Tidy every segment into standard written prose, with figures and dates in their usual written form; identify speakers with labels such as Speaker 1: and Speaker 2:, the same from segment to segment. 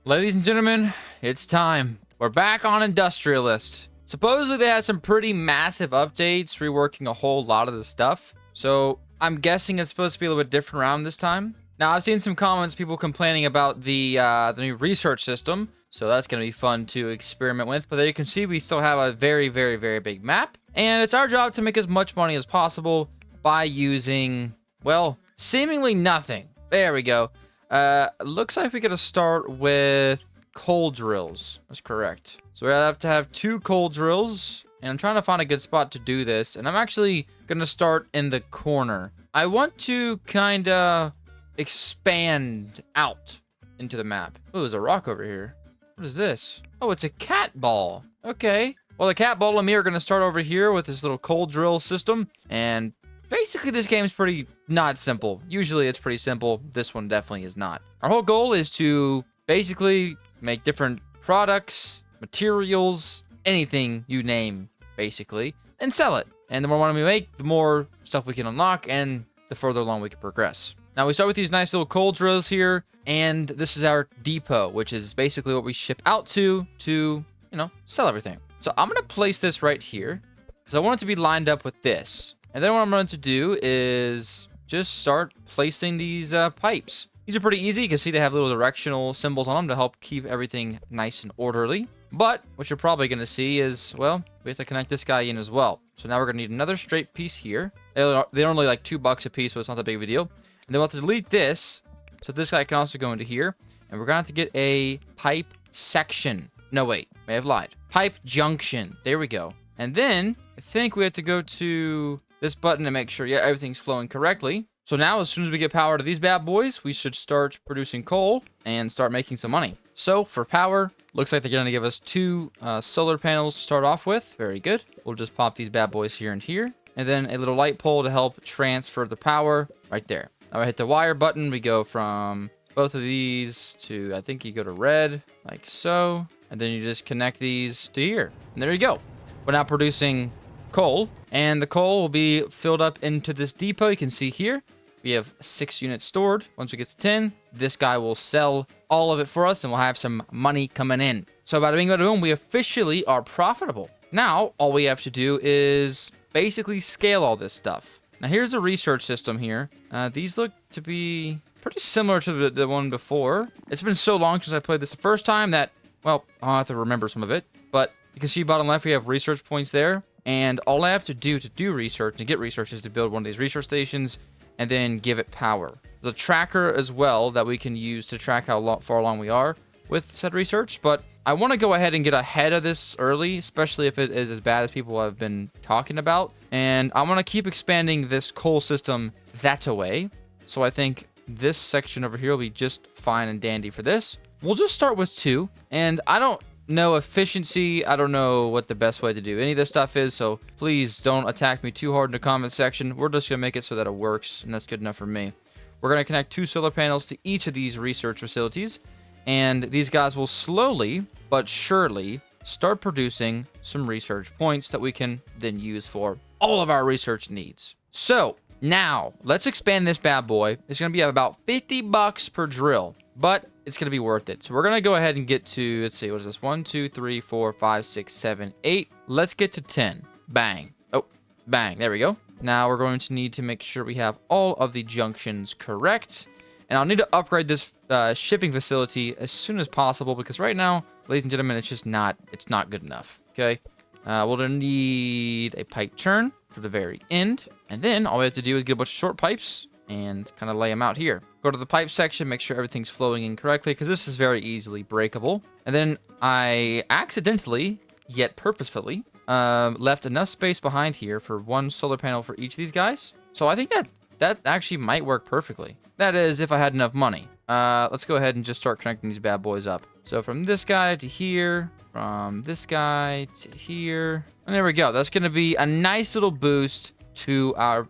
Speaker 1: Ladies and gentlemen, it's time. We're back on Industrialist. Supposedly they had some pretty massive updates, reworking a whole lot of the stuff. So I'm guessing it's supposed to be a little bit different around this time. Now I've seen some comments, people complaining about the new research system. So that's going to be fun to experiment with. But there you can see we still have a very, very, very big map. And it's our job to make as much money as possible by using, well, seemingly nothing. There we go. Looks like we gotta start with coal drills. That's correct. So we have to have 2 coal drills, and I'm trying to find a good spot to do this. And I'm actually gonna start in the corner. I want to kinda expand out into the map. Oh, there's a rock over here. What is this? Oh, it's a cat ball. Okay. Well, the cat ball and me are gonna start over here with this little coal drill system, and basically, this game is pretty not simple. Usually, it's pretty simple. This one definitely is not. Our whole goal is to basically make different products, materials, anything you name, basically, and sell it. And the more money we make, the more stuff we can unlock, and the further along we can progress. Now, we start with these nice little coal drills here, and this is our depot, which is basically what we ship out to, sell everything. So I'm going to place this right here, because I want it to be lined up with this. And then what I'm going to do is just start placing these pipes. These are pretty easy. You can see they have little directional symbols on them to help keep everything nice and orderly. But what you're probably going to see is, well, we have to connect this guy in as well. So now we're going to need another straight piece here. They're only like $2 a piece, so it's not that big of a deal. And then we'll have to delete this, so this guy can also go into here. And we're going to have to get a pipe section. No, wait, may have lied. Pipe junction. There we go. And then I think we have to go to this button to make sure, everything's flowing correctly. So now, as soon as we get power to these bad boys, we should start producing coal and start making some money. So for power, looks like they're going to give us 2 solar panels to start off with. Very good. We'll just pop these bad boys here and here. And then a little light pole to help transfer the power right there. Now I hit the wire button. We go from both of these to, I think you go to red, like so. And then you just connect these to here. And there you go. We're now producing coal, and the coal will be filled up into this depot. You can see here we have 6 units stored. Once we get to 10, this guy will sell all of it for us, and we'll have some money coming in. So bada bing bada boom, we officially are profitable. Now all we have to do is basically scale all this stuff. Now here's a research system here. These look to be pretty similar to the one before. It's been so long since I played this the first time that, well, I'll have to remember some of it. But you can see bottom left we have research points there. And all I have to do research, to get research, is to build one of these research stations and then give it power. There's a tracker as well that we can use to track how far along we are with said research. But I want to go ahead and get ahead of this early, especially if it is as bad as people have been talking about. And I want to keep expanding this coal system that way. So I think this section over here will be just fine and dandy for this. We'll just start with 2. And I don't know efficiency. I don't know what the best way to do any of this stuff is, so please don't attack me too hard in the comment section. We're just gonna make it so that it works, and that's good enough for me. We're gonna connect 2 solar panels to each of these research facilities, and these guys will slowly but surely start producing some research points that we can then use for all of our research needs. So now let's expand this bad boy. It's gonna be about $50 per drill, but it's going to be worth it. So we're going to go ahead and get to, let's see, what is this? 1, 2, 3, 4, 5, 6, 7, 8. Let's get to 10. Bang. Oh, bang. There we go. Now we're going to need to make sure we have all of the junctions correct. And I'll need to upgrade this shipping facility as soon as possible, because right now, ladies and gentlemen, it's not good enough. Okay. We'll need a pipe turn for the very end. And then all we have to do is get a bunch of short pipes and kind of lay them out here. Go to the pipe section, make sure everything's flowing in correctly, because this is very easily breakable. And then I accidentally, yet purposefully, left enough space behind here for 1 solar panel for each of these guys. So I think that actually might work perfectly. That is, if I had enough money. Let's go ahead and just start connecting these bad boys up. So from this guy to here, from this guy to here, and there we go. That's going to be a nice little boost to our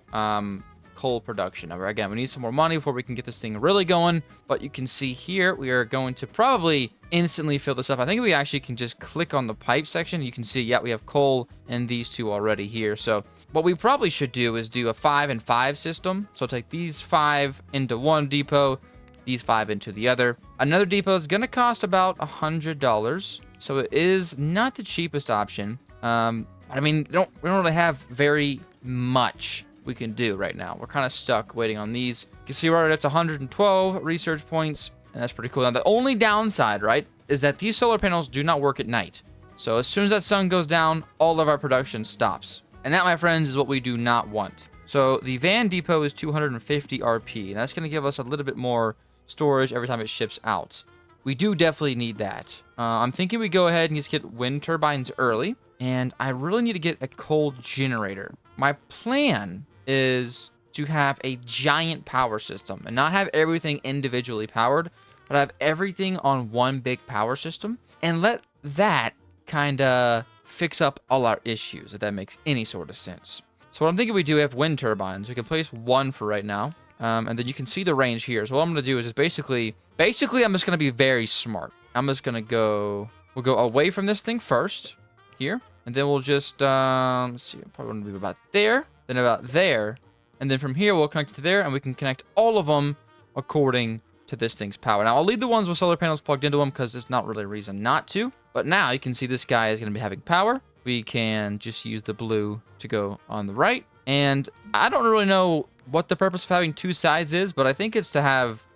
Speaker 1: coal production. Now, again, we need some more money before we can get this thing really going, but you can see here we are going to probably instantly fill this up. I think we actually can just click on the pipe section. You can see, yeah, we have coal in these 2 already here. So what we probably should do is do a 5 and 5 system. So take these 5 into one depot, these 5 into the other, Another depot is going to cost about $100. So it is not the cheapest option. I mean, we don't really have very much we can do right now. We're kind of stuck waiting on these. You can see we're already up to 112 research points, and that's pretty cool. Now, the only downside, right, is that these solar panels do not work at night. So as soon as that sun goes down, all of our production stops. And that, my friends, is what we do not want. So the van depot is 250 RP, and that's going to give us a little bit more storage every time it ships out. We do definitely need that. I'm thinking we go ahead and just get wind turbines early, and I really need to get a coal generator. My plan is to have a giant power system and not have everything individually powered, but have everything on one big power system and let that kind of fix up all our issues, if that makes any sort of sense. So what I'm thinking we do, we have wind turbines. We can place one for right now. And then you can see the range here. So what I'm going to do is just basically I'm just going to be very smart. I'm just going to we'll go away from this thing first here. And then we'll just, let's see, probably want to be about there, then about there. And then from here, we'll connect to there, and we can connect all of them according to this thing's power. Now, I'll leave the ones with solar panels plugged into them because there's not really a reason not to. But now you can see this guy is going to be having power. We can just use the blue to go on the right. And I don't really know what the purpose of having two sides is, but I think it's to have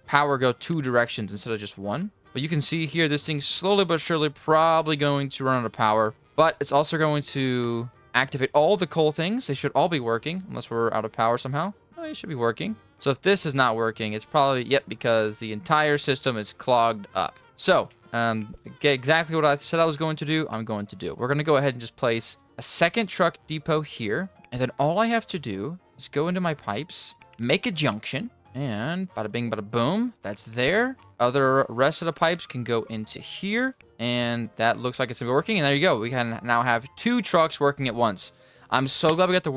Speaker 1: power go two directions instead of just one. But you can see here, this thing's slowly but surely probably going to run out of power. But it's also going to activate all the coal things. They should all be working, unless we're out of power somehow. Oh, it should be working. So if this is not working, it's probably, yep, because the entire system is clogged up. So, get exactly what I said I was going to do, I'm going to do. We're going to go ahead and just place a second truck depot here. And then all I have to do is go into my pipes, make a junction, and bada bing, bada boom, that's there. Other rest of the pipes can go into here, and that looks like it's gonna be working. And there you go. We can now have two trucks working at once. I'm so glad we got the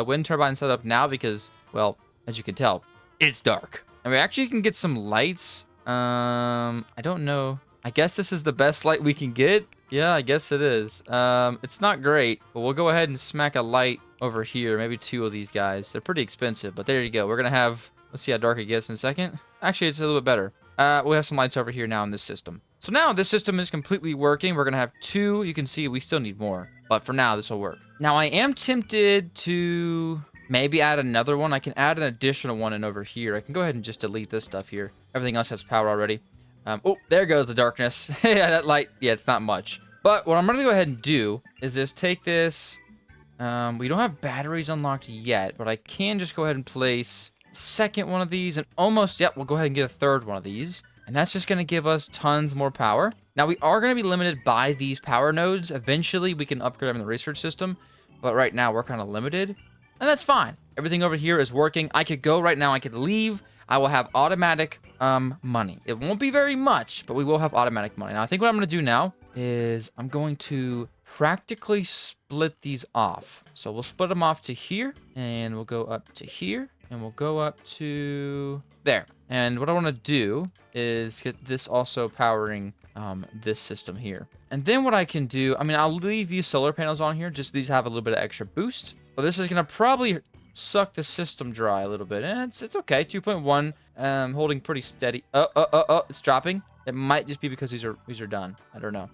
Speaker 1: wind turbine set up now because, well, as you can tell, it's dark. And we actually can get some lights. I don't know. I guess this is the best light we can get. Yeah, I guess it is. It's not great, but we'll go ahead and smack a light over here. Maybe two of these guys. They're pretty expensive, but there you go. We're gonna have, let's see how dark it gets in a second. Actually, it's a little bit better. We have some lights over here now in this system. So now this system is completely working. We're gonna have two. You can see we still need more, but for now, this will work. Now, I am tempted to maybe add another one. I can add an additional one in over here. I can go ahead and just delete this stuff here. Everything else has power already. Oh, there goes the darkness. Yeah, that light, yeah, it's not much. But what I'm gonna go ahead and do is just take this. We don't have batteries unlocked yet, but I can just go ahead and place a second one of these and almost, yep, we'll go ahead and get a third one of these. And that's just gonna give us tons more power. Now, we are gonna be limited by these power nodes. Eventually, we can upgrade them in the research system, but right now we're kind of limited. And that's fine. Everything over here is working. I could go right now, I could leave. I will have automatic money. It won't be very much, but we will have automatic money. Now, I think what I'm going to do now is I'm going to practically split these off. So we'll split them off to here, and we'll go up to here, and we'll go up to there. And what I want to do is get this also powering this system here. And then what I can do, I mean, I'll leave these solar panels on here, just these have a little bit of extra boost. But this is going to probably suck the system dry a little bit. And it's okay. 2.1, holding pretty steady. It's dropping. It might just be because these are done. I don't know.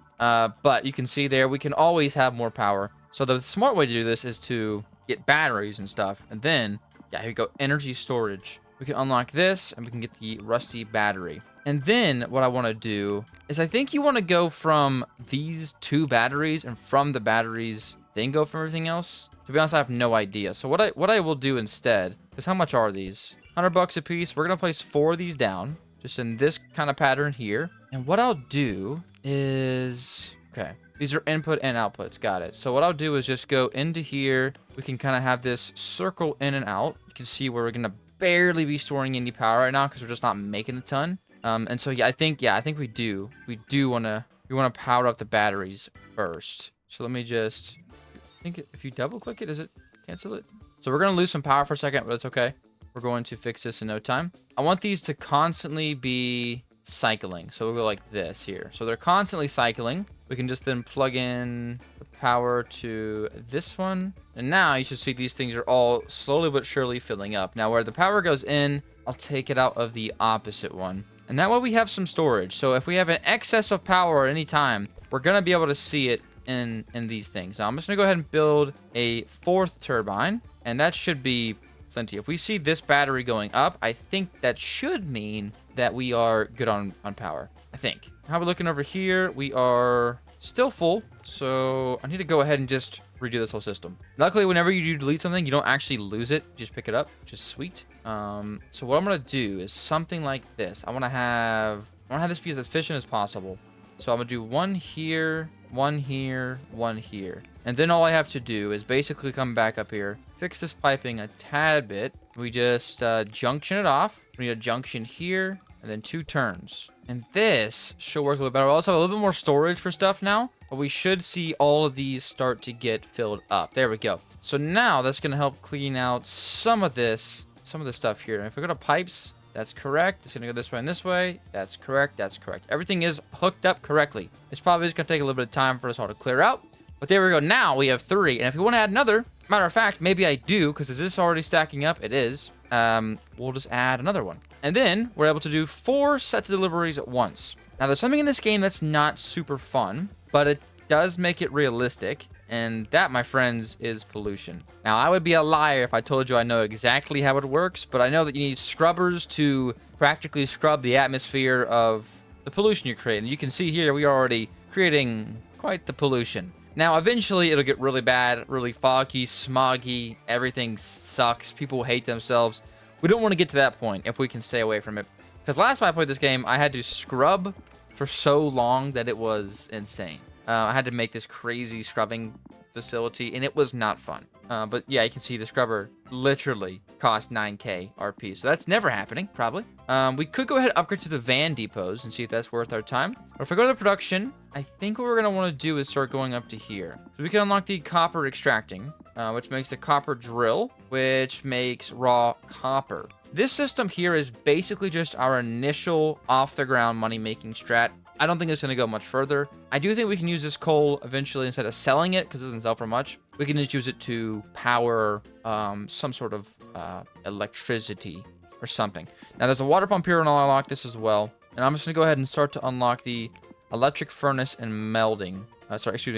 Speaker 1: But you can see there, we can always have more power. So the smart way to do this is to get batteries and stuff. And then, yeah, here we go, energy storage. We can unlock this, and we can get the rusty battery. And then what I want to do is I think you want to go from these two batteries, and from the batteries, then go from everything else. To be honest, I have no idea. So what I will do instead, because how much are these? $100 a piece. We're going to place 4 of these down, just in this kind of pattern here. And what I'll do is, okay, these are input and outputs. Got it. So what I'll do is just go into here. We can kind of have this circle in and out. You can see where we're going to barely be storing any power right now because we're just not making a ton. And so, yeah, I think we do want to power up the batteries first. So let me just, I think if you double click it, does it cancel it? So we're going to lose some power for a second, but it's okay. We're going to fix this in no time. I want these to constantly be cycling. So we'll go like this here. So they're constantly cycling. We can just then plug in the power to this one. And now you should see these things are all slowly but surely filling up. Now where the power goes in, I'll take it out of the opposite one. And that way we have some storage. So if we have an excess of power at any time, we're going to be able to see it in these things. Now I'm just going to go ahead and build a 4th turbine, and that should be plenty. If we see this battery going up, I think that should mean that we are good on power. I think. How are we looking over here? We are still full, so I need to go ahead and just redo this whole system. Luckily, whenever you do delete something, you don't actually lose it. Just pick it up, which is sweet. So what I'm gonna do is something like this. I want to have this be as efficient as possible. So I'm gonna do one here, one here, one here, and then all I have to do is basically come back up here, fix this piping a tad bit. We just junction it off. We need a junction here, and then 2 turns. And this should work a little better. We also have a little bit more storage for stuff now, but we should see all of these start to get filled up. There we go. So now that's going to help clean out some of this stuff here. And if we go to pipes, that's correct. It's going to go this way and this way. That's correct. That's correct. Everything is hooked up correctly. It's probably just going to take a little bit of time for us all to clear out. But there we go. Now we have 3. And if we want to add another, matter of fact, maybe I do, because is this already stacking up? It is. We'll just add another one. And then we're able to do 4 sets of deliveries at once. Now there's something in this game that's not super fun, but it does make it realistic. And that, my friends, is pollution. Now, I would be a liar if I told you I know exactly how it works, but I know that you need scrubbers to practically scrub the atmosphere of the pollution you're creating. You can see here we are already creating quite the pollution. Now, eventually, it'll get really bad, really foggy, smoggy. Everything sucks. People hate themselves. We don't want to get to that point if we can stay away from it. Because last time I played this game, I had to scrub for so long that it was insane. I had to make this crazy scrubbing facility, and it was not fun. But yeah, you can see the scrubber literally cost 9k RP, so that's never happening, probably. We could go ahead and upgrade to the van depots and see if that's worth our time. Or if I go to the production, I think what we're going to want to do is start going up to here. So we can unlock the copper extracting, which makes a copper drill, which makes raw copper. This system here is basically just our initial off-the-ground money-making strat. I don't think it's going to go much further. I do think we can use this coal eventually instead of selling it, because it doesn't sell for much. We can just use it to power some sort of electricity or something. Now, there's a water pump here, and I'll unlock this as well. And I'm just going to go ahead and start to unlock the electric furnace and molding.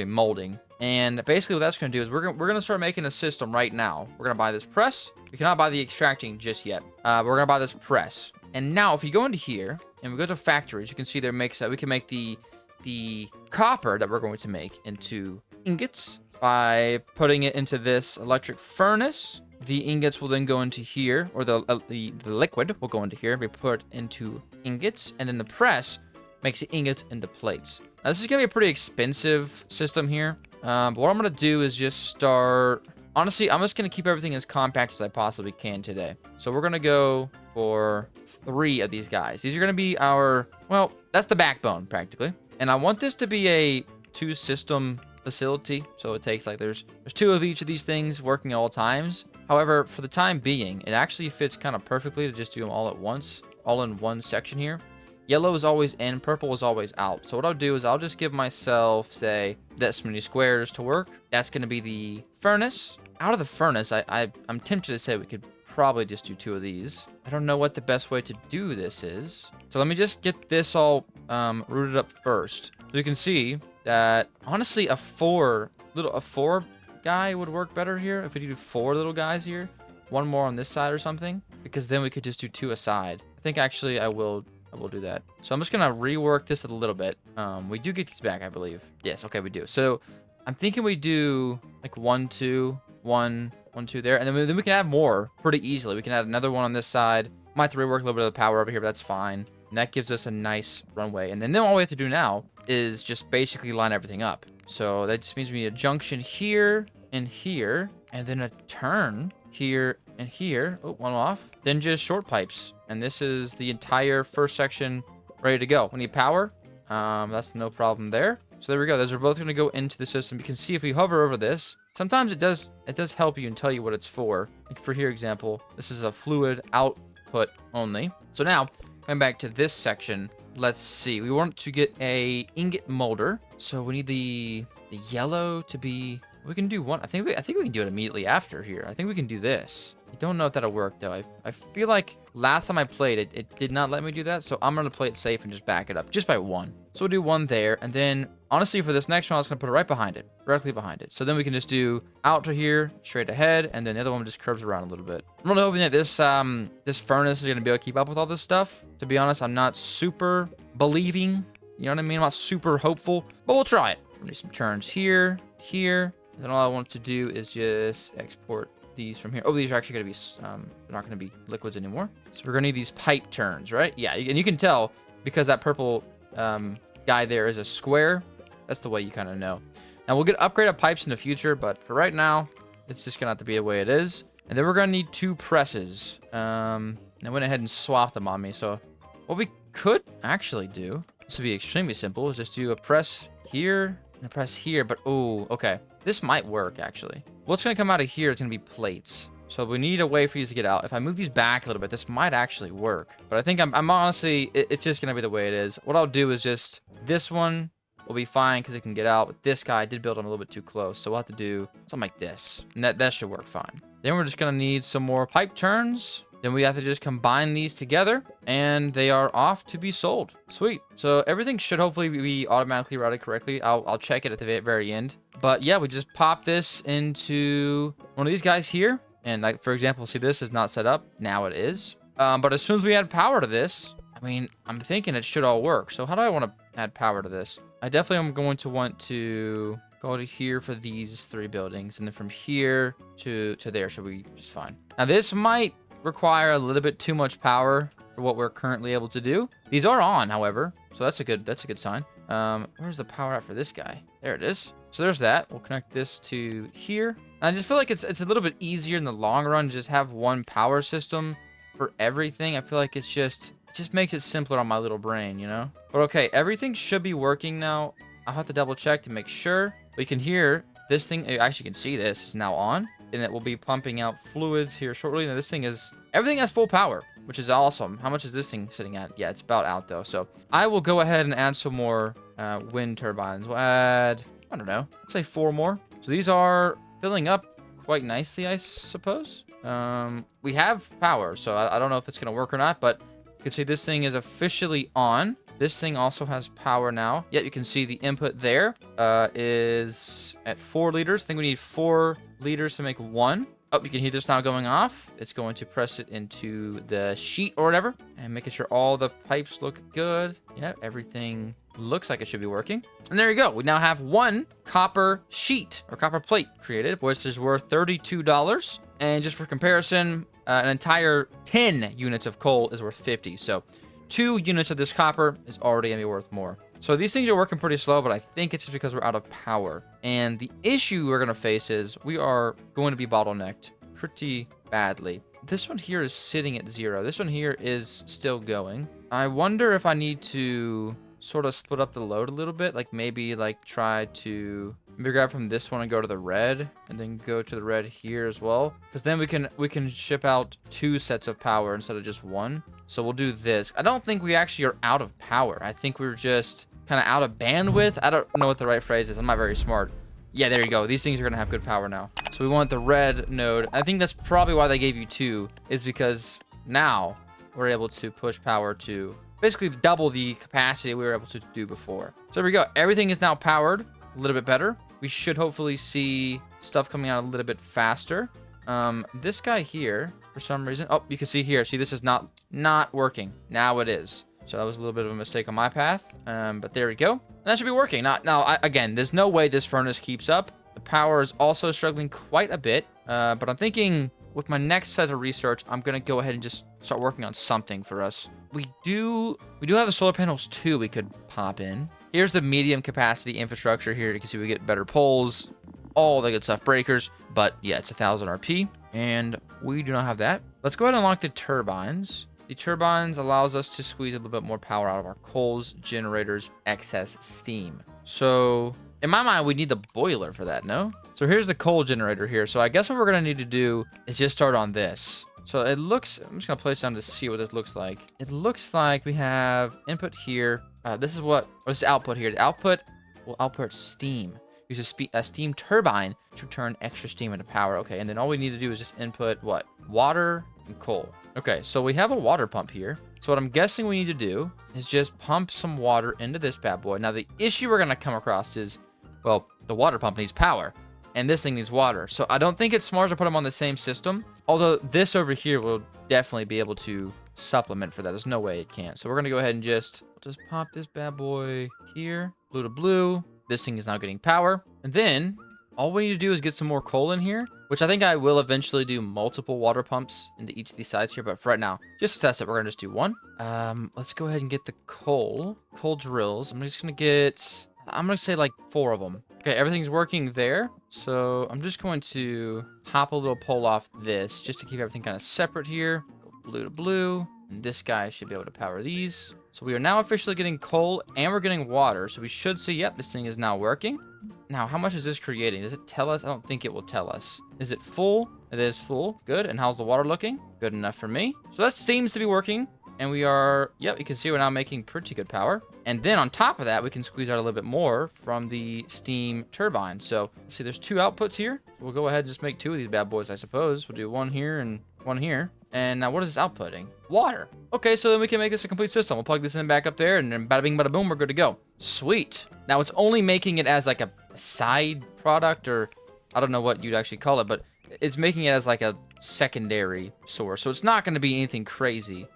Speaker 1: Molding. And basically what that's going to do is we're going to start making a system right now. We're going to buy this press. We cannot buy the extracting just yet. We're going to buy this press. And now if you go into here and we go to factories, you can see there we can make the copper that we're going to make into ingots by putting it into this electric furnace. The ingots will then go into here, or the liquid will go into here, be put into ingots, and then the press makes the ingots into plates. Now, this is going to be a pretty expensive system here, but what I'm going to do is just start... Honestly, I'm just going to keep everything as compact as I possibly can today. So we're going to go for 3 of these guys. These are going to be our... Well, that's the backbone, practically. And I want this to be a 2-system facility. So it takes, like, there's 2 of each of these things working at all times. However, for the time being, it actually fits kind of perfectly to just do them all at once, all in one section here. Yellow is always in, purple is always out. So what I'll do is I'll just give myself, say, this many squares to work. That's going to be the furnace. Out of the furnace, I'm tempted to say we could probably just do 2 of these. I don't know what the best way to do this is. So let me just get this all rooted up first. So you can see that, honestly, a 4 guy would work better here. If we do 4 little guys here, 1 more on this side or something, because then we could just do 2 aside. I think actually I will do that. So I'm just gonna rework this a little bit. We do get these back, I believe. Yes, okay, we do. So I'm thinking we do like 1, 2, 1, 1, 2 there, and then we can add more pretty easily. We can add another one on this side. Might have to rework a little bit of the power over here, but that's fine. And that gives us a nice runway. And then all we have to do now is just basically line everything up. So that just means we need a junction here and here, and then a turn here and here. Oh, 1 off. Then just short pipes. And this is the entire first section ready to go. We need power. That's no problem there. So there we go. Those are both going to go into the system. You can see if we hover over this, sometimes it does help you and tell you what it's for. Like for here example, this is a fluid output only. So now, going back to this section, let's see. We want to get a ingot molder. So we need the yellow to be... We can do one. I think we can do it immediately after here. I think we can do this. I don't know if that'll work, though. I feel like last time I played it, it did not let me do that. So I'm going to play it safe and just back it up just by one. So we'll do one there. And then, honestly, for this next one, I was going to put it right behind it. Directly behind it. So then we can just do out to here, straight ahead. And then the other one just curves around a little bit. I'm really hoping that this furnace is going to be able to keep up with all this stuff. To be honest, I'm not super believing. You know what I mean? I'm not super hopeful. But we'll try it. We'll do some turns here, here. And then all I want to do is just export these from here. Oh, these are actually going to be, they're not going to be liquids anymore. So we're going to need these pipe turns, right? Yeah, and you can tell because that purple guy there is a square. That's the way you kind of know. Now, we'll get upgraded pipes in the future, but for right now, it's just going to have to be the way it is. And then we're going to need 2 presses. And I went ahead and swapped them on me. So what we could actually do, this would be extremely simple, is just do a press here and a press here. But, oh, okay. This might work, actually. What's going to come out of here is going to be plates. So we need a way for these to get out. If I move these back a little bit, this might actually work. But I think I'm honestly, it's just going to be the way it is. What I'll do is just, this one will be fine because it can get out. But this guy, I did build him a little bit too close. So we'll have to do something like this. And that should work fine. Then we're just going to need some more pipe turns. Then we have to just combine these together, and they are off to be sold. Sweet. So everything should hopefully be automatically routed correctly. I'll check it at the very end. But yeah, we just pop this into one of these guys here. And like, for example, see, this is not set up. Now it is. But as soon as we add power to this, I mean, I'm thinking it should all work. So how do I want to add power to this? I definitely am going to want to go to here for these 3 buildings. And then from here to there should be just fine. Now this might require a little bit too much power for what we're currently able to do. These are on, however, so that's a good sign. Where's the power out for this guy? There it is. So there's that. We'll connect this to here. And I just feel like it's a little bit easier in the long run to just have one power system for everything. I feel like it just makes it simpler on my little brain, you know? But okay, everything should be working now. I'll have to double check to make sure. But you can hear this thing, actually you can see this is now on. And it will be pumping out fluids here shortly. Now this thing is, everything has full power, which is awesome. How much is this thing sitting at? Yeah, it's about out though. So I will go ahead and add some more wind turbines. We'll add, I don't know, say 4 more. So these are filling up quite nicely, I suppose. We have power, so I don't know if it's going to work or not, but you can see this thing is officially on. This thing also has power now. Yet you can see the input there is at 4 liters. I think we need 4 liters to make 1. Oh, you can hear this now going off. It's going to press it into the sheet or whatever and making sure all the pipes look good. Yeah, everything looks like it should be working. And there you go. We now have 1 copper sheet or copper plate created, which is worth $32. And just for comparison, an entire 10 units of coal is worth 50. So 2 units of this copper is already going to be worth more. So these things are working pretty slow, but I think it's just because we're out of power. And the issue we're going to face is we are going to be bottlenecked pretty badly. This one here is sitting at 0. This one here is still going. I wonder if I need to sort of split up the load a little bit. Like maybe like try to maybe grab from this one and go to the red and then go to the red here as well. Because then we can ship out 2 sets of power instead of just 1. So we'll do this. I don't think we actually are out of power. I think we're just kind of out of bandwidth. I don't know what the right phrase is. I'm not very smart. Yeah, there you go. These things are going to have good power now. So we want the red node. I think that's probably why they gave you 2, is because now we're able to push power to basically double the capacity we were able to do before. So there we go. Everything is now powered a little bit better. We should hopefully see stuff coming out a little bit faster. This guy here, for some reason, oh, you can see here. See, this is not working. Now it is. So that was a little bit of a mistake on my path. But there we go. And that should be working. Now, again, there's no way this furnace keeps up. The power is also struggling quite a bit. But I'm thinking with my next set of research, I'm going to go ahead and just start working on something for us. We do have the solar panels too we could pop in. Here's the medium capacity infrastructure here. You can see we get better poles, all the good stuff, breakers. But yeah, it's 1000 RP. And we do not have that. Let's go ahead and unlock the turbines. The turbines allows us to squeeze a little bit more power out of our coals, generators, excess steam. So in my mind, we need the boiler for that, no? So here's the coal generator here. So I guess what we're going to need to do is just start on this. So it looks, I'm just going to place down to see what this looks like. It looks like we have input here. This is output here. The output will output steam. Use a steam turbine to turn extra steam into power. Okay, and then all we need to do is just input what? Water and coal. Okay, so we have a water pump here. So what I'm guessing we need to do is just pump some water into this bad boy. Now, the issue we're going to come across is, well, the water pump needs power, and this thing needs water. So I don't think it's smart to put them on the same system, although this over here will definitely be able to supplement for that. There's no way it can't. So we're going to go ahead and just pop this bad boy here. Blue to blue. This thing is now getting power. And then all we need to do is get some more coal in here, which I think I will eventually do multiple water pumps into each of these sides here. But for right now, just to test it, we're going to just do one. Let's go ahead and get the coal drills. I'm just going to say like 4 of them. Okay, everything's working there. So I'm just going to hop a little pole off this just to keep everything kind of separate here. Go blue to blue. And this guy should be able to power these. So we are now officially getting coal and we're getting water. So we should see, yep, this thing is now working. Now, how much is this creating? Does it tell us? I don't think it will tell us. Is it full? It is full. Good. And how's the water looking? Good enough for me. So that seems to be working. And we are, yep, you can see we're now making pretty good power. And then on top of that, we can squeeze out a little bit more from the steam turbine. So let's see, there's 2 outputs here. We'll go ahead and just make 2 of these bad boys, I suppose. We'll do 1 here and 1 here. And now what is this outputting? Water. Okay, so then we can make this a complete system. We'll plug this in back up there, and then bada bing, bada boom, we're good to go. Sweet. Now it's only making it as like a side product, or I don't know what you'd actually call it, but it's making it as like a secondary source. So it's not going to be anything crazy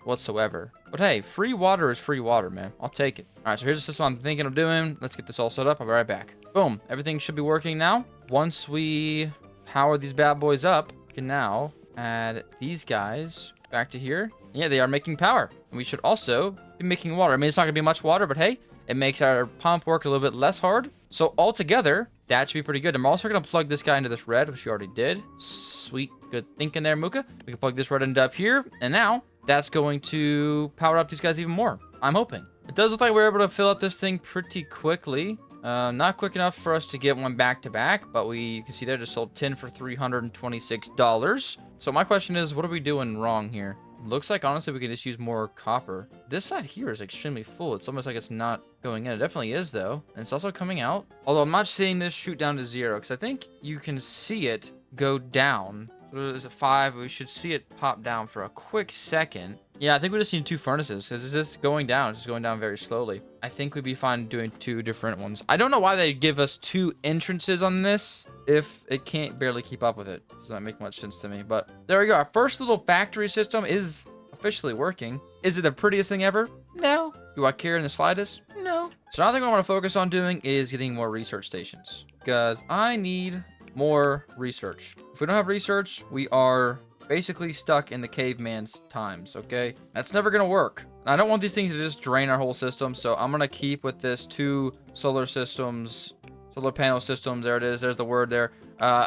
Speaker 1: whatsoever. But hey, free water is free water, man. I'll take it. All right, so here's the system I'm thinking of doing. Let's get this all set up. I'll be right back. Boom. Everything should be working now. Once we power these bad boys up, we can now add these guys back to here. Yeah, they are making power. And we should also be making water. I mean, it's not going to be much water, but hey, it makes our pump work a little bit less hard. So altogether, that should be pretty good. I'm also going to plug this guy into this red, which we already did. Sweet. Good thinking there, Moocah. We can plug this red end up here. And now that's going to power up these guys even more. I'm hoping. It does look like we're able to fill up this thing pretty quickly. Not quick enough for us to get one back to back, but you can see there just sold 10 for $326. So my question is, what are we doing wrong here? Looks like, honestly, we can just use more copper. This side here is extremely full. It's almost like it's not going in. It definitely is, though. And it's also coming out. Although I'm not seeing this shoot down to 0, because I think you can see it go down. So is it 5? We should see it pop down for a quick second. Yeah, I think we just need 2 furnaces, because it's just going down. It's just going down very slowly. I think we'd be fine doing 2 different ones. I don't know why they give us 2 entrances on this if it can't barely keep up with it. Does not make much sense to me. But there we go. Our first little factory system is officially working. Is it the prettiest thing ever? No. Do I care in the slightest? No. So now I think what I want to focus on doing is getting more research stations, because I need more research. If we don't have research, we are basically stuck in the caveman's times, okay? That's never gonna work. I don't want these things to just drain our whole system, so I'm gonna keep with this 2 solar panel systems. There it is. There's the word there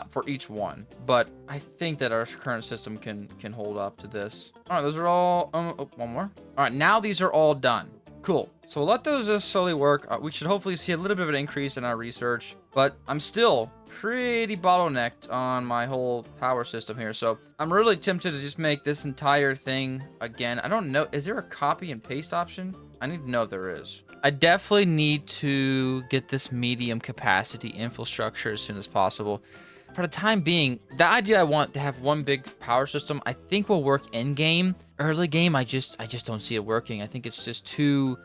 Speaker 1: for each one. But I think that our current system can hold up to this. All right, those are all. One more. All right, now these are all done. Cool. So we'll let those just slowly work. We should hopefully see a little bit of an increase in our research, but I'm still pretty bottlenecked on my whole power system here. So I'm really tempted to just make this entire thing again. I don't know. Is there a copy and paste option? I need to know if there is. I definitely need to get this medium capacity infrastructure as soon as possible. For the time being, the idea I want to have one big power system, I think will work in game. Early game, I just don't see it working. I think it's just too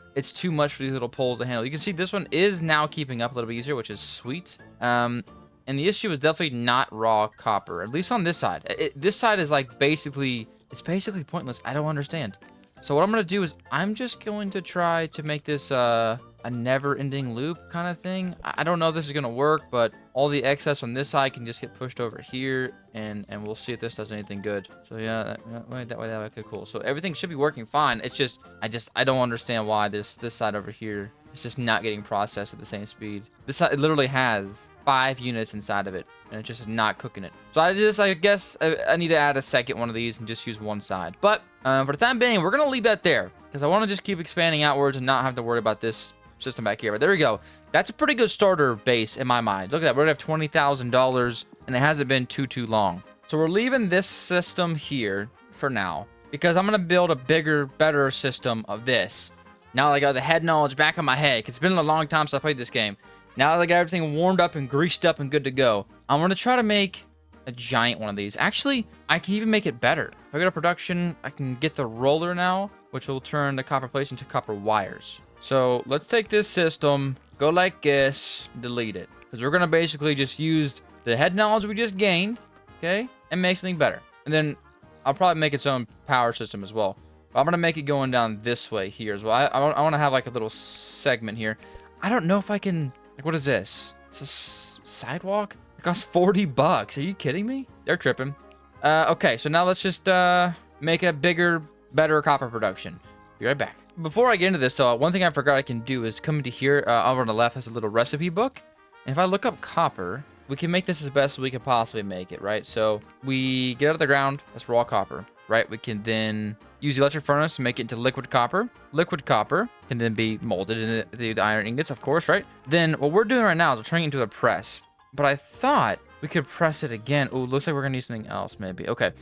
Speaker 1: much for these little poles to handle. You can see this one is now keeping up a little bit easier, which is sweet. And the issue is definitely not raw copper, at least on this side. This side is like basically pointless. I don't understand. So what I'm going to do is I'm just going to try to make this a never-ending loop kind of thing. I don't know if this is going to work, but all the excess on this side can just get pushed over here, and we'll see if this does anything good. So yeah, that way, okay, cool. So everything should be working fine. It's just, I don't understand why this side over here is just not getting processed at the same speed. This side, it literally has 5 units inside of it, and it's just not cooking it. So I guess I need to add a second one of these and just use one side. But for the time being, we're going to leave that there, because I want to just keep expanding outwards and not have to worry about this system back here. But there we go. That's a pretty good starter base in my mind. Look at that. We're going to have $20,000, and it hasn't been too long. So we're leaving this system here for now, because I'm going to build a bigger, better system of this. Now that I got the head knowledge back in my head, 'cause it's been a long time since I played this game. Now that I got everything warmed up and greased up and good to go, I'm going to try to make a giant one of these. Actually, I can even make it better. If I go to production, I can get the roller now, which will turn the copper plates into copper wires. So let's take this system, go like this, delete it. Because we're going to basically just use the head knowledge we just gained, okay, and make something better. And then I'll probably make its own power system as well. But I'm going to make it going down this way here as well. I want to have like a little segment here. I don't know if I can, like, what is this? It's a sidewalk? It costs $40. Are you kidding me? They're tripping. Okay, so now let's just make a bigger, better copper production. Be right back. Before I get into this, though, one thing I forgot I can do is come into here. Over on the left has a little recipe book. And if I look up copper, we can make this as best as we can possibly make it, right? So we get out of the ground. That's raw copper, right? We can then use the electric furnace to make it into liquid copper. Liquid copper can then be molded into the iron ingots, of course, right? Then what we're doing right now is we're turning it into a press. But I thought we could press it again. Oh, looks like we're going to need something else, maybe. Okay.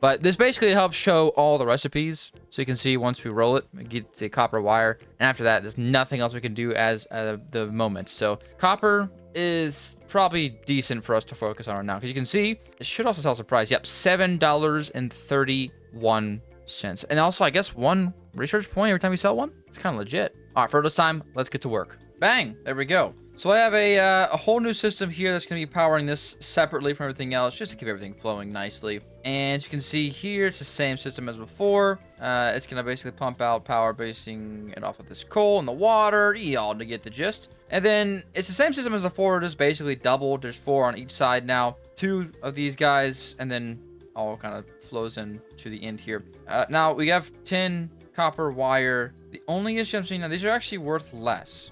Speaker 1: But this basically helps show all the recipes. So you can see once we roll it, we get the copper wire. And after that, there's nothing else we can do as the moment. So copper is probably decent for us to focus on right now. Because you can see, it should also tell us the price. Yep, $7.31. And also, I guess 1 research point every time we sell one. It's kind of legit. All right, for this time, let's get to work. Bang, there we go. So I have a whole new system here that's going to be powering this separately from everything else, just to keep everything flowing nicely. And you can see here, it's the same system as before. It's going to basically pump out power, basing it off of this coal and the water, y'all to get the gist. And then it's the same system as before, just basically doubled. There's 4 on each side now, 2 of these guys, and then all kind of flows in to the end here. Now we have 10 copper wire. The only issue I'm seeing now, these are actually worth less.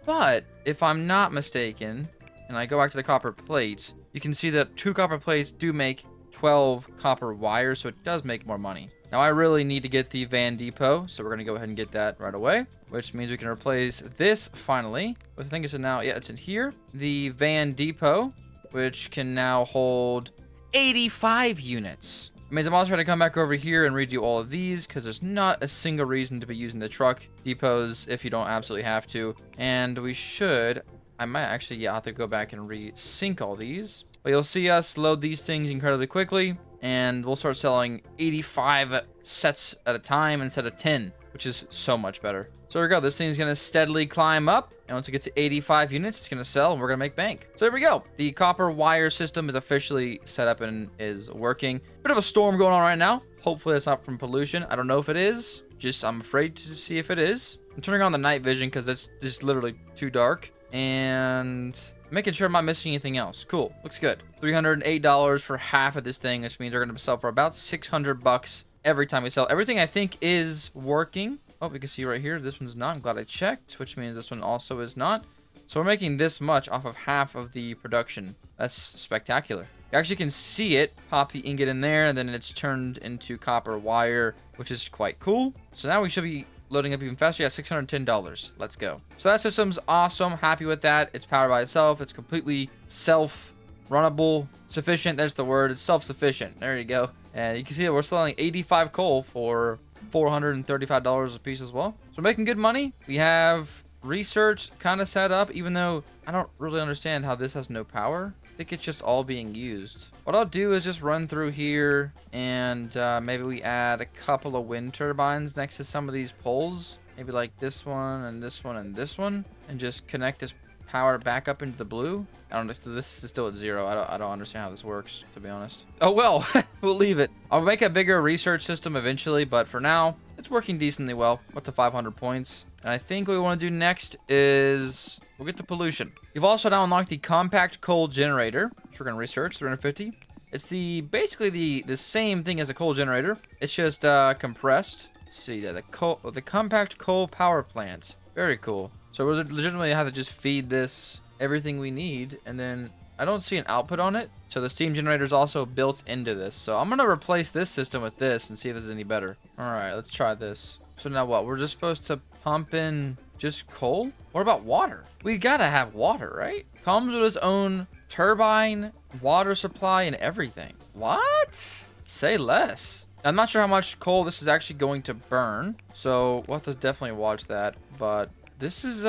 Speaker 1: But if I'm not mistaken, and I go back to the copper plates, you can see that 2 copper plates do make 12 copper wires, so it does make more money. Now I really need to get the Van Depot, so we're going to go ahead and get that right away, which means we can replace this finally. I think it's in now, yeah, it's in here. The Van Depot, which can now hold 85 units. It means I'm also trying to come back over here and redo all of these because there's not a single reason to be using the truck depots if you don't absolutely have to. And we should, I might actually, yeah, have to go back and re-sync all these. But you'll see us load these things incredibly quickly, and we'll start selling 85 sets at a time instead of 10, which is so much better. So there we go. This thing's going to steadily climb up. And once it gets to 85 units, it's going to sell and we're going to make bank. So there we go. The copper wire system is officially set up and is working. Bit of a storm going on right now. Hopefully it's not from pollution. I don't know if it is. Just I'm afraid to see if it is. I'm turning on the night vision because it's just literally too dark. And making sure I'm not missing anything else. Cool. Looks good. $308 for half of this thing, which means they're going to sell for about $600 every time we sell. Everything I think is working. Oh, we can see right here, this one's not. I'm glad I checked, which means this one also is not. So we're making this much off of half of the production. That's spectacular. You actually can see it pop the ingot in there, and then it's turned into copper wire, which is quite cool. So now we should be loading up even faster. Yeah, $610. Let's go. So that system's awesome. Happy with that. It's powered by itself. It's completely self-runnable. Sufficient, there's the word. It's self-sufficient. There you go. And you can see that we're selling 85 coal for $435 a piece as well. So we're making good money. We have research kind of set up, even though I don't really understand how this has no power. I think it's just all being used. What I'll do is just run through here and maybe we add a couple of wind turbines next to some of these poles. Maybe like this one and this one and this one, and just connect this power back up into the blue. I don't know. So this is still at 0. I don't understand how this works, to be honest. Oh well, we'll leave it. I'll make a bigger research system eventually, but for now, it's working decently well. Up to 500 points. And I think what we want to do next is we'll get to pollution. You've also now unlocked the compact coal generator, which we're going to research. 350. It's basically the same thing as a coal generator. It's just compressed. Let's see there, the compact coal power plant. Very cool. So we legitimately have to just feed this everything we need, and then I don't see an output on it. So the steam generator is also built into this. So I'm gonna replace this system with this and see if this is any better. All right, let's try this. So now what? We're just supposed to pump in just coal? What about water? We gotta have water, right? Comes with its own turbine, water supply, and everything. What? Say less. I'm not sure how much coal this is actually going to burn, so we'll have to definitely watch that. But this is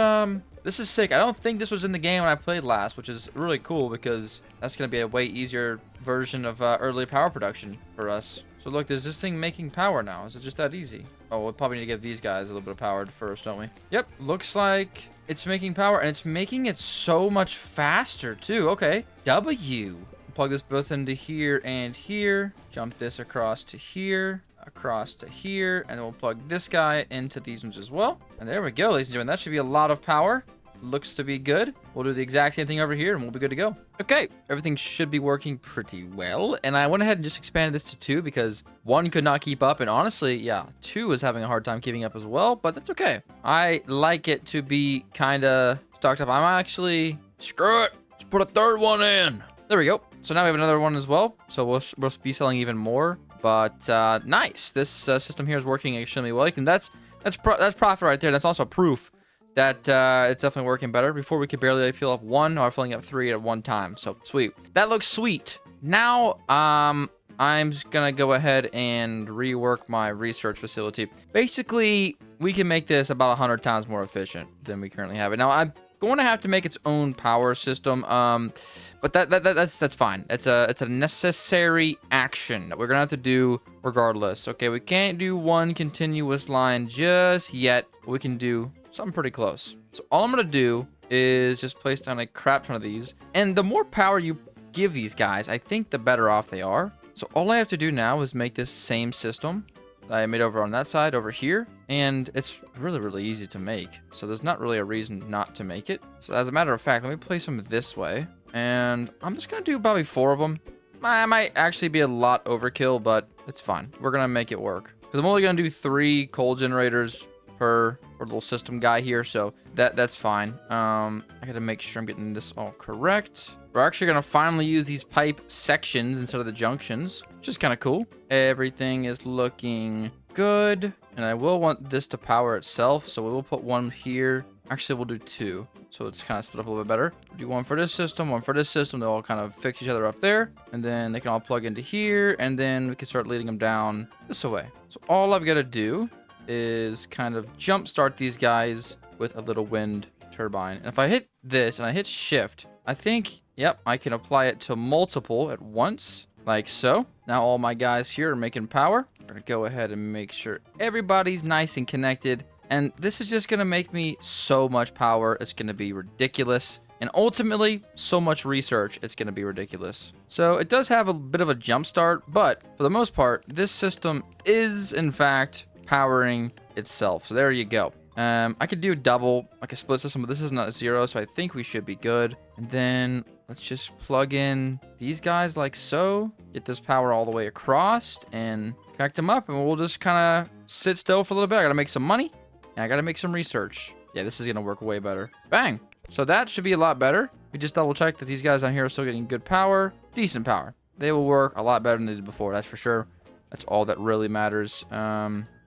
Speaker 1: This is sick. I don't think this was in the game when I played last, which is really cool because that's going to be a way easier version of early power production for us. So look, there's this thing making power now. Is it just that easy? Oh, we'll probably need to give these guys a little bit of power first, don't we? Yep, looks like it's making power, and it's making it so much faster too. Okay, W. Plug this both into here and here. Jump this across to here, and then we'll plug this guy into these ones as well. And there we go, ladies and gentlemen. That should be a lot of power. Looks to be good. We'll do the exact same thing over here, and we'll be good to go. Okay, everything should be working pretty well. And I went ahead and just expanded this to 2 because 1 could not keep up. And honestly, yeah, 2 is having a hard time keeping up as well, but that's okay. I like it to be kind of stocked up. I'm actually, screw it, let's put a 3rd one in. There we go. So now we have another one as well. So we'll be selling even more. But nice. This system here is working extremely well. That's profit right there. That's also proof that it's definitely working better. Before we could barely fill up 1, now we're filling up 3 at one time. So sweet. That looks sweet. Now I'm just gonna go ahead and rework my research facility. Basically, we can make this about 100 times more efficient than we currently have it. Now I'm going to have to make its own power system, but that's fine. It's a necessary action that we're gonna have to do regardless. Okay, we can't do one continuous line just yet. We can do something pretty close. So all I'm gonna do is just place down a crap ton of these, and the more power you give these guys, I think the better off they are. So all I have to do now is make this same system that I made over on that side over here, and it's really easy to make. So there's not really a reason not to make it. So as a matter of fact, let me place them this way, and I'm just gonna do probably 4 of them. I might actually be a lot overkill, but it's fine. We're gonna make it work because I'm only gonna do 3 coal generators per little system guy here, so that's fine. I gotta make sure I'm getting this all correct. We're actually gonna finally use these pipe sections instead of the junctions, which is kind of cool. Everything is looking good, and I will want this to power itself, so we will put 1 here. Actually, we'll do 2, so it's kind of split up a little bit better. We'll do 1 for this system, 1 for this system. They'll all kind of fix each other up there, and then they can all plug into here, and then we can start leading them down this way. So all I've got to do is kind of jump start these guys with a little wind turbine. And if I hit this and I hit shift, I think, yep, I can apply it to multiple at once, like so. Now all my guys here are making power. I'm gonna go ahead and make sure everybody's nice and connected. And this is just gonna make me so much power. It's gonna be ridiculous. And ultimately, so much research, it's gonna be ridiculous. So it does have a bit of a jump start, but for the most part, this system is in fact powering itself. So there you go. I could do double, like a split system, but this is not 0, so I think we should be good. And then let's just plug in these guys like so. Get this power all the way across and connect them up, and we'll just kind of sit still for a little bit. I gotta make some money, and I gotta make some research. Yeah, this is gonna work way better. Bang! So that should be a lot better. We just double check that these guys down here are still getting good power, decent power. They will work a lot better than they did before, that's for sure. That's all that really matters.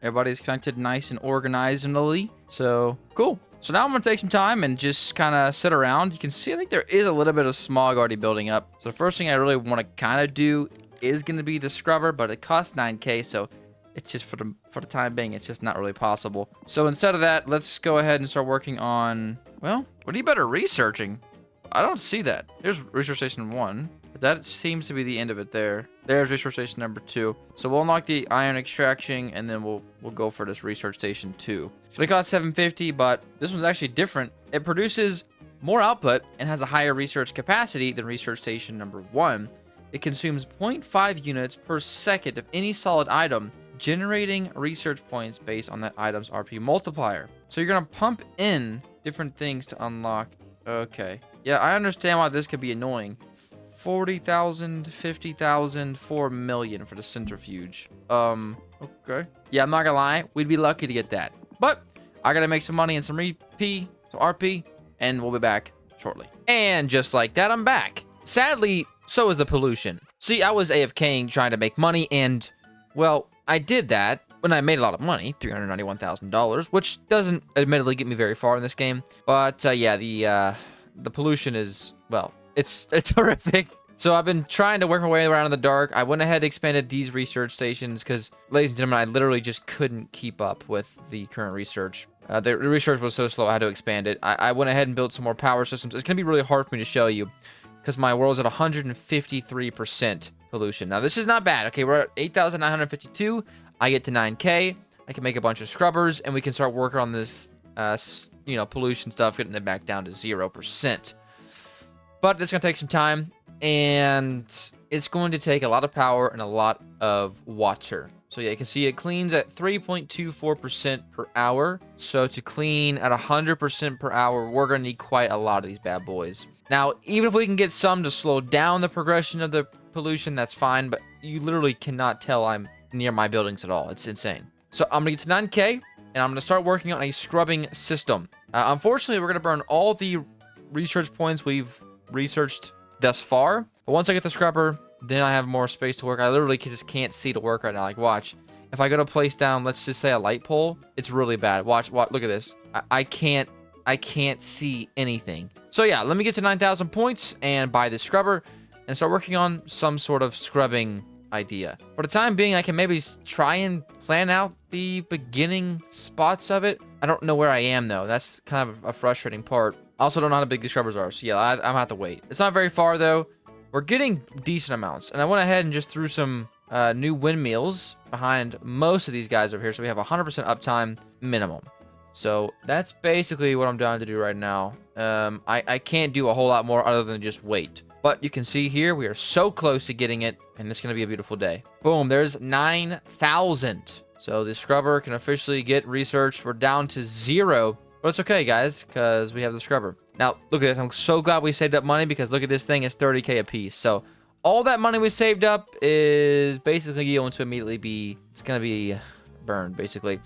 Speaker 1: Everybody's connected nice and organizedly. So, cool. So now I'm going to take some time and just kind of sit around. You can see, I think there is a little bit of smog already building up. So the first thing I really want to kind of do is going to be the scrubber, but it costs 9K, so it's just for the time being, it's just not really possible. So instead of that, let's go ahead and start working on, well, what are you better researching? I don't see that. There's research station 1. But that seems to be the end of it there. There's research station number 2. So we'll unlock the iron extraction, and then we'll go for this research station 2. So it costs 750, but this one's actually different. It produces more output and has a higher research capacity than research station number 1. It consumes 0.5 units per second of any solid item, generating research points based on that item's RP multiplier. So you're gonna pump in different things to unlock. Okay. Yeah, I understand why this could be annoying. 40,000, 50,000, 4 million for the centrifuge. Okay. Yeah, I'm not gonna lie. We'd be lucky to get that. But I gotta make some money and some RP, and we'll be back shortly. And just like that, I'm back. Sadly, so is the pollution. See, I was AFKing trying to make money, and, well, I did that when I made a lot of money, $391,000, which doesn't admittedly get me very far in this game. But, yeah, the pollution is, well, it's horrific. So I've been trying to work my way around in the dark. I went ahead and expanded these research stations because, ladies and gentlemen, I literally just couldn't keep up with the current research. The research was so slow, I had to expand it. I went ahead and built some more power systems. It's going to be really hard for me to show you because my world's at 153% pollution. Now, this is not bad. Okay, we're at 8,952. I get to 9K. I can make a bunch of scrubbers, and we can start working on this, pollution stuff, getting it back down to 0%. But it's going to take some time, and it's going to take a lot of power and a lot of water. So yeah, you can see it cleans at 3.24% per hour. So to clean at 100% per hour, we're going to need quite a lot of these bad boys. Now, even if we can get some to slow down the progression of the pollution, that's fine. But you literally cannot tell I'm near my buildings at all. It's insane. So I'm going to get to 9K, and I'm going to start working on a scrubbing system. Unfortunately, we're going to burn all the research points we've researched thus far. But once I get the scrubber, then I have more space to work. I literally just can't see to work right now. Like, watch. If I go to place down, let's just say a light pole, it's really bad. Watch, look at this. I can't see anything. So yeah, let me get to 9,000 points and buy this scrubber and start working on some sort of scrubbing idea. For the time being, I can maybe try and plan out the beginning spots of it. I don't know where I am though. That's kind of a frustrating part. I also don't know how big these scrubbers are. So yeah, I'm gonna have to wait. It's not very far though. We're getting decent amounts, and I went ahead and just threw some new windmills behind most of these guys over here, so we have 100% uptime minimum. So that's basically what I'm trying to do right now. I can't do a whole lot more other than just wait. But you can see here, we are so close to getting it, and it's going to be a beautiful day. Boom, there's 9,000. So the scrubber can officially get researched. We're down to 0. But it's okay, guys, because we have the scrubber. Now, look at this. I'm so glad we saved up money because look at this thing. It's 30K a piece. So all that money we saved up is basically going to immediately be, it's going to be burned, basically.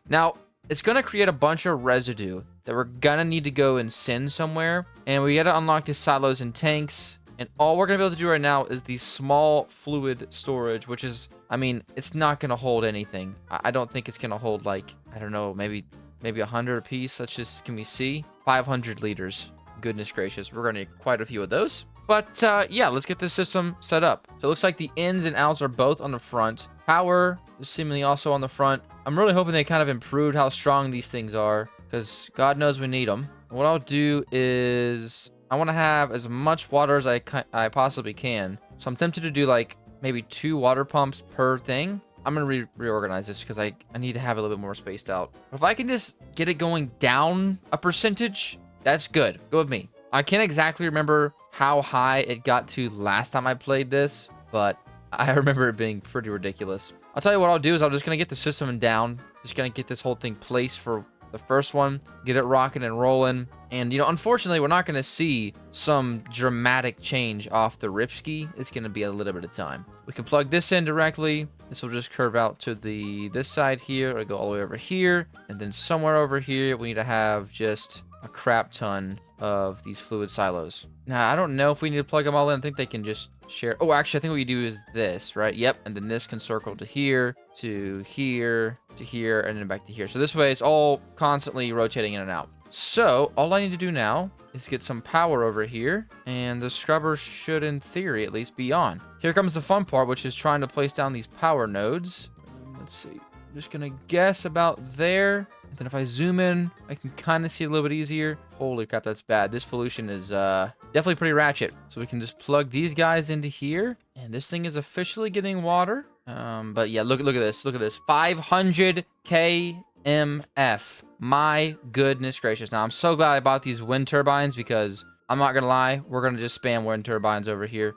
Speaker 1: Now, it's going to create a bunch of residue that we're going to need to go and send somewhere. And we got to unlock these silos and tanks. And all we're going to be able to do right now is the small fluid storage, which is, I mean, it's not going to hold anything. I don't think it's going to hold like, I don't know, maybe 100 a piece. Let's just, can we see? 500 liters. Goodness gracious. We're going to need quite a few of those. But yeah, let's get this system set up. So it looks like the ins and outs are both on the front. Power is seemingly also on the front. I'm really hoping they kind of improved how strong these things are because God knows we need them. What I'll do is I want to have as much water as I possibly can. So I'm tempted to do like maybe 2 water pumps per thing. I'm going to reorganize this because I need to have it a little bit more spaced out. But if I can just get it going down a percentage, that's good. Go with me. I can't exactly remember how high it got to last time I played this, but I remember it being pretty ridiculous. I'll tell you what I'll do is I'm just going to get the system down. Just going to get this whole thing placed for the first one, get it rocking and rolling. And, you know, unfortunately, we're not going to see some dramatic change off the ripski. It's going to be a little bit of time. We can plug this in directly. This will just curve out to this side here. It'll go all the way over here. And then somewhere over here, we need to have just a crap ton of these fluid silos. Now, I don't know if we need to plug them all in. I think they can just share. Oh, actually, I think what you do is this, right? Yep. And then this can circle to here, to here, to here, and then back to here. So this way, it's all constantly rotating in and out. So all I need to do now is get some power over here, and the scrubber should, in theory, at least be on. Here comes the fun part, which is trying to place down these power nodes. Let's see. I'm just going to guess about there. And then if I zoom in, I can kind of see it a little bit easier. Holy crap, that's bad. This pollution is definitely pretty ratchet. So we can just plug these guys into here. And this thing is officially getting water. But yeah, look at this. Look at this. 500 kmf. My goodness gracious. Now, I'm so glad I bought these wind turbines because I'm not going to lie. We're going to just spam wind turbines over here.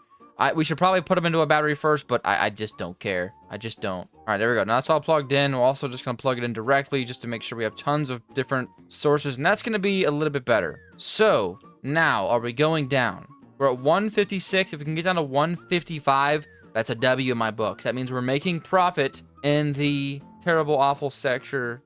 Speaker 1: We should probably put them into a battery first, but I just don't care. I just don't. All right, there we go. Now it's all plugged in. We're also just going to plug it in directly just to make sure we have tons of different sources, and that's going to be a little bit better. So now, are we going down? We're at 156. If we can get down to 155, that's a W in my books. That means we're making profit in the terrible, awful sector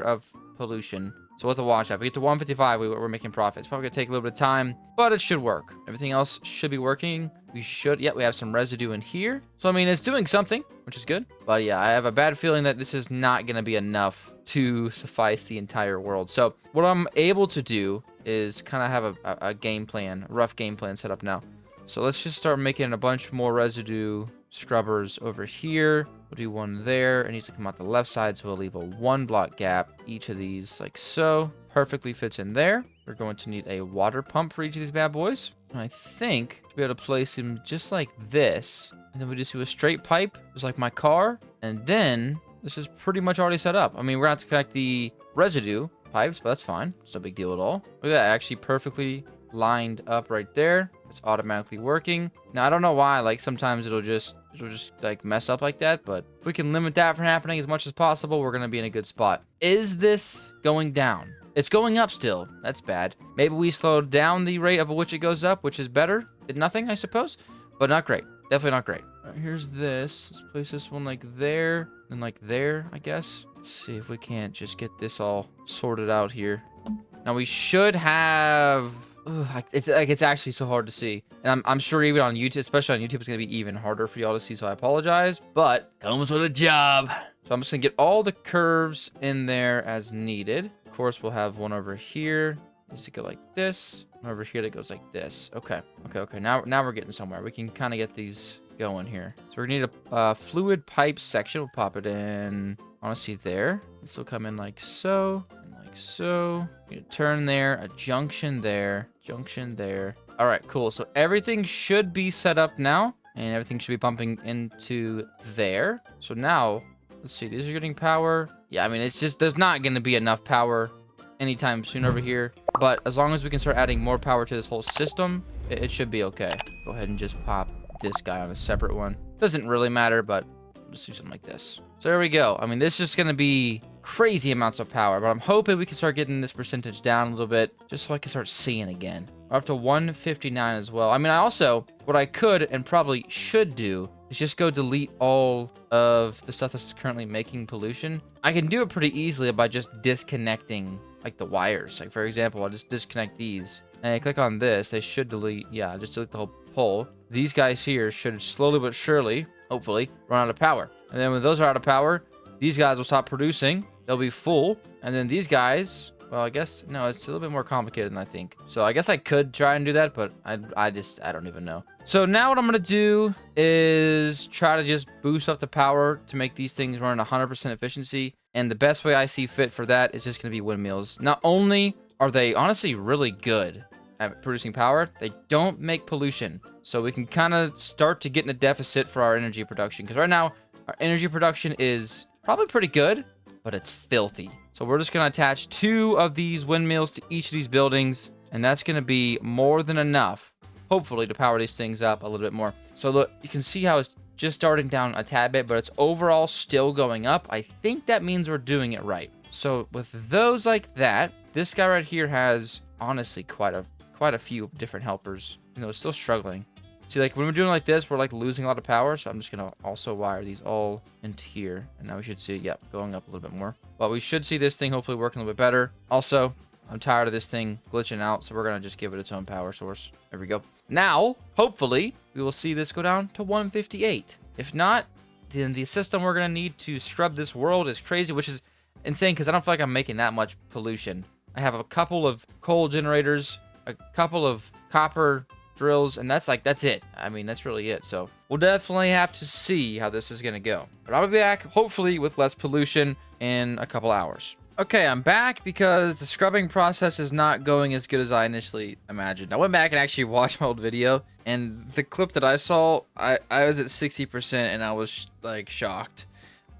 Speaker 1: of pollution. So we'll have to watch that. If we get to 155, we're making profit. It's probably going to take a little bit of time, but it should work. Everything else should be working. We should. Yeah, we have some residue in here. So, I mean, it's doing something, which is good. But yeah, I have a bad feeling that this is not going to be enough to suffice the entire world. So what I'm able to do is kind of have a game plan, a rough game plan set up now. So let's just start making a bunch more residue scrubbers over here. We'll do one there. It needs to come out the left side, so we'll leave a 1 block gap. Each of these like so. Perfectly fits in there. We're going to need a water pump for each of these bad boys. And I think to be able to place him just like this. And then we just do a straight pipe, just like my car. And then this is pretty much already set up. I mean, we're going to have to connect the residue pipes, but that's fine. It's no big deal at all. Look at that, actually perfectly lined up right there. It's automatically working. Now, I don't know why, like, sometimes it'll just like mess up like that, but if we can limit that from happening as much as possible, we're going to be in a good spot. Is this going down? It's going up still. That's bad. Maybe we slow down the rate of which it goes up, which is better than nothing, I suppose, but not great. Definitely not great. All right, here's this. Let's place this one like there and like there, I guess. Let's see if we can't just get this all sorted out here. Now we should have... It's actually so hard to see. And I'm sure even on YouTube, especially on YouTube, it's going to be even harder for y'all to see, so I apologize. But comes with a job. So I'm just going to get all the curves in there as needed. Of course, we'll have one over here. Needs to go like this. One over here that goes like this. Okay. Now we're getting somewhere. We can kind of get these going here. So we're going to need a fluid pipe section. We'll pop it in, honestly, there. This will come in like so. So, you need a turn there, a junction there. All right, cool. So everything should be set up now, and everything should be pumping into there. So now, let's see, these are getting power. Yeah, I mean, it's just, there's not going to be enough power anytime soon over here. But as long as we can start adding more power to this whole system, it should be okay. Go ahead and just pop this guy on a separate one. Doesn't really matter, but we'll just do something like this. So there we go. I mean, this is just going to be crazy amounts of power, but I'm hoping we can start getting this percentage down a little bit just so I can start seeing again. We're up to 159 as well. I mean, what I could and probably should do is just go delete all of the stuff that's currently making pollution. I can do it pretty easily by just disconnecting like the wires. Like for example, I'll just disconnect these and I click on this. They should delete, yeah, just delete the whole pole. These guys here should slowly but surely, hopefully, run out of power. And then when those are out of power, these guys will stop producing. They'll be full. And then these guys, well, I guess, no, it's a little bit more complicated than I think. So I guess I could try and do that, but I don't even know. So now what I'm going to do is try to just boost up the power to make these things run at 100% efficiency. And the best way I see fit for that is just going to be windmills. Not only are they honestly really good at producing power, they don't make pollution. So we can kind of start to get in a deficit for our energy production. Because right now, our energy production is probably pretty good, but it's filthy. So we're just going to attach 2 of these windmills to each of these buildings, and that's going to be more than enough, hopefully, to power these things up a little bit more. So look, you can see how it's just starting down a tad bit, but it's overall still going up. I think that means we're doing it right. So with those like that, this guy right here has, honestly, quite a few different helpers. You know, it's still struggling. See, like, when we're doing like this, we're, like, losing a lot of power, so I'm just going to also wire these all into here. And now we should see, yep, going up a little bit more. But we should see this thing hopefully working a little bit better. Also, I'm tired of this thing glitching out, so we're going to just give it its own power source. There we go. Now, hopefully, we will see this go down to 158. If not, then the system we're going to need to scrub this world is crazy, which is insane because I don't feel like I'm making that much pollution. I have a couple of coal generators, a couple of copper drills, and that's it. I mean, that's really it. So we'll definitely have to see how this is gonna go, but I'll be back hopefully with less pollution in a couple hours. Okay, I'm back because the scrubbing process is not going as good as I initially imagined. I went back and actually watched my old video, and the clip that I saw, I was at 60% and I was like shocked.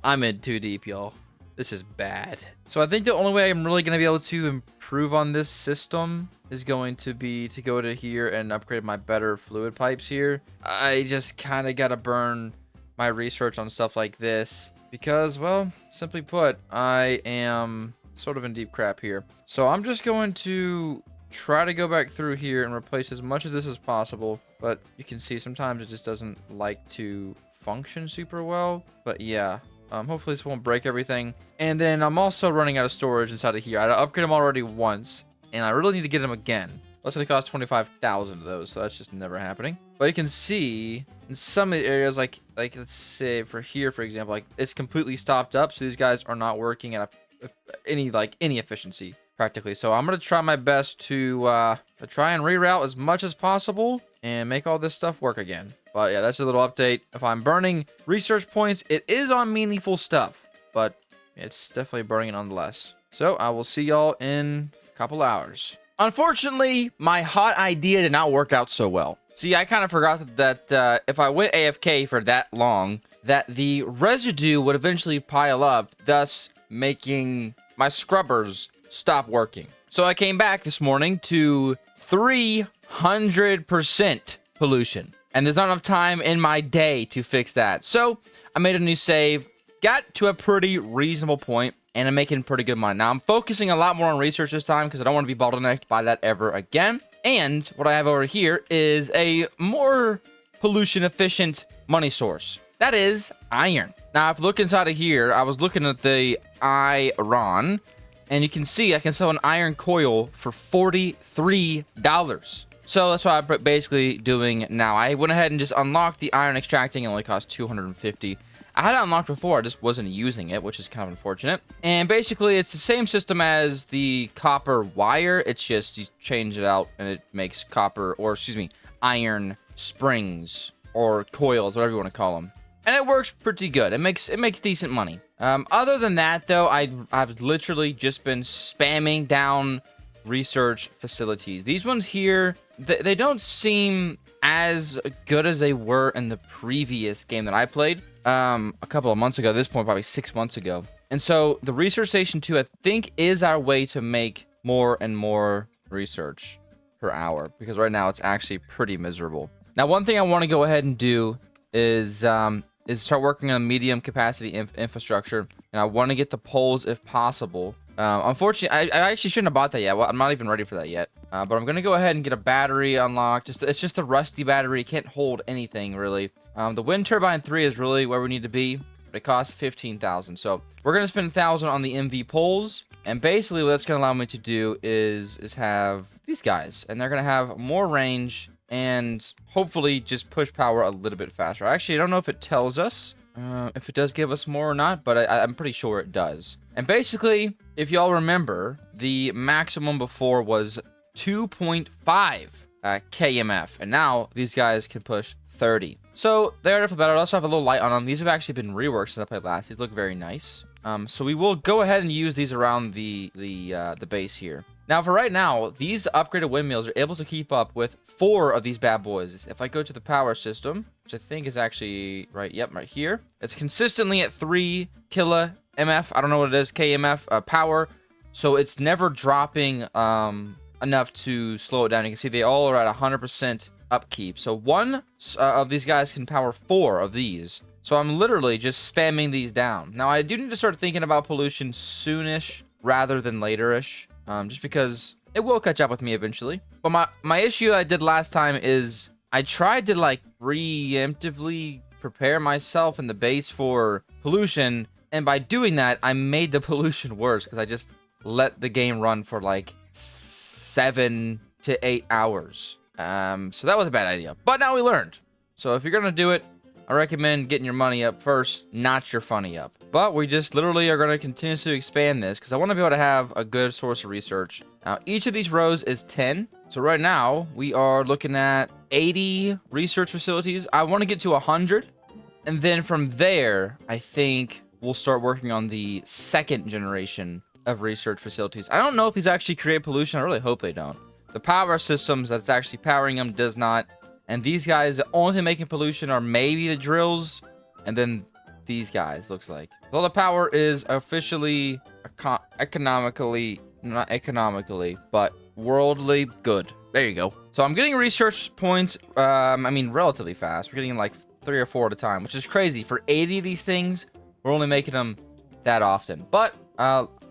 Speaker 1: I'm in too deep, y'all. This is bad. So I think the only way I'm really going to be able to improve on this system is going to be to go to here and upgrade my better fluid pipes here. I just kind of got to burn my research on stuff like this because, well, simply put, I am sort of in deep crap here. So I'm just going to try to go back through here and replace as much of this as possible. But you can see sometimes it just doesn't like to function super well. But yeah. Hopefully this won't break everything. And then I'm also running out of storage inside of here. I upgraded them already once, and I really need to get them again. That's going to cost 25,000 of those, so that's just never happening. But you can see in some of the areas, like let's say for here, for example, like it's completely stopped up, so these guys are not working at any efficiency practically. So I'm going to try my best to try and reroute as much as possible and make all this stuff work again. But yeah, that's a little update. If I'm burning research points, it is on meaningful stuff, but it's definitely burning it nonetheless. So I will see y'all in a couple hours. Unfortunately, my hot idea did not work out so well. See, I kind of forgot that if I went AFK for that long, that the residue would eventually pile up, thus making my scrubbers stop working. So I came back this morning to 300% pollution. And there's not enough time in my day to fix that. So I made a new save, got to a pretty reasonable point, and I'm making pretty good money. Now I'm focusing a lot more on research this time because I don't want to be bottlenecked by that ever again. And what I have over here is a more pollution efficient money source. That is iron. Now if you look inside of here, I was looking at the iron, and you can see I can sell an iron coil for $43. So that's what I'm basically doing now. I went ahead and just unlocked the iron extracting. It only cost $250. I had it unlocked before, I just wasn't using it, which is kind of unfortunate. And basically, it's the same system as the copper wire. It's just you change it out and it makes copper, or excuse me, iron springs or coils, whatever you want to call them. And it works pretty good. It makes decent money. Other than that, though, I've literally just been spamming down research facilities. These ones here, they don't seem as good as they were in the previous game that I played a couple of months ago. At this point, probably 6 months ago. And so the research station 2, I think, is our way to make more and more research per hour, because right now it's actually pretty miserable. Now, one thing I want to go ahead and do is start working on medium capacity infrastructure, and I want to get the poles if possible. Unfortunately, I actually shouldn't have bought that yet. Well, I'm not even ready for that yet. But I'm going to go ahead and get a battery unlocked. It's just a rusty battery. It can't hold anything, really. The wind turbine 3 is really where we need to be. But it costs $15,000. So we're going to spend $1,000 on the MV poles. And basically what that's going to allow me to do is have these guys. And they're going to have more range and hopefully just push power a little bit faster. Actually, I don't know if it tells us if it does give us more or not, but I'm pretty sure it does. And basically, if y'all remember, the maximum before was 2.5 kmf, and now these guys can push 30. So they are definitely better. I also have a little light on them. These have actually been reworked since I played last. These look very nice. So we will go ahead and use these around the base here. Now, for right now, these upgraded windmills are able to keep up with 4 of these bad boys. If I go to the power system, which I think is actually right here, it's consistently at 3 kmf. I don't know what it is, kmf power. So it's never dropping enough to slow it down. You can see they all are at 100% upkeep. So one of these guys can power 4 of these. So I'm literally just spamming these down. Now, I do need to start thinking about pollution soonish rather than laterish. Just because it will catch up with me eventually. But my issue I did last time is I tried to like preemptively prepare myself in the base for pollution. And by doing that, I made the pollution worse because I just let the game run for like 7 to 8 hours. So that was a bad idea. But now we learned. So if you're going to do it, I recommend getting your money up first, not your funny up. But we just literally are going to continuously expand this because I want to be able to have a good source of research. Now, each of these rows is 10. So right now, we are looking at 80 research facilities. I want to get to 100. And then from there, I think we'll start working on the second generation of research facilities. I don't know if these actually create pollution. I really hope they don't. The power systems that's actually powering them does not. And these guys, the only thing making pollution are maybe the drills. And then these guys, looks like. Well, the power is officially economically, not economically, but worldly good. There you go. So I'm getting research points, relatively fast. We're getting like 3 or 4 at a time, which is crazy. For 80 of these things, we're only making them that often. But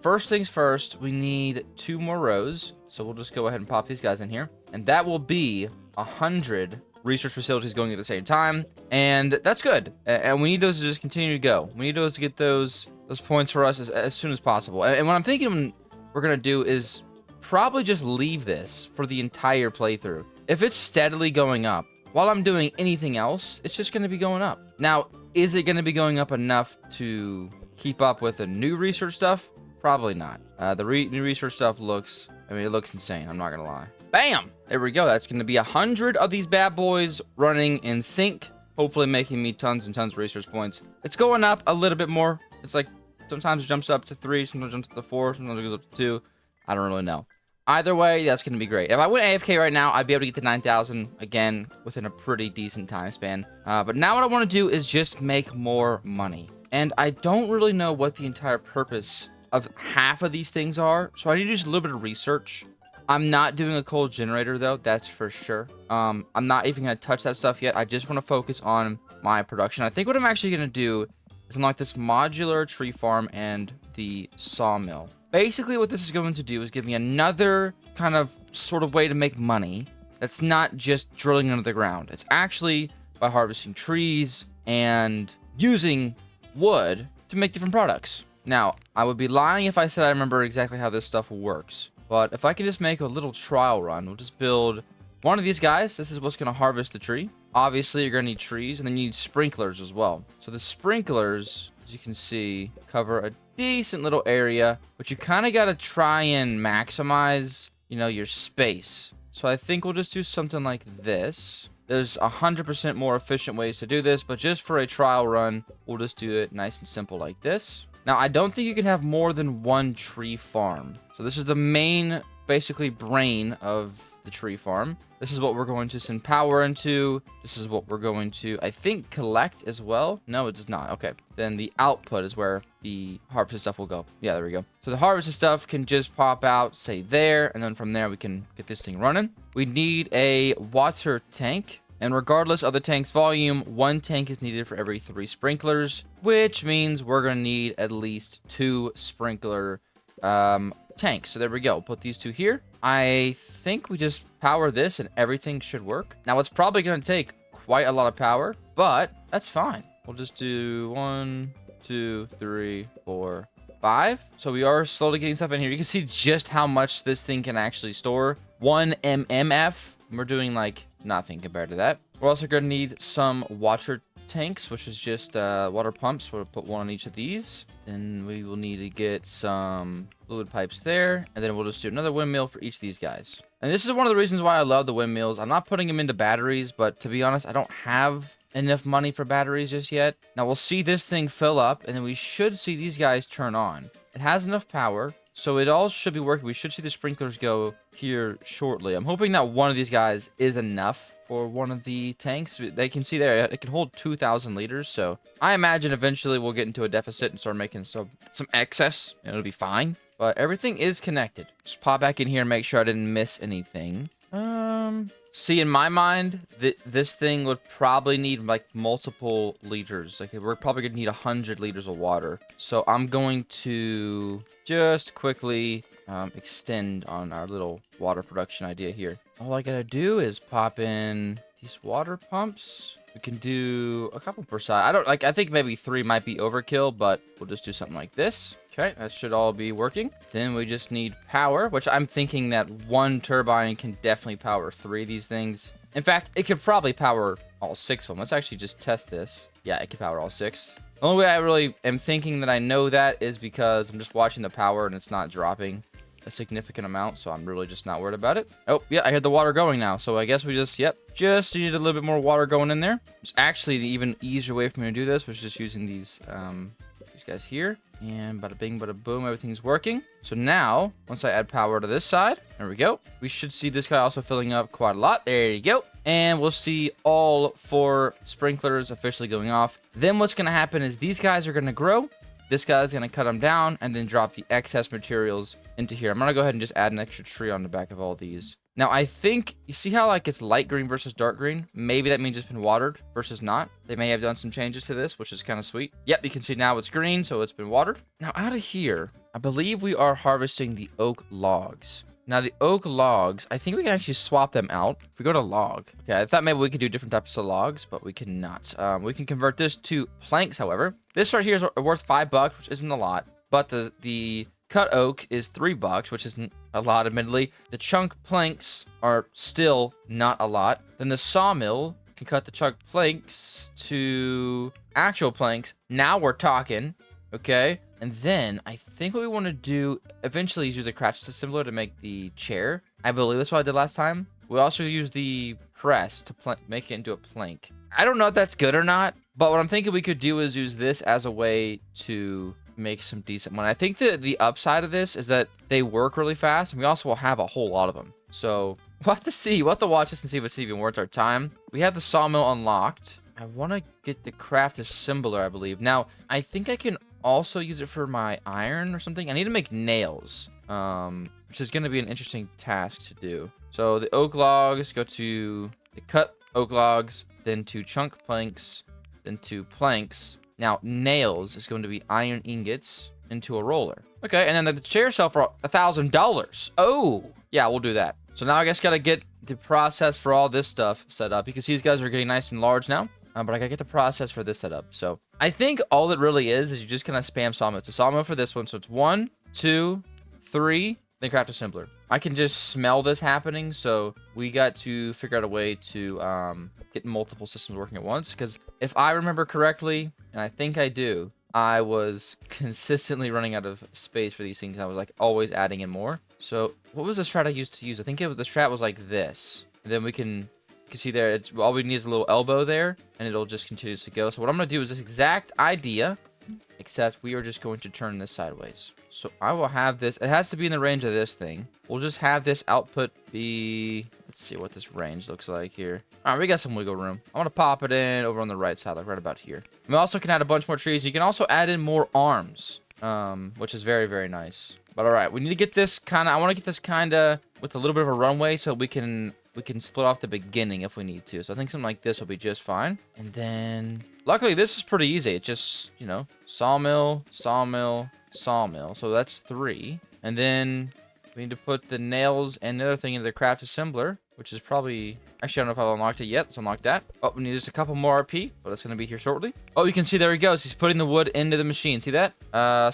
Speaker 1: first things first, we need 2 more rows. So we'll just go ahead and pop these guys in here. And that will be 100 research facilities going at the same time, and that's good. And we need those to just continue to go. We need those to get those points for us as soon as possible. And what I'm thinking we're gonna do is probably just leave this for the entire playthrough. If it's steadily going up while I'm doing anything else, it's just gonna be going up. Now, is it gonna be going up enough to keep up with the new research stuff? Probably not. The new research stuff looks, it looks insane. I'm not gonna lie. Bam! There we go. That's going to be 100 of these bad boys running in sync. hopefully making me tons and tons of research points. It's going up a little bit more. It's like sometimes it jumps up to 3, sometimes it jumps up to 4, sometimes it goes up to 2. I don't really know. Either way, that's going to be great. If I went AFK right now, I'd be able to get to 9,000 again within a pretty decent time span. But now what I want to do is just make more money. And I don't really know what the entire purpose of half of these things are. So I need to do just a little bit of research. I'm not doing a coal generator, though. That's for sure. I'm not even going to touch that stuff yet. I just want to focus on my production. I think what I'm actually going to do is unlock this modular tree farm and the sawmill. Basically, what this is going to do is give me another kind of sort of way to make money that's not just drilling under the ground. It's actually by harvesting trees and using wood to make different products. Now, I would be lying if I said I remember exactly how this stuff works. But if I can just make a little trial run, we'll just build one of these guys. This is what's going to harvest the tree. Obviously, you're going to need trees, and then you need sprinklers as well. So the sprinklers, as you can see, cover a decent little area, but you kind of got to try and maximize, your space. So I think we'll just do something like this. There's 100% more efficient ways to do this, but just for a trial run, we'll just do it nice and simple like this. Now, I don't think you can have more than one tree farm. So this is the main, basically, brain of the tree farm. This is what we're going to send power into. This is what we're going to, I think, collect as well. No, it does not. Okay. Then the output is where the harvested stuff will go. Yeah, there we go. So the harvested stuff can just pop out, say there, and then from there we can get this thing running. We need a water tank. And regardless of the tank's volume, 1 tank is needed for every 3 sprinklers, which means we're going to need at least 2 sprinkler tanks. So there we go. Put these 2 here. I think we just power this and everything should work. Now, it's probably going to take quite a lot of power, but that's fine. We'll just do 1, 2, 3, 4, 5. So we are slowly getting stuff in here. You can see just how much this thing can actually store. 1 mmf. We're doing like nothing compared to that. We're also going to need some water tanks, which is just water pumps. We'll put 1 on each of these. Then we will need to get some fluid pipes there. And then we'll just do another windmill for each of these guys. And this is one of the reasons why I love the windmills. I'm not putting them into batteries, but to be honest, I don't have enough money for batteries just yet. Now we'll see this thing fill up, and then we should see these guys turn on. It has enough power, so it all should be working. We should see the sprinklers go here shortly. I'm hoping that one of these guys is enough for one of the tanks. They can see there, it can hold 2,000 liters. So I imagine eventually we'll get into a deficit and start making some excess, and it'll be fine. But everything is connected. Just pop back in here and make sure I didn't miss anything. See, in my mind, this thing would probably need like multiple liters. Like we're probably gonna need 100 liters of water. So I'm going to just quickly extend on our little water production idea here. All I gotta do is pop in these water pumps. We can do a couple per side. I think maybe 3 might be overkill, but we'll just do something like this. Okay, that should all be working. Then we just need power, which I'm thinking that 1 turbine can definitely power 3 of these things. In fact, it could probably power all 6 of them. Let's actually just test this. Yeah, it could power all 6. The only way I really am thinking that I know that is because I'm just watching the power and it's not dropping a significant amount, so I'm really just not worried about it. Oh, yeah, I heard the water going now, so I guess we just need a little bit more water going in there. There's actually an even easier way for me to do this, which is just using these guys here. And bada bing, bada boom, everything's working. So now, once I add power to this side, there we go. We should see this guy also filling up quite a lot. There you go. And we'll see all 4 sprinklers officially going off. Then what's going to happen is these guys are going to grow. This guy's going to cut them down and then drop the excess materials into here. I'm going to go ahead and just add an extra tree on the back of all these. Now, I think, you see how like it's light green versus dark green? Maybe that means it's been watered versus not. They may have done some changes to this, which is kind of sweet. Yep, you can see now it's green, so it's been watered. Now, out of here, I believe we are harvesting the oak logs. Now, the oak logs, I think we can actually swap them out. If we go to log. Okay, I thought maybe we could do different types of logs, but we cannot. We can convert this to planks, however. This right here is worth $5, which isn't a lot. But the cut oak is $3, which isn't a lot, admittedly. The chunk planks are still not a lot. Then the sawmill can cut the chunk planks to actual planks. Now we're talking, okay? And then I think what we want to do eventually is use a craft assembler to make the chair. I believe that's what I did last time. We also use the press to make it into a plank. I don't know if that's good or not, but what I'm thinking we could do is use this as a way to make some decent money. I think the upside of this is that they work really fast, and we also will have a whole lot of them. So we'll have to see. We'll have to watch this and see if it's even worth our time. We have the sawmill unlocked. I want to get the craft assembler, I believe. Now, I think I can also use it for my iron or something. I need to make nails, which is going to be an interesting task to do. So the oak logs go to the cut oak logs, then to chunk planks, then to planks. Now, nails is going to be iron ingots into a roller. Okay, and then the chair sell for $1,000. Oh, yeah, we'll do that. So now I guess got to get the process for all this stuff set up. You can see these guys are getting nice and large now, but I got to get the process for this set up. So I think all it really is you just kind of spam sawmill. It's a sawmill for this one. So it's 1, 2, 3, then craft assembler. I can just smell this happening. So we got to figure out a way to get multiple systems working at once. Because if I remember correctly, and I think I do, I was consistently running out of space for these things. I was like always adding in more. So what was the strat I used to use? I think the strat was like this. And then we can see there, all we need is a little elbow there, and it'll just continue to go. So what I'm going to do is this exact idea, except we are just going to turn this sideways. So I will have this. It has to be in the range of this thing. We'll just have this output be... Let's see what this range looks like here. All right, we got some wiggle room. I want to pop it in over on the right side, like right about here. We also can add a bunch more trees. You can also add in more arms, which is very, very nice. But all right, we need to get this kind of... I want to get this kind of with a little bit of a runway so we can split off the beginning if we need to. So I think something like this will be just fine. And then... Luckily, this is pretty easy. It just, you know, sawmill, sawmill, sawmill. So that's 3. And then we need to put the nails and the other thing into the craft assembler, which is probably... Actually, I don't know if I've unlocked it yet. Let's unlock that. Oh, we need just a couple more RP, but it's going to be here shortly. Oh, you can see there he goes. He's putting the wood into the machine. See that?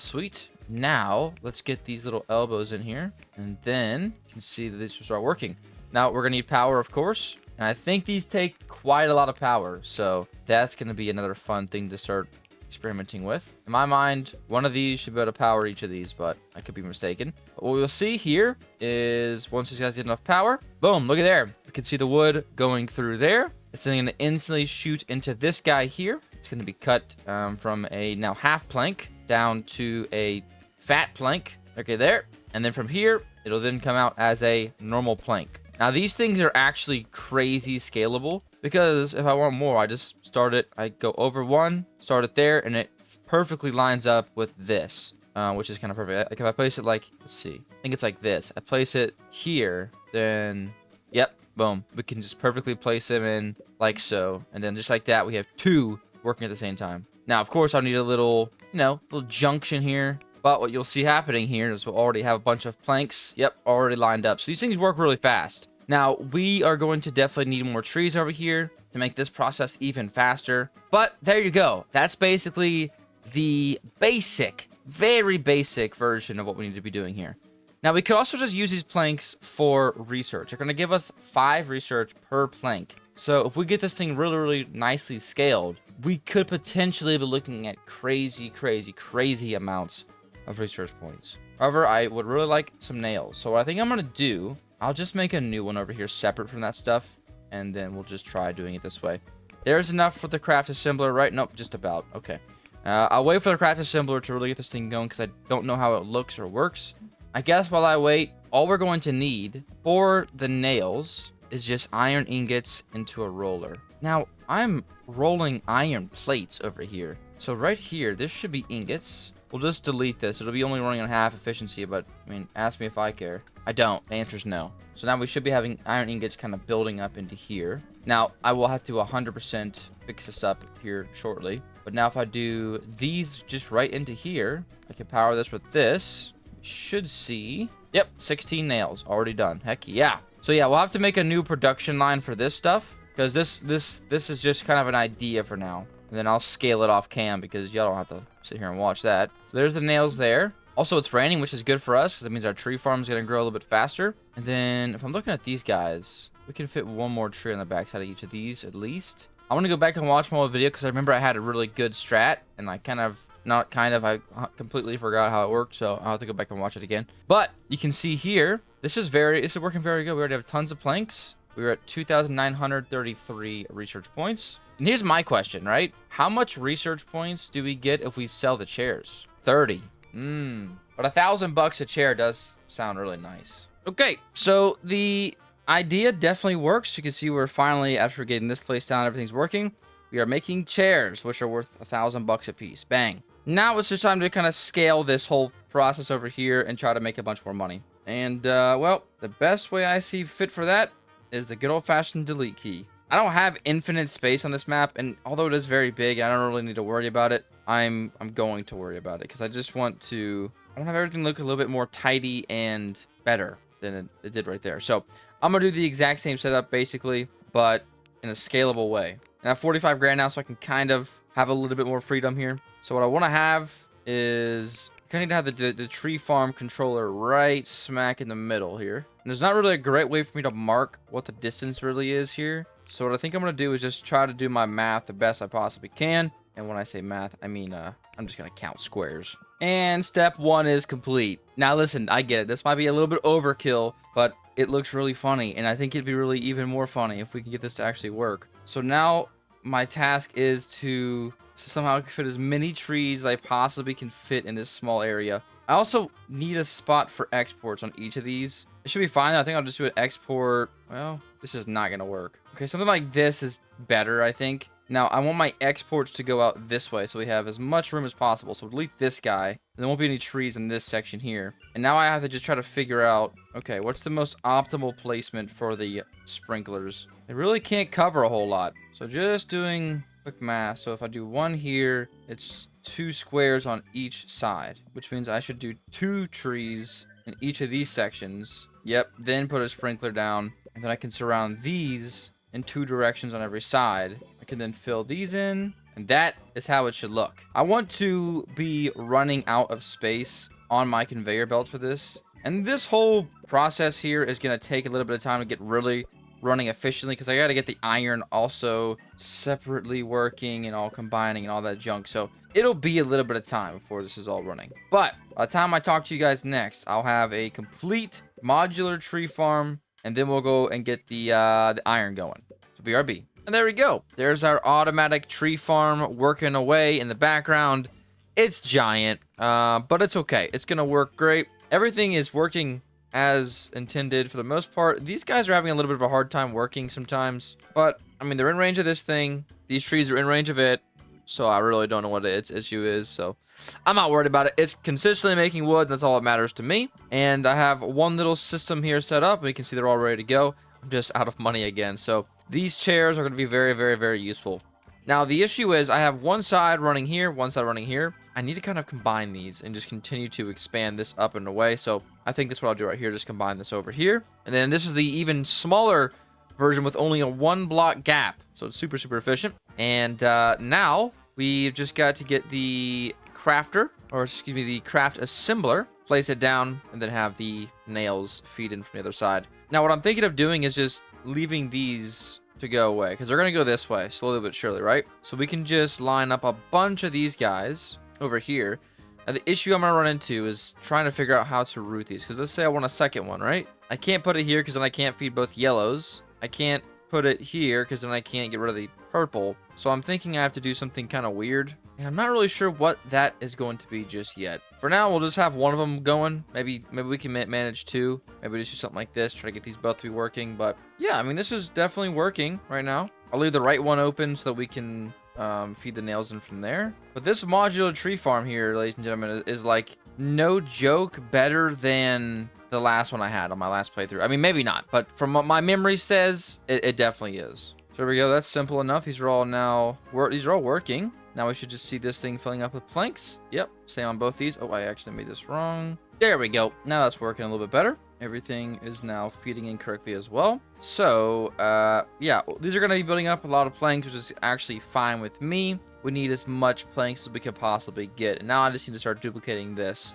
Speaker 1: Sweet. Now, let's get these little elbows in here. And then you can see that these will start working. Now, we're going to need power, of course. And I think these take quite a lot of power. So that's going to be another fun thing to start experimenting with. In my mind, one of these should be able to power each of these, but I could be mistaken. But what we'll see here is once these guys get enough power, boom, look at there. We can see the wood going through there. It's going to instantly shoot into this guy here. It's going to be cut from a now half plank down to a fat plank. Okay, there. And then from here, it'll then come out as a normal plank. Now, these things are actually crazy scalable because if I want more, I just start it. I go over one, start it there, and it perfectly lines up with this, which is kind of perfect. Like if I place it like, let's see, I think it's like this. I place it here, then, yep, boom. We can just perfectly place them in like so. And then just like that, we have 2 working at the same time. Now, of course, I'll need a little, you know, little junction here. But what you'll see happening here is we'll already have a bunch of planks. Yep, already lined up. So these things work really fast. Now, we are going to definitely need more trees over here to make this process even faster. But there you go. That's basically the basic, very basic version of what we need to be doing here. Now, we could also just use these planks for research. They're going to give us 5 research per plank. So if we get this thing really, really nicely scaled, we could potentially be looking at crazy, crazy, crazy amounts of research points. However, I would really like some nails. So what I think I'm going to do, I'll just make a new one over here separate from that stuff. And then we'll just try doing it this way. There's enough for the craft assembler, right? Nope, just about. Okay. I'll wait for the craft assembler to really get this thing going because I don't know how it looks or works. I guess while I wait, all we're going to need for the nails is just iron ingots into a roller. Now, I'm rolling iron plates over here. So right here, this should be ingots. We'll just delete this. It'll be only running on half efficiency, but, I mean, ask me if I care. I don't. The answer is no. So now we should be having iron ingots kind of building up into here. Now, I will have to 100% fix this up here shortly. But now if I do these just right into here, I can power this with this. Should see... Yep, 16 nails. Already done. Heck yeah. So yeah, we'll have to make a new production line for this stuff. Because this is just kind of an idea for now. And then I'll scale it off cam because y'all don't have to sit here and watch that. So there's the nails there. Also, it's raining, which is good for us because that means our tree farm is going to grow a little bit faster. And then if I'm looking at these guys, we can fit one more tree on the backside of each of these at least. I want to go back and watch my old video because I remember I had a really good strat and I I completely forgot how it worked. So I'll have to go back and watch it again. But you can see here, this is working very good. We already have tons of planks. We were at 2,933 research points. And here's my question, right? How much research points do we get if we sell the chairs? 30. But $1,000 a chair does sound really nice. Okay, so the idea definitely works. You can see we're finally, after getting this place down, everything's working. We are making chairs, which are worth $1,000 a piece. Bang. Now it's just time to kind of scale this whole process over here and try to make a bunch more money. And, well, the best way I see fit for that is the good old-fashioned delete key. I don't have infinite space on this map, and although it is very big, I don't really need to worry about it. I'm going to worry about it because I just want to have everything look a little bit more tidy and better than it did right there. So I'm gonna do the exact same setup basically, but in a scalable way. And I have 45 grand now, so I can kind of have a little bit more freedom here. So what I want to have is I need to have the tree farm controller right smack in the middle here. And there's not really a great way for me to mark what the distance really is here. So what I think I'm going to do is just try to do my math the best I possibly can. And when I say math, I mean, I'm just going to count squares. And step 1 is complete. Now listen, I get it. This might be a little bit overkill, but it looks really funny. And I think it'd be really even more funny if we can get this to actually work. So now my task is to somehow fit as many trees as I possibly can fit in this small area. I also need a spot for exports on each of these. It should be fine. I think I'll just do an export. Well, this is not going to work. Okay, something like this is better, I think. Now, I want my exports to go out this way so we have as much room as possible. So delete this guy. There won't be any trees in this section here. And now I have to just try to figure out, okay, what's the most optimal placement for the sprinklers? They really can't cover a whole lot. So just doing quick math. So if I do 1 here, it's 2 squares on each side, which means I should do 2 trees in each of these sections. Yep, then put a sprinkler down, and then I can surround these in 2 directions on every side. I can then fill these in, and that is how it should look. I want to be running out of space on my conveyor belt for this, and this whole process here is going to take a little bit of time to get really running efficiently, because I got to get the iron also separately working and all combining and all that junk. So it'll be a little bit of time before this is all running. But by the time I talk to you guys next, I'll have a complete modular tree farm, and then we'll go and get the iron going. So BRB. And there we go. There's our automatic tree farm working away in the background. It's giant, but it's okay. It's gonna work great. Everything is working as intended for the most part. These guys are having a little bit of a hard time working sometimes, but I mean, they're in range of this thing. These trees are in range of it, so I really don't know what its issue is, so I'm not worried about it. It's consistently making wood, and that's all that matters to me. And I have one little system here set up, and you can see they're all ready to go. I'm just out of money again, so these chairs are going to be very, very, very useful. Now, the issue is I have one side running here, one side running here. I need to kind of combine these and just continue to expand this up and away. So I think that's what I'll do right here. Just combine this over here. And then this is the even smaller version with only a 1 block gap. So it's super, super efficient. And now we've just got to get the crafter, or excuse me, the craft assembler, place it down, and then have the nails feed in from the other side. Now, what I'm thinking of doing is just leaving these to go away, because they're going to go this way slowly but surely, right? So we can just line up a bunch of these guys over here. Now, the issue I'm going to run into is trying to figure out how to route these, because let's say I want a second one, right? I can't put it here because then I can't feed both yellows. I can't put it here because then I can't get rid of the purple. So I'm thinking I have to do something kind of weird, and I'm not really sure what that is going to be just yet. For now, we'll just have one of them going. Maybe we can manage 2. Maybe just do something like this, try to get these both to be working. But yeah, I mean, this is definitely working right now. I'll leave the right one open so that we can feed the nails in from there. But this modular tree farm here, ladies and gentlemen, is like, no joke, better than the last one I had on my last playthrough. I mean, maybe not, but from what my memory says, it definitely is. So there we go. That's simple enough. These are all working. Now we should just see this thing filling up with planks. Yep, same on both these. Oh, I actually made this wrong. There we go. Now that's working a little bit better. Everything is now feeding in correctly as well. So, yeah, these are going to be building up a lot of planks, which is actually fine with me. We need as much planks as we can possibly get. And now I just need to start duplicating this.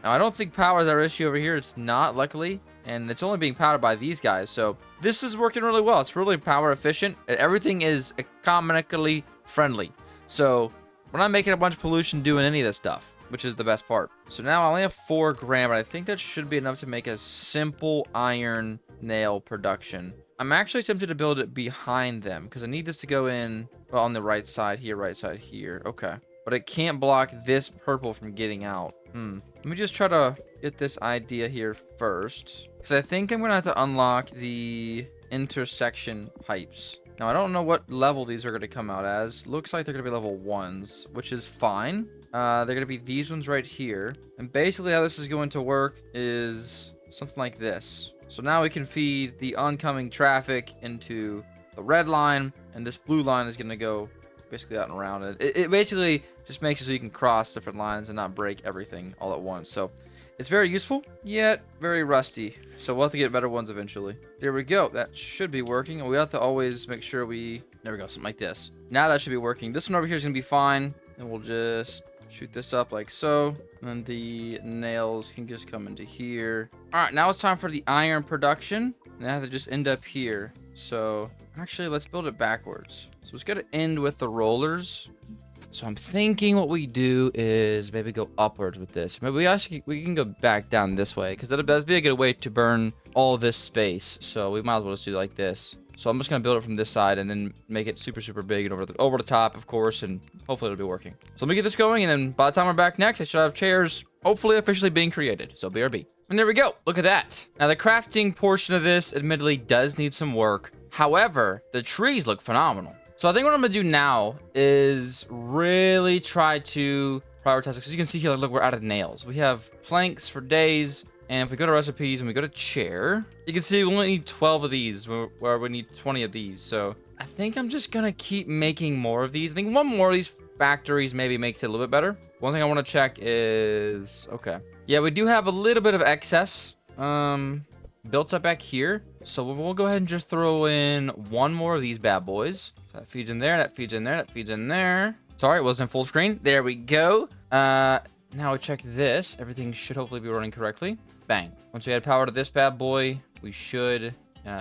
Speaker 1: Now, I don't think power is our issue over here. It's not, luckily. And it's only being powered by these guys. So this is working really well. It's really power efficient. Everything is economically friendly. So we're not making a bunch of pollution doing any of this stuff, which is the best part. So now I only have 4 grand, but I think that should be enough to make a simple iron nail production. I'm actually tempted to build it behind them because I need this to go in, well, on the right side here, right side here. Okay. But it can't block this purple from getting out. Let me just try to get this idea here first, because I think I'm going to have to unlock the intersection pipes. Now, I don't know what level these are going to come out as. Looks like they're going to be level 1s, which is fine. They're going to be these ones right here. And basically how this is going to work is something like this. So now we can feed the oncoming traffic into the red line, and this blue line is going to go basically out and around it. It basically just makes it so you can cross different lines and not break everything all at once. So it's very useful, yet very rusty. So we'll have to get better ones eventually. There we go. That should be working. And we have to always make sure we... There we go. Something like this. Now that should be working. This one over here is going to be fine. And we'll just shoot this up like so. And then the nails can just come into here. All right. Now it's time for the iron production. And I have to just end up here. So actually, let's build it backwards. So it's going to end with the rollers. So I'm thinking what we do is maybe go upwards with this. Maybe we can go back down this way, because that'd be a good way to burn all this space. So we might as well just do it like this. So I'm just gonna build it from this side and then make it super, super big and over the top, of course, and hopefully it'll be working. So let me get this going, and then by the time we're back next, I should have chairs hopefully officially being created. So BRB. And there we go. Look at that. Now the crafting portion of this admittedly does need some work. However, the trees look phenomenal. So I think what I'm going to do now is really try to prioritize it. Because you can see here, look, we're out of nails. We have planks for days. And if we go to recipes and we go to chair, you can see we only need 12 of these, where we need 20 of these. So I think I'm just going to keep making more of these. I think one more of these factories maybe makes it a little bit better. One thing I want to check is... Okay. Yeah, we do have a little bit of excess built up back here. So we'll go ahead and just throw in one more of these bad boys. That feeds in there, that feeds in there, that feeds in there. Sorry, it wasn't full screen. There we go. Now we check this. Everything should hopefully be running correctly. Bang. Once we add power to this bad boy, we should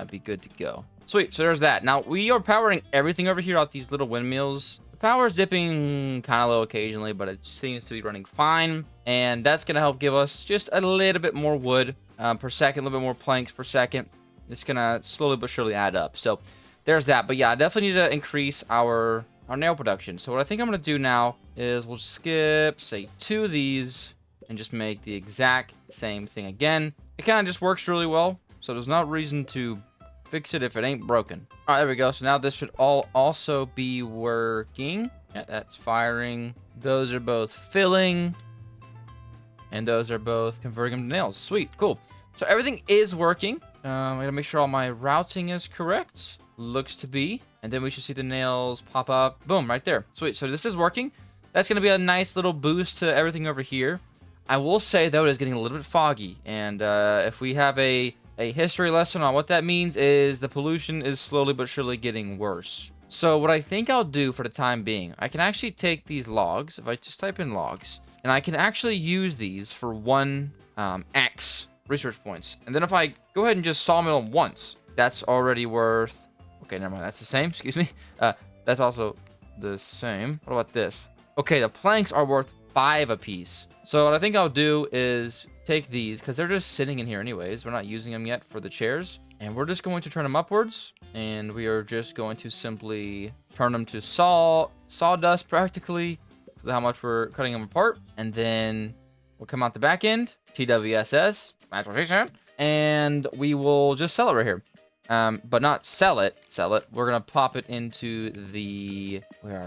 Speaker 1: be good to go. Sweet, so there's that. Now, we are powering everything over here out these little windmills. The power's dipping kind of low occasionally, but it seems to be running fine. And that's going to help give us just a little bit more wood per second, a little bit more planks per second. It's going to slowly but surely add up. So there's that. But yeah, I definitely need to increase our nail production. So what I think I'm going to do now is we'll skip, say, 2 of these and just make the exact same thing again. It kind of just works really well. So there's no reason to fix it if it ain't broken. All right, there we go. So now this should all also be working. Yeah, that's firing. Those are both filling. And those are both converting them to nails. Sweet, cool. So everything is working. I gotta make sure all my routing is correct. Looks to be. And then we should see the nails pop up. Boom, right there. Sweet, so this is working. That's gonna be a nice little boost to everything over here. I will say, though, it is getting a little bit foggy. And if we have a history lesson on what that means is the pollution is slowly but surely getting worse. So what I think I'll do for the time being, I can actually take these logs. If I just type in logs, and I can actually use these for 1 X research points. And then if I go ahead and just sawmill them once, that's already worth... Okay, never mind. That's the same. Excuse me. That's also the same. What about this? Okay, the planks are worth 5 apiece. So what I think I'll do is take these, because they're just sitting in here anyways. We're not using them yet for the chairs. And we're just going to turn them upwards. And we are just going to simply turn them to sawdust practically, because of how much we're cutting them apart. And then we'll come out the back end. TWSS. That's what she said. And we will just sell it right here. But not sell it. We're going to pop it into the... Where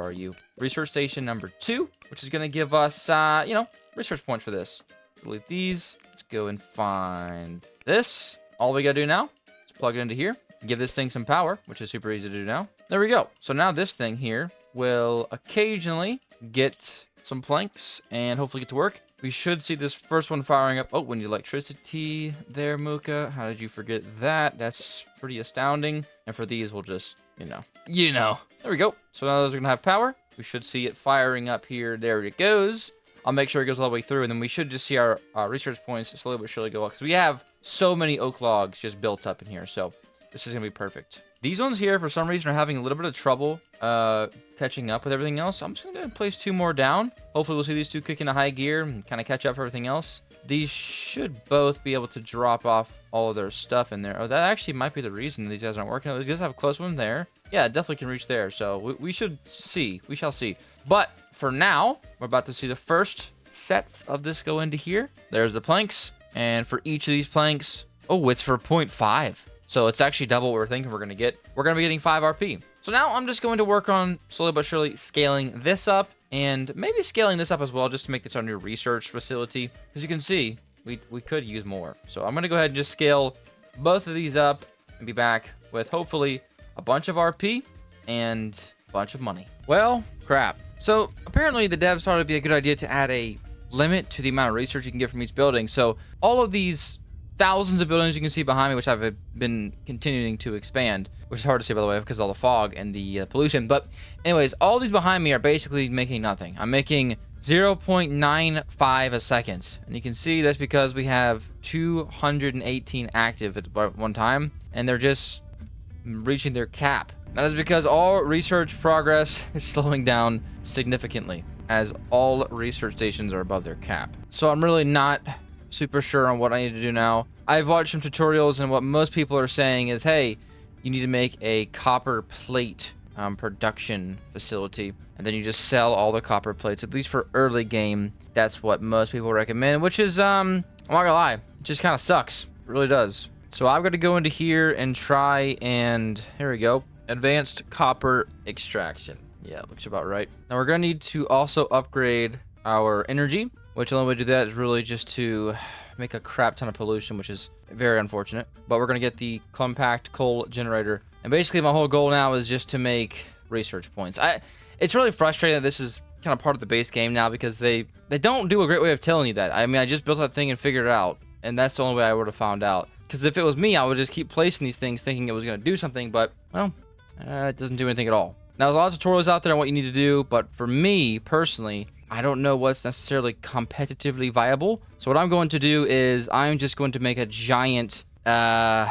Speaker 1: are you? Research station number 2, which is going to give us, research points for this. Delete these. Let's go and find this. All we got to do now is plug it into here. Give this thing some power, which is super easy to do now. There we go. So now this thing here will occasionally get some planks and hopefully get to work. We should see this first one firing up. Oh, we need electricity there, Moocah. How did you forget that? That's pretty astounding. And for these, we'll just, you know. There we go. So now those are going to have power. We should see it firing up here. There it goes. I'll make sure it goes all the way through. And then we should just see our research points slowly but surely go up. Because we have so many oak logs just built up in here. So this is going to be perfect. These ones here, for some reason, are having a little bit of trouble catching up with everything else. So I'm just going to place 2 more down. Hopefully, we'll see these 2 kick into high gear and kind of catch up for everything else. these should both be able to drop off all of their stuff in there. Oh, that actually might be the reason these guys aren't working. These guys have a close one there. Yeah, it definitely can reach there. So we should see. We shall see. But for now, we're about to see the first sets of this go into here. There's the planks. And for each of these planks, oh, it's for 0.5. So it's actually double what we're thinking we're going to get. We're going to be getting 5 RP. So now I'm just going to work on slowly but surely scaling this up and maybe scaling this up as well just to make this our new research facility. As you can see, we could use more. So I'm going to go ahead and just scale both of these up and be back with hopefully a bunch of RP and a bunch of money. Well, crap. So apparently the devs thought it'd be a good idea to add a limit to the amount of research you can get from each building. So all of these thousands of buildings you can see behind me, which I've been continuing to expand, which is hard to see, by the way, because of all the fog and the pollution. But anyways, all these behind me are basically making nothing. I'm making 0.95 a second. And you can see that's because we have 218 active at one time, and they're just reaching their cap. That is because all research progress is slowing down significantly, as all research stations are above their cap. So I'm really not super sure on what I need to do now. I've watched some tutorials, and what most people are saying is, hey, you need to make a copper plate production facility, and then you just sell all the copper plates, at least for early game. That's what most people recommend, which is, I'm not gonna lie, it just kind of sucks. It really does. So I've got to go into here and try and, here we go, advanced copper extraction. Yeah, looks about right. Now we're gonna need to also upgrade our energy, which the only way to do that is really just to make a crap ton of pollution, which is very unfortunate. But we're gonna get the compact coal generator. And basically my whole goal now is just to make research points. It's really frustrating that this is kind of part of the base game now, because they don't do a great way of telling you that. I mean, I just built that thing and figured it out, and that's the only way I would have found out. Because if it was me, I would just keep placing these things thinking it was gonna do something, but, well, it doesn't do anything at all. Now, there's a lot of tutorials out there on what you need to do, but for me, personally, I don't know what's necessarily competitively viable. So what I'm going to do is I'm just going to make a giant copper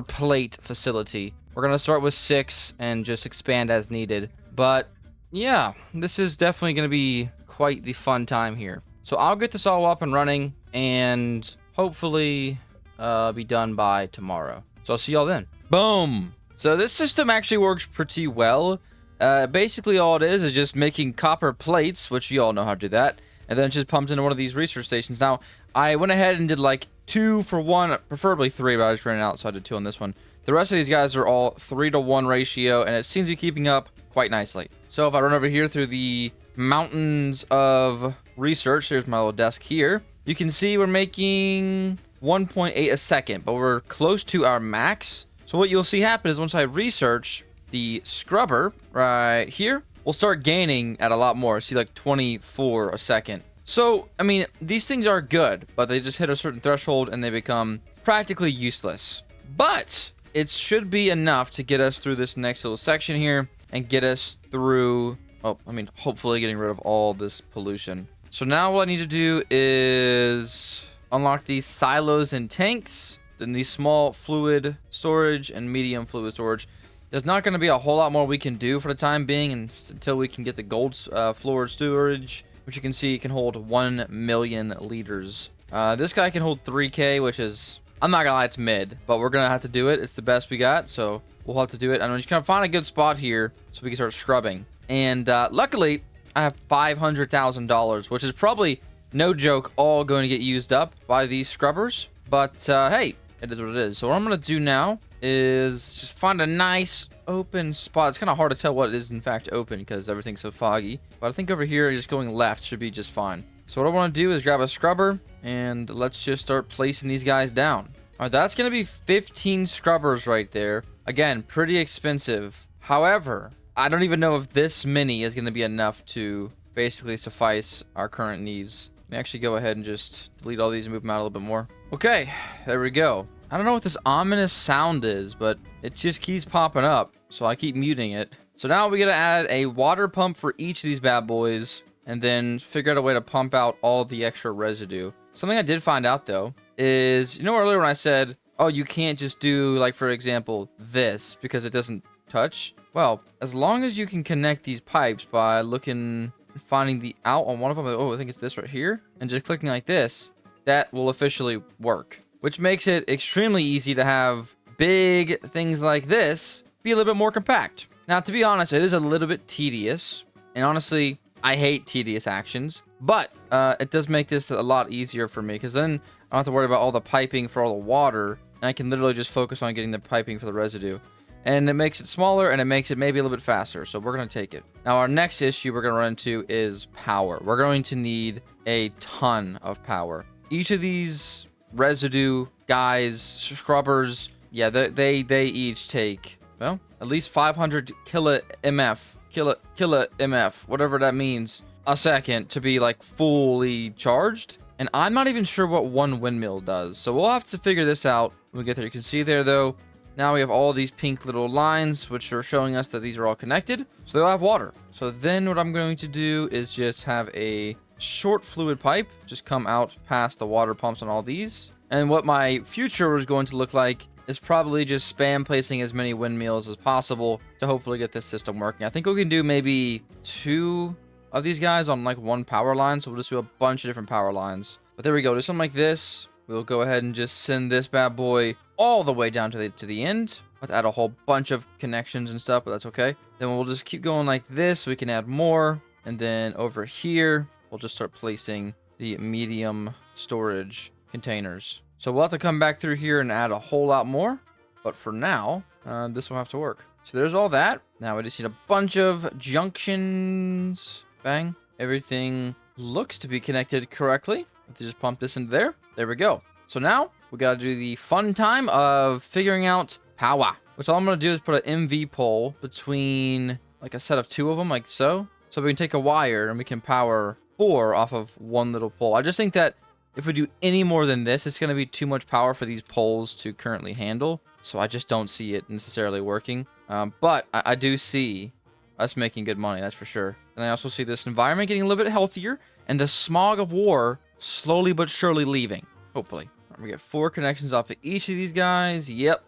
Speaker 1: plate facility. We're going to start with 6 and just expand as needed. But yeah, this is definitely going to be quite the fun time here. So I'll get this all up and running and hopefully be done by tomorrow. So I'll see y'all then. Boom. So this system actually works pretty well. Basically all it is just making copper plates, which you all know how to do that, and then it's just pumped into one of these research stations. Now, I went ahead and did like 2 for 1, preferably 3, but I just ran out, so I did 2 on this one. The rest of these guys are all 3-to-1 ratio, and it seems to be keeping up quite nicely. So if I run over here through the mountains of research, here's my little desk here, you can see we're making 1.8 a second, but we're close to our max. So what you'll see happen is once I research the scrubber right here, we'll start gaining at a lot more. See, like 24 a second. So, I mean, these things are good, but they just hit a certain threshold and they become practically useless. But it should be enough to get us through this next little section here and get us through, well, I mean, hopefully getting rid of all this pollution. So now what I need to do is unlock these silos and tanks, then these small fluid storage and medium fluid storage. There's not going to be a whole lot more we can do for the time being until we can get the gold floor storage, which you can see can hold 1 million liters. This guy can hold 3K, which is, I'm not gonna lie, it's mid, but we're gonna have to do it. It's the best we got, so we'll have to do it. I'm just gonna find a good spot here so we can start scrubbing. And luckily, I have $500,000, which is probably, no joke, all going to get used up by these scrubbers. But hey, it is what it is. So what I'm gonna do now is just find a nice open spot. It's kind of hard to tell what is in fact open because everything's so foggy, but I think over here just going left should be just fine. So what I want to do is grab a scrubber and let's just start placing these guys down. All right, that's going to be 15 scrubbers right there. Again, pretty expensive. However, I don't even know if this many is going to be enough to basically suffice our current needs. Let me actually go ahead and just delete all these and move them out a little bit more. Okay, there we go. I don't know what this ominous sound is, but it just keeps popping up, so I keep muting it. So now we gotta add a water pump for each of these bad boys, and then figure out a way to pump out all the extra residue. Something I did find out, though, is, you know earlier when I said, oh, you can't just do, like, for example, this, because it doesn't touch? Well, as long as you can connect these pipes by looking and finding the out on one of them. Oh, I think it's this right here. And just clicking like this, that will officially work, which makes it extremely easy to have big things like this be a little bit more compact. Now, to be honest, it is a little bit tedious. And honestly, I hate tedious actions, but it does make this a lot easier for me because then I don't have to worry about all the piping for all the water. And I can literally just focus on getting the piping for the residue. And it makes it smaller, and it makes it maybe a little bit faster. So we're going to take it. Now, our next issue we're going to run into is power. We're going to need a ton of power. Each of these residue guys, scrubbers, yeah, they each take, well, at least 500 kilo MF, whatever that means, a second to be like fully charged. And I'm not even sure what one windmill does. So we'll have to figure this out when we get there. You can see there, though, now we have all these pink little lines, which are showing us that these are all connected. So they'll have water. So then what I'm going to do is just have a short fluid pipe just come out past the water pumps on all these. And what my future is going to look like is probably just spam placing as many windmills as possible to hopefully get this system working. I think we can do maybe 2 of these guys on like one power line. So we'll just do a bunch of different power lines. But there we go. Do something like this. We'll go ahead and just send this bad boy all the way down to the end. Let's add a whole bunch of connections and stuff, but that's okay. Then we'll just keep going like this so we can add more. And then over here, we'll just start placing the medium storage containers. So we'll have to come back through here and add a whole lot more. But for now, this will have to work. So there's all that. Now we just need a bunch of junctions. Bang. Everything looks to be connected correctly. Let's just pump this into there. There we go. So now we got to do the fun time of figuring out power. Which all I'm going to do is put an MV pole between like a set of 2 of them like so. So we can take a wire and we can power 4 off of one little pole. I just think that if we do any more than this, it's going to be too much power for these poles to currently handle. So I just don't see it necessarily working. But I do see us making good money, that's for sure. And I also see this environment getting a little bit healthier and the smog of war slowly but surely leaving, hopefully. We get 4 connections off of each of these guys. Yep.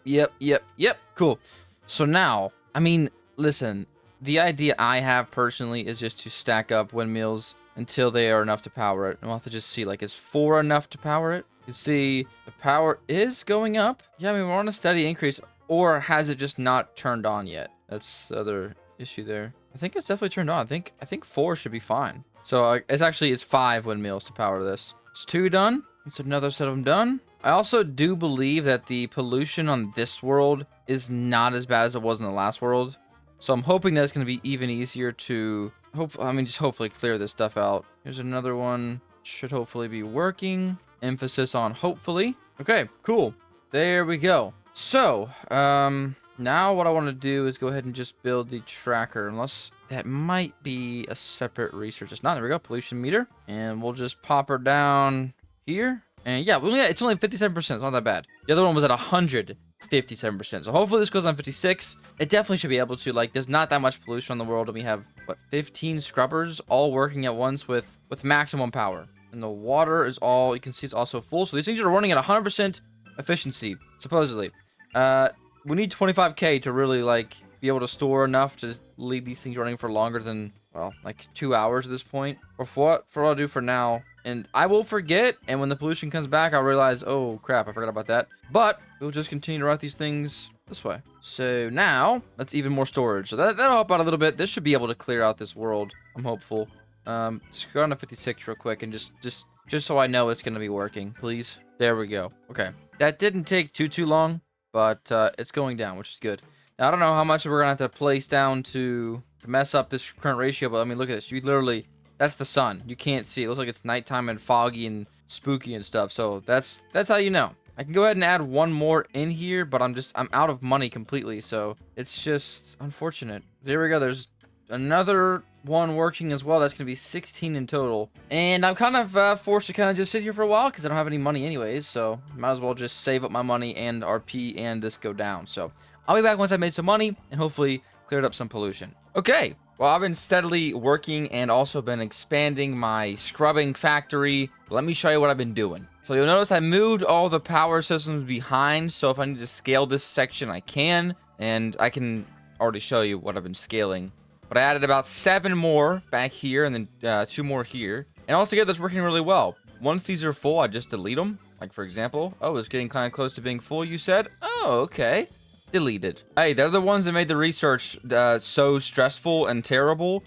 Speaker 1: Cool. So now, I mean, listen, the idea I have personally is just to stack up windmills until they are enough to power it. And we'll have to just see, like, is 4 enough to power it? You see, the power is going up. Yeah, I mean, we're on a steady increase. Or has it just not turned on yet? That's the other issue there. I think it's definitely turned on. I think 4 should be fine. So it's 5 windmills to power this. It's 2 done. It's another set of them done. I also do believe that the pollution on this world is not as bad as it was in the last world. So I'm hoping that it's going to be even easier to just hopefully clear this stuff out. Here's another one. Should hopefully be working. Emphasis on hopefully. Okay, cool. There we go. So, now what I want to do is go ahead and just build the tracker, unless that might be a separate research. It's not. There we go. Pollution meter. And we'll just pop her down here. And yeah, it's only 57%. It's not that bad. The other one was at 157%. So hopefully this goes on 56. It definitely should be able to. Like, there's not that much pollution in the world. And we have, what, 15 scrubbers all working at once with maximum power. And the water is all, you can see it's also full. So these things are running at 100% efficiency, supposedly. We need 25K to really, like, be able to store enough to leave these things running for longer than, well, like 2 hours at this point. Or for what I'll do for now. And I will forget, and when the pollution comes back, I'll realize, oh, crap, I forgot about that. But we'll just continue to route these things this way. So now, that's even more storage. So that'll help out a little bit. This should be able to clear out this world. I'm hopeful. Let's go on to 56 real quick, and just so I know it's going to be working, please. There we go. Okay. That didn't take too long, but it's going down, which is good. Now, I don't know how much we're going to have to place down to mess up this current ratio, but I mean, look at this. You literally... That's the sun. You can't see. It looks like it's nighttime and foggy and spooky and stuff. So that's how you know. I can go ahead and add one more in here, but I'm out of money completely. So it's just unfortunate. There we go. There's another one working as well. That's going to be 16 in total. And I'm kind of forced to kind of just sit here for a while because I don't have any money anyways. So might as well just save up my money and RP and this go down. So I'll be back once I made some money and hopefully cleared up some pollution. Okay. Well, I've been steadily working and also been expanding my scrubbing factory. Let me show you what I've been doing. So you'll notice I moved all the power systems behind. So if I need to scale this section, I can. And I can already show you what I've been scaling but I added about 7 more back here and then 2 more here. And altogether, it's working really well. Once these are full, I just delete them. Like, for example, oh, it's getting kind of close to being full, you said? Oh, okay. Deleted. Hey, they're the ones that made the research so stressful and terrible,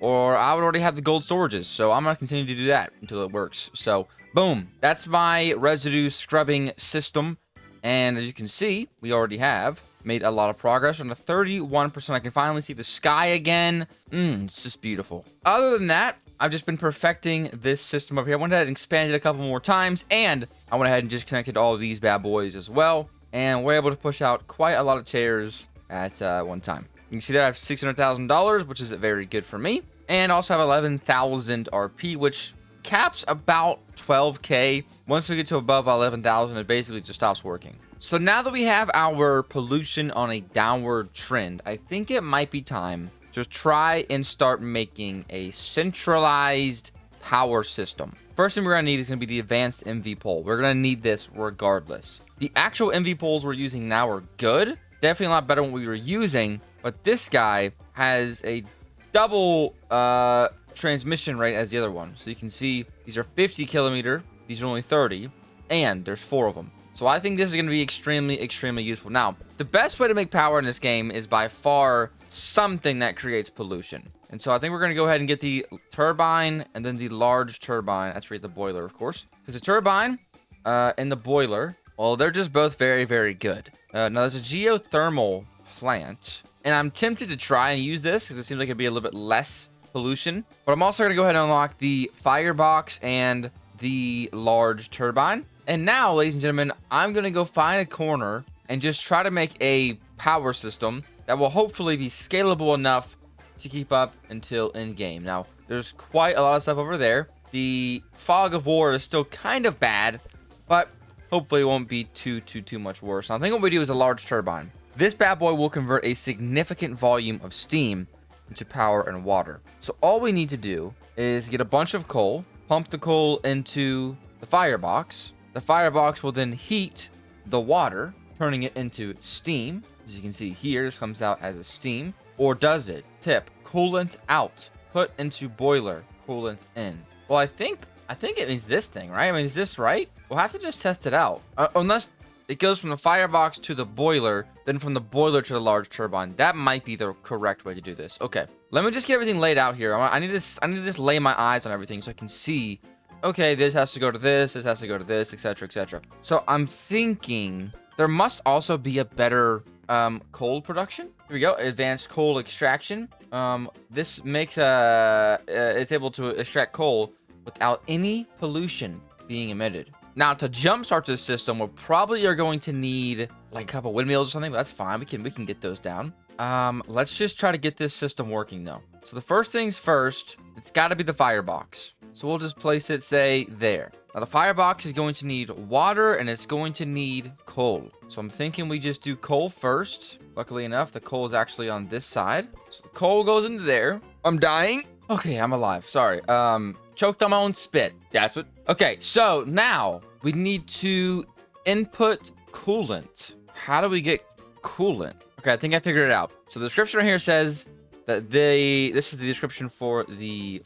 Speaker 1: or I would already have the gold storages. So I'm going to continue to do that until it works. So, boom. That's my residue scrubbing system. And as you can see, we already have made a lot of progress. On the 31%, I can finally see the sky again. It's just beautiful. Other than that, I've just been perfecting this system up here. I went ahead and expanded a couple more times, and I went ahead and just connected all of these bad boys as well. And we're able to push out quite a lot of chairs at one time. You can see that I have $600,000, which is very good for me. And also have 11,000 RP, which caps about 12K. Once we get to above 11,000, it basically just stops working. So now that we have our pollution on a downward trend, I think it might be time to try and start making a centralized power system. First thing we're going to need is going to be the advanced MV pole. We're going to need this regardless. The actual MV poles we're using now are good. Definitely a lot better than what we were using. But this guy has a double transmission rate as the other one. So you can see these are 50 kilometer. These are only 30. And there's 4 of them. So I think this is going to be extremely, extremely useful. Now, the best way to make power in this game is by far something that creates pollution. And so I think we're going to go ahead and get the turbine and then the large turbine. That's right, the boiler, of course. Because the turbine and the boiler, well, they're just both very, very good. Now, there's a geothermal plant. And I'm tempted to try and use this because it seems like it'd be a little bit less pollution. But I'm also going to go ahead and unlock the firebox and the large turbine. And now, ladies and gentlemen, I'm going to go find a corner and just try to make a power system that will hopefully be scalable enough to keep up until end game. Now, there's quite a lot of stuff over there. The fog of war is still kind of bad, but hopefully it won't be too much worse. Now, I think what we do is a large turbine. This bad boy will convert a significant volume of steam into power and water. So all we need to do is get a bunch of coal, pump the coal into the firebox. The firebox will then heat the water, turning it into steam. As you can see here, this comes out as a steam. Or does it? Tip, coolant out, put into boiler, coolant in. Well, I think it means this thing, right? I mean, is this right? We'll have to just test it out. Unless it goes from the firebox to the boiler, then from the boiler to the large turbine. That might be the correct way to do this. Okay, let me just get everything laid out here. I need to just lay my eyes on everything so I can see. Okay, this has to go to this has to go to this, etc., etc. So I'm thinking there must also be a better coal production. Here we go, advanced coal extraction. This makes it's able to extract coal without any pollution being emitted. Now, to jumpstart this system, we probably are going to need like a couple windmills or something, but that's fine. We can get those down. Let's just try to get this system working though. So the first things first, it's got to be the firebox. So we'll just place it, say, there. Now, the firebox is going to need water, and it's going to need coal. So I'm thinking we just do coal first. Luckily enough, the coal is actually on this side. So the coal goes into there. I'm dying. Okay, I'm alive. Sorry. Choked on my own spit. That's what... Okay, so now we need to input coolant. How do we get coolant? Okay, I think I figured it out. So the description right here says that this is the description for the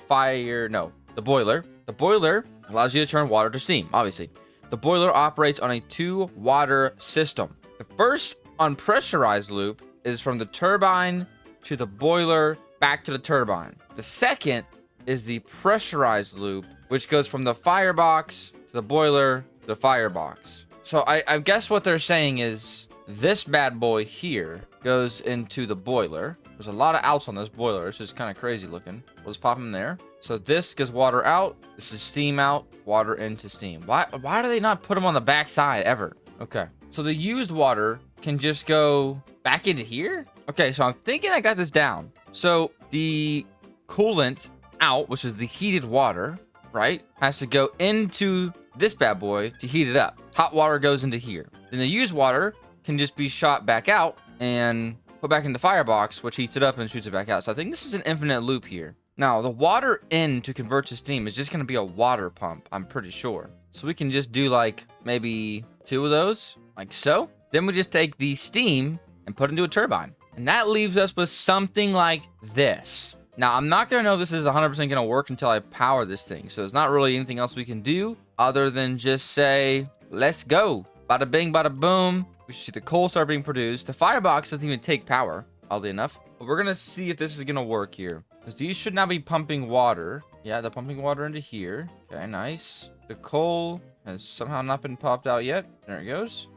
Speaker 1: boiler. The boiler allows you to turn water to steam, obviously. The boiler operates on a 2-water system. The first unpressurized loop is from the turbine to the boiler back to the turbine. The second is the pressurized loop, which goes from the firebox to the boiler to the firebox. So I guess what they're saying is this bad boy here goes into the boiler. There's a lot of outs on this boiler. It's just kind of crazy looking. We'll just pop them there. So this gets water out. This is steam out, water into steam. Why do they not put them on the back side ever? Okay. So the used water can just go back into here? Okay, so I'm thinking I got this down. So the coolant out, which is the heated water, right, has to go into this bad boy to heat it up. Hot water goes into here. Then the used water can just be shot back out and put back in the firebox, which heats it up and shoots it back out. So I think this is an infinite loop here. Now, the water in to convert to steam is just going to be a water pump, I'm pretty sure. So we can just do like maybe 2 of those, like so. Then we just take the steam and put it into a turbine. And that leaves us with something like this. Now, I'm not going to know if this is 100% going to work until I power this thing. So there's not really anything else we can do other than just say, let's go. Bada bing, bada boom. We should see the coal start being produced. The firebox doesn't even take power, oddly enough. But we're going to see if this is going to work here. Because these should now be pumping water. Yeah, they're pumping water into here. Okay, nice. The coal has somehow not been popped out yet. There it goes.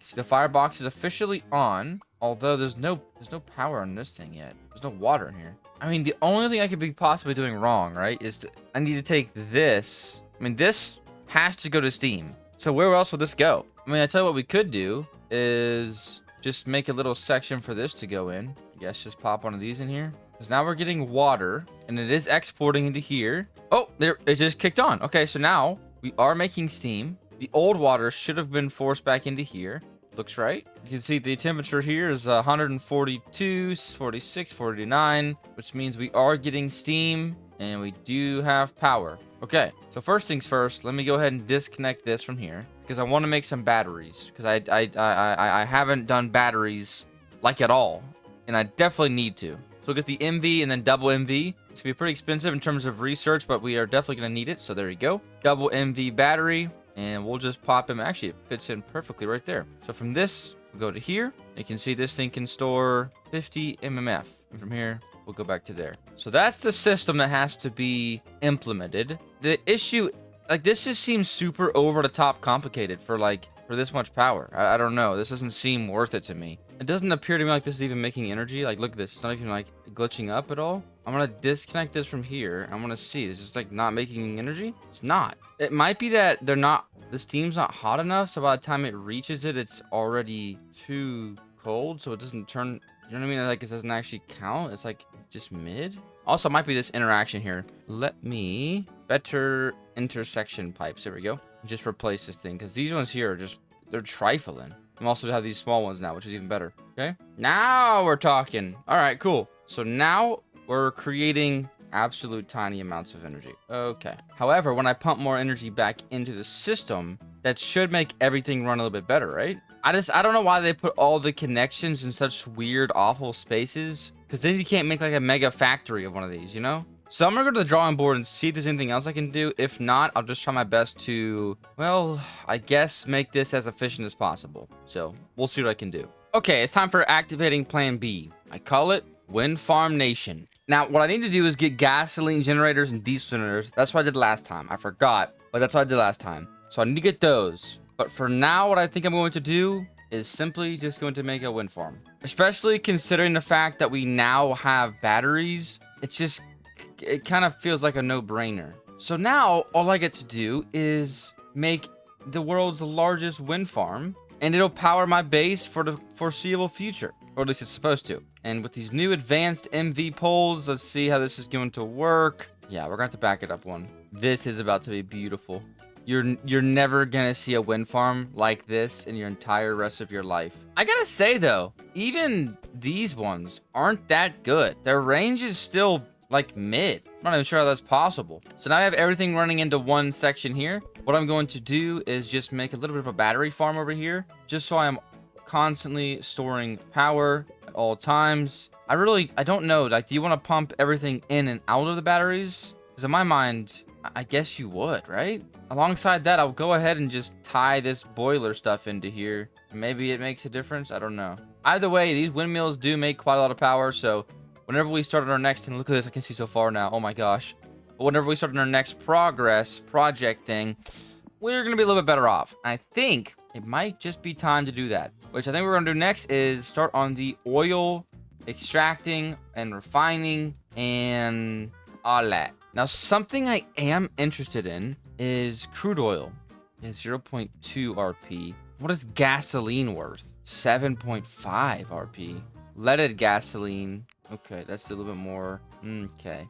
Speaker 1: See, the firebox is officially on. Although there's no power on this thing yet. There's no water in here. I mean, the only thing I could be possibly doing wrong, right, is I need to take this. I mean, this has to go to Steam. So where else would this go? I mean, I tell you what we could do is just make a little section for this to go in. I guess just pop one of these in here. Because now we're getting water, and it is exporting into here. Oh, there, it just kicked on. Okay, so now we are making steam. The old water should have been forced back into here. Looks right. You can see the temperature here is 142, 46, 49, which means we are getting steam and we do have power. Okay, so first things first, let me go ahead and disconnect this from here because I want to make some batteries because I haven't done batteries like at all, and I definitely need to. So get the MV and then double MV. It's gonna be pretty expensive in terms of research, but we are definitely gonna need it. So there you go. Double MV battery. And we'll just pop him. Actually, it fits in perfectly right there. So from this, we'll go to here. You can see this thing can store 50 mmF. And from here, we'll go back to there. So that's the system that has to be implemented. The issue, like, this just seems super over the top complicated for this much power. I don't know. This doesn't seem worth it to me. It doesn't appear to me like this is even making energy. Like, look at this. It's not even, like, glitching up at all. I'm going to disconnect this from here. I'm going to see. Is this, like, not making energy? It's not. It might be that the steam's not hot enough, so by the time it reaches it, it's already too cold, so it doesn't turn, you know what I mean? Like, it doesn't actually count. It's, like, just mid. Also, it might be this interaction here. Let me... Better intersection pipes. There we go. Just replace this thing, because these ones here are just, they're trifling. I'm also have these small ones now, which is even better. Okay, now we're talking. All right, cool. So now we're creating absolute tiny amounts of energy. Okay. However, when I pump more energy back into the system, that should make everything run a little bit better, right? I don't know why they put all the connections in such weird, awful spaces, because then you can't make like a mega factory of one of these, you know? So I'm gonna go to the drawing board and see if there's anything else I can do. If not, I'll just try my best to, well, I guess make this as efficient as possible. So we'll see what I can do. Okay, it's time for activating Plan B. I call it Wind Farm Nation. Now, what I need to do is get gasoline generators and diesel generators. That's what I did last time. I forgot, but that's what I did last time. So I need to get those. But for now, what I think I'm going to do is simply just going to make a wind farm. Especially considering the fact that we now have batteries. It kind of feels like a no-brainer. So now, all I get to do is make the world's largest wind farm, and it'll power my base for the foreseeable future. Or at least it's supposed to. And with these new advanced MV poles, let's see how this is going to work. Yeah, we're going to have to back it up one. This is about to be beautiful. You're never gonna see a wind farm like this in your entire rest of your life. I gotta say though, even these ones aren't that good. Their range is still like mid. I'm not even sure how that's possible. So now I have everything running into one section here. What I'm going to do is just make a little bit of a battery farm over here, just so I am constantly storing power at all times. I don't know, like, do you want to pump everything in and out of the batteries? Because in my mind, I guess you would, right? Alongside that, I'll go ahead and just tie this boiler stuff into here. Maybe it makes a difference. I don't know. Either way, these windmills do make quite a lot of power. So whenever we start on our next, and look at this, I can see so far now. Oh my gosh. But whenever we start on our next project thing, we're going to be a little bit better off. I think it might just be time to do that. Which I think we're going to do next is start on the oil extracting and refining and all that. Now, something I am interested in is crude oil. It's 0.2 RP. What is gasoline worth? 7.5 RP. Leaded gasoline. Okay, that's a little bit more. Okay.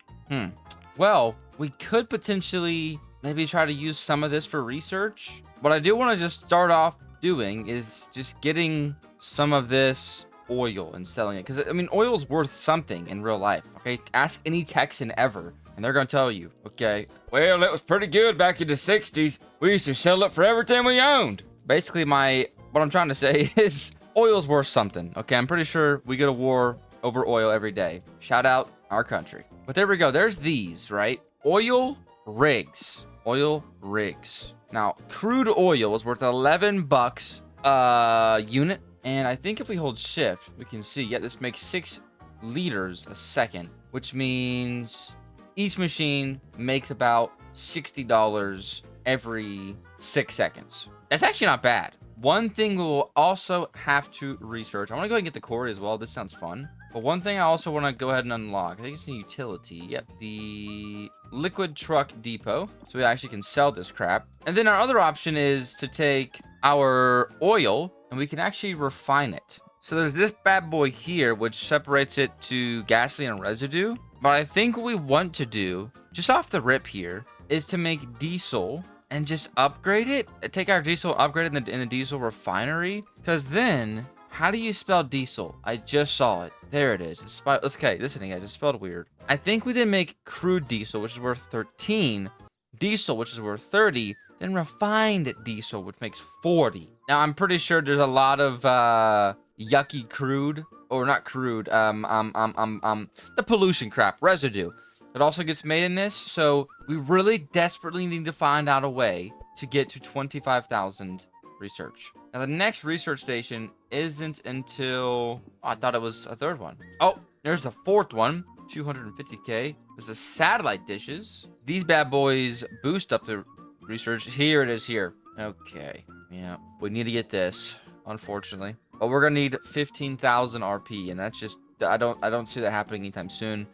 Speaker 1: Well, we could potentially maybe try to use some of this for research. What I do want to just start off doing is just getting some of this oil and selling it. Because, I mean, oil's worth something in real life. Okay, ask any Texan ever, and they're going to tell you, okay, well, it was pretty good back in the 60s. We used to sell it for everything we owned. Basically, what I'm trying to say is oil's worth something. Okay, I'm pretty sure we go to war over oil every day. Shout out our country. But there we go. There's these, right? Oil rigs. Oil rigs. Now, crude oil is worth 11 bucks a unit. And I think if we hold shift, we can see, yeah, this makes 6 liters a second, which means each machine makes about $60 every 6 seconds. That's actually not bad. One thing we'll also have to research. I want to go ahead and get the quarry as well. This sounds fun. But one thing I also want to go ahead and unlock. I think it's a utility. Yep, the liquid truck depot. So we actually can sell this crap. And then our other option is to take our oil and we can actually refine it. So there's this bad boy here, which separates it to gasoline and residue. But I think what we want to do, just off the rip here, is to make diesel and just upgrade it. Take our diesel, upgrade it in the diesel refinery. Because then, how do you spell diesel? I just saw it. There it is. Okay, listen, guys, it's spelled weird. I think we then make crude diesel, which is worth 13. Diesel, which is worth 30. Then refined diesel, which makes 40. Now, I'm pretty sure there's a lot of yucky crude, or not crude, the pollution crap, residue. It also gets made in this, so we really desperately need to find out a way to get to 25,000 research. Now, the next research station isn't until... Oh, I thought it was a third one. Oh, there's the fourth one, 250k. There's the satellite dishes. These bad boys boost up the research. Here it is here. Okay, yeah, we need to get this, unfortunately. But we're gonna need 15,000 RP, and that's just... I don't see that happening anytime soon.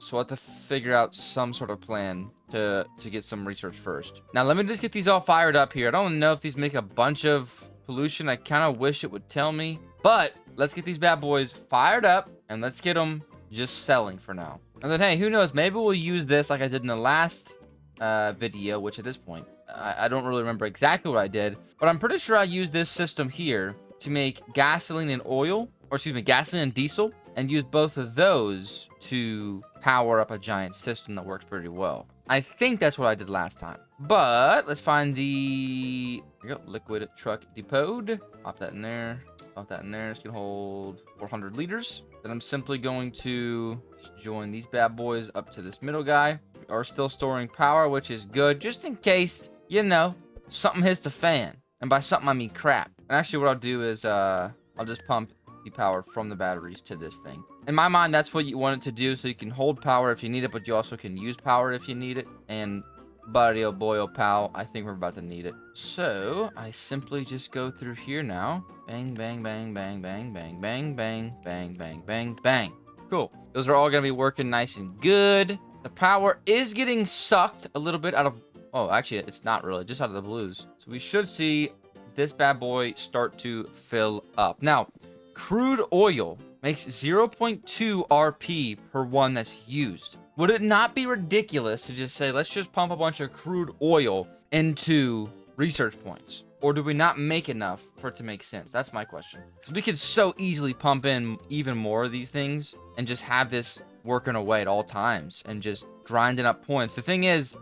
Speaker 1: So we'll have to figure out some sort of plan to get some research first. Now, let me just get these all fired up here. I don't know if these make a bunch of pollution. I kind of wish it would tell me. But let's get these bad boys fired up, and let's get them just selling for now. And then, hey, who knows? Maybe we'll use this like I did in the last video, which at this point, I don't really remember exactly what I did. But I'm pretty sure I used this system here to make gasoline and oil, or excuse me, gasoline and diesel, and use both of those to power up a giant system that works pretty well. I think that's what I did last time. But let's find the... Here we go, liquid truck depot. Pop that in there. Pop that in there. This can hold 400 liters. Then I'm simply going to join these bad boys up to this middle guy. We are still storing power, which is good, just in case, you know, something hits the fan. And by something, I mean crap. And actually what I'll do is I'll just pump the power from the batteries to this thing. In my mind, that's what you want it to do, so you can hold power if you need it, but you also can use power if you need it. And buddy, oh boy, oh pal, I think we're about to need it. So I simply just go through here now. Bang, bang, bang, bang, bang, bang, bang, bang, bang, bang, bang, bang. Cool. Those are all gonna be working nice and good. The power is getting sucked a little bit out of... Oh, actually, it's not really, just out of the blues. So we should see this bad boy start to fill up. Now, crude oil makes 0.2 RP per one that's used. Would it not be ridiculous to just say, let's just pump a bunch of crude oil into research points? Or do we not make enough for it to make sense? That's my question. Because we could so easily pump in even more of these things and just have this working away at all times and just grinding up points. The thing is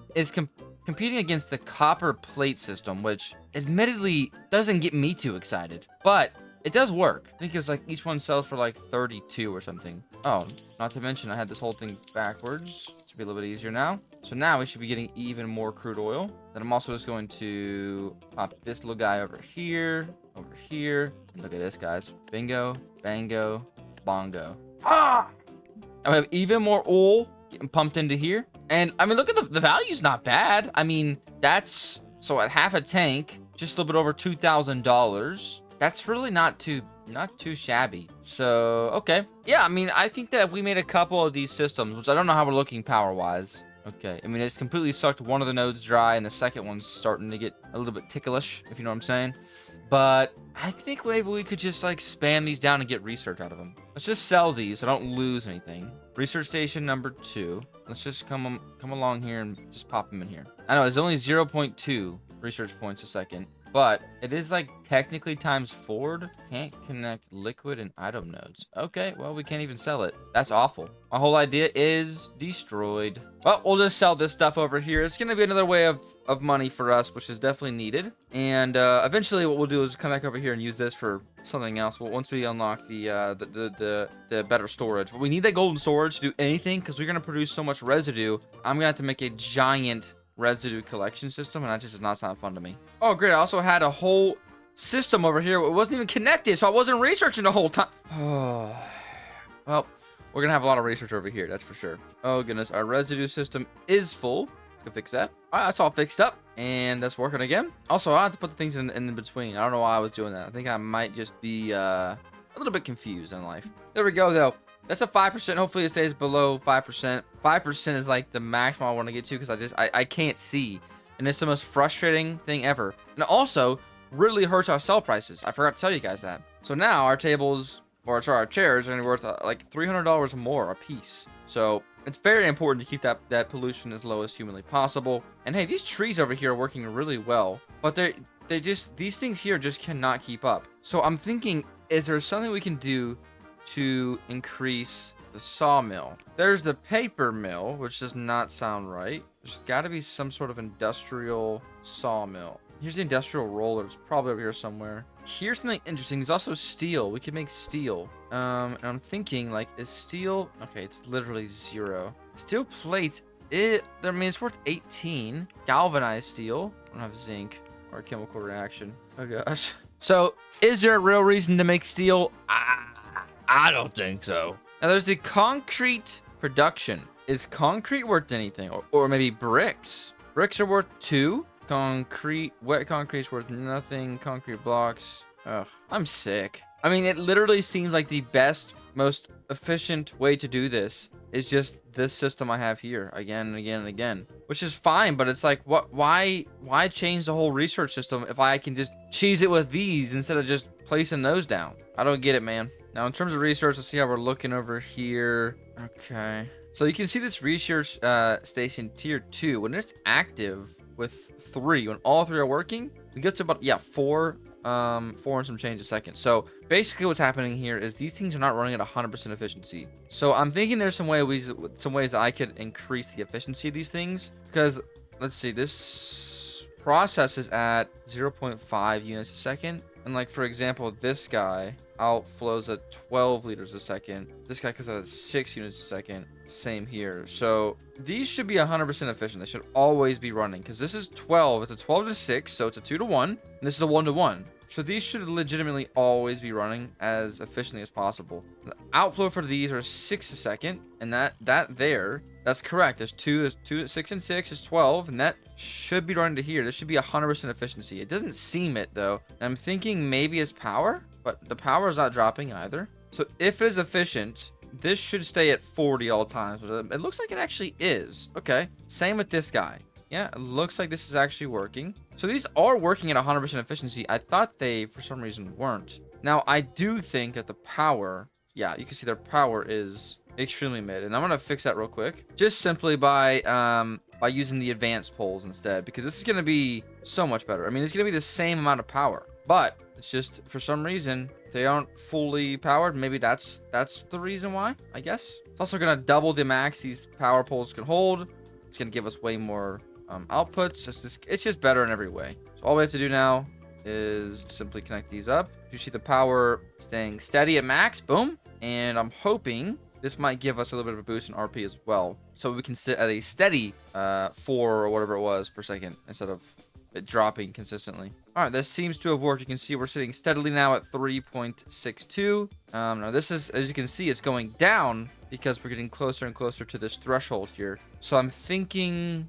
Speaker 1: competing against the copper plate system, which admittedly doesn't get me too excited, but it does work. I think it's like each one sells for like 32 or something. Oh, not to mention I had this whole thing backwards. Should be a little bit easier now. So now we should be getting even more crude oil. Then I'm also just going to pop this little guy over here. And look at this, guys. Bingo, bango, bongo. Ah! And we have even more oil getting pumped into here. And I mean, look at the value's not bad. I mean, that's... So at half a tank, just a little bit over $2,000. That's really not too shabby. So, okay. Yeah, I mean, I think that if we made a couple of these systems, which I don't know how we're looking power-wise. Okay, I mean, it's completely sucked one of the nodes dry, and the second one's starting to get a little bit ticklish, if you know what I'm saying. But I think maybe we could just, like, spam these down and get research out of them. Let's just sell these so I don't lose anything. Research station number 2. Let's just come along here and just pop them in here. I know, it's only 0.2 research points a second. but it is like technically times forward. Can't connect liquid and item nodes. Okay, well, we can't even sell it. That's awful. My whole idea is destroyed. Well, we'll just sell this stuff over here. It's going to be another way of money for us, which is definitely needed. And eventually what we'll do is come back over here and use this for something else. Well, once we unlock the better storage. But we need that golden storage to do anything because we're going to produce so much residue. I'm going to have to make a giant residue collection system, and that just does not sound fun to me. Oh, great. I also had a whole system over here. It wasn't even connected, so I wasn't researching the whole time. Oh, well, we're going to have a lot of research over here, that's for sure. Oh, goodness. Our residue system is full. Let's go fix that. All right, that's all fixed up, and that's working again. Also, I have to put the things in between. I don't know why I was doing that. I think I might just be a little bit confused in life. There we go, though. That's a 5%. Hopefully it stays below 5%. 5% is like the maximum I want to get to because I can't see. And it's the most frustrating thing ever. And it also really hurts our sell prices. I forgot to tell you guys that. So now our tables, or sorry, our chairs are going to be worth like $300 more a piece. So it's very important to keep that pollution as low as humanly possible. And hey, these trees over here are working really well. But these things here just cannot keep up. So I'm thinking, is there something we can do to increase the sawmill? There's the paper mill, which does not sound right. There's got to be some sort of industrial sawmill. Here's the industrial roller. It's probably over here somewhere. Here's something interesting. There's also steel. We could make steel. And I'm thinking, like, is steel... Okay, it's literally 0. Steel plates, I mean, it's worth 18. Galvanized steel. I don't have zinc or a chemical reaction. Oh, gosh. So, is there a real reason to make steel? I don't think so. Now there's the concrete production. Is concrete worth anything? Or maybe bricks? Bricks are worth 2. Wet concrete's worth nothing. Concrete blocks. Ugh, I'm sick. I mean, it literally seems like the best, most efficient way to do this is just this system I have here again and again and again, which is fine, but it's like, why change the whole research system if I can just cheese it with these instead of just placing those down? I don't get it, man. Now, in terms of research, let's see how we're looking over here. Okay. So you can see this research station tier 2. When it's active with 3, when all 3 are working, we get to about, 4 and some change a second. So basically what's happening here is these things are not running at 100% efficiency. So I'm thinking there's some ways that I could increase the efficiency of these things. Because, let's see, this process is at 0.5 units a second. And like, for example, this guy outflows at 12 liters a second. This guy comes out at 6 units a second. Same here. So these should be 100% efficient. They should always be running because this is 12. It's a 12 to 6, so it's a 2 to 1. And this is a 1 to 1. So these should legitimately always be running as efficiently as possible. The outflow for these are 6 a second, and that's correct. There's 6 and 6 is 12, and that should be running to here. This should be 100% efficiency. It doesn't seem it though. And I'm thinking maybe it's power, but the power is not dropping either. So if it is efficient, this should stay at 40 all times. It looks like it actually is. Okay. Same with this guy. Yeah, it looks like this is actually working. So these are working at 100% efficiency. I thought they, for some reason, weren't. Now, I do think that the power, yeah, you can see their power is extremely mid. And I'm going to fix that real quick. Just simply by using the advanced poles instead. Because this is going to be so much better. I mean, it's going to be the same amount of power. But it's just, for some reason, they aren't fully powered. Maybe that's the reason why, I guess. It's also going to double the max these power poles can hold. It's going to give us way more outputs. It's just better in every way. So all we have to do now is simply connect these up. You see the power staying steady at max. Boom. And I'm hoping this might give us a little bit of a boost in RP as well. So we can sit at a steady 4 or whatever it was per second instead of it dropping consistently. All right, this seems to have worked. You can see we're sitting steadily now at 3.62. Now this is, as you can see, it's going down because we're getting closer and closer to this threshold here. So I'm thinking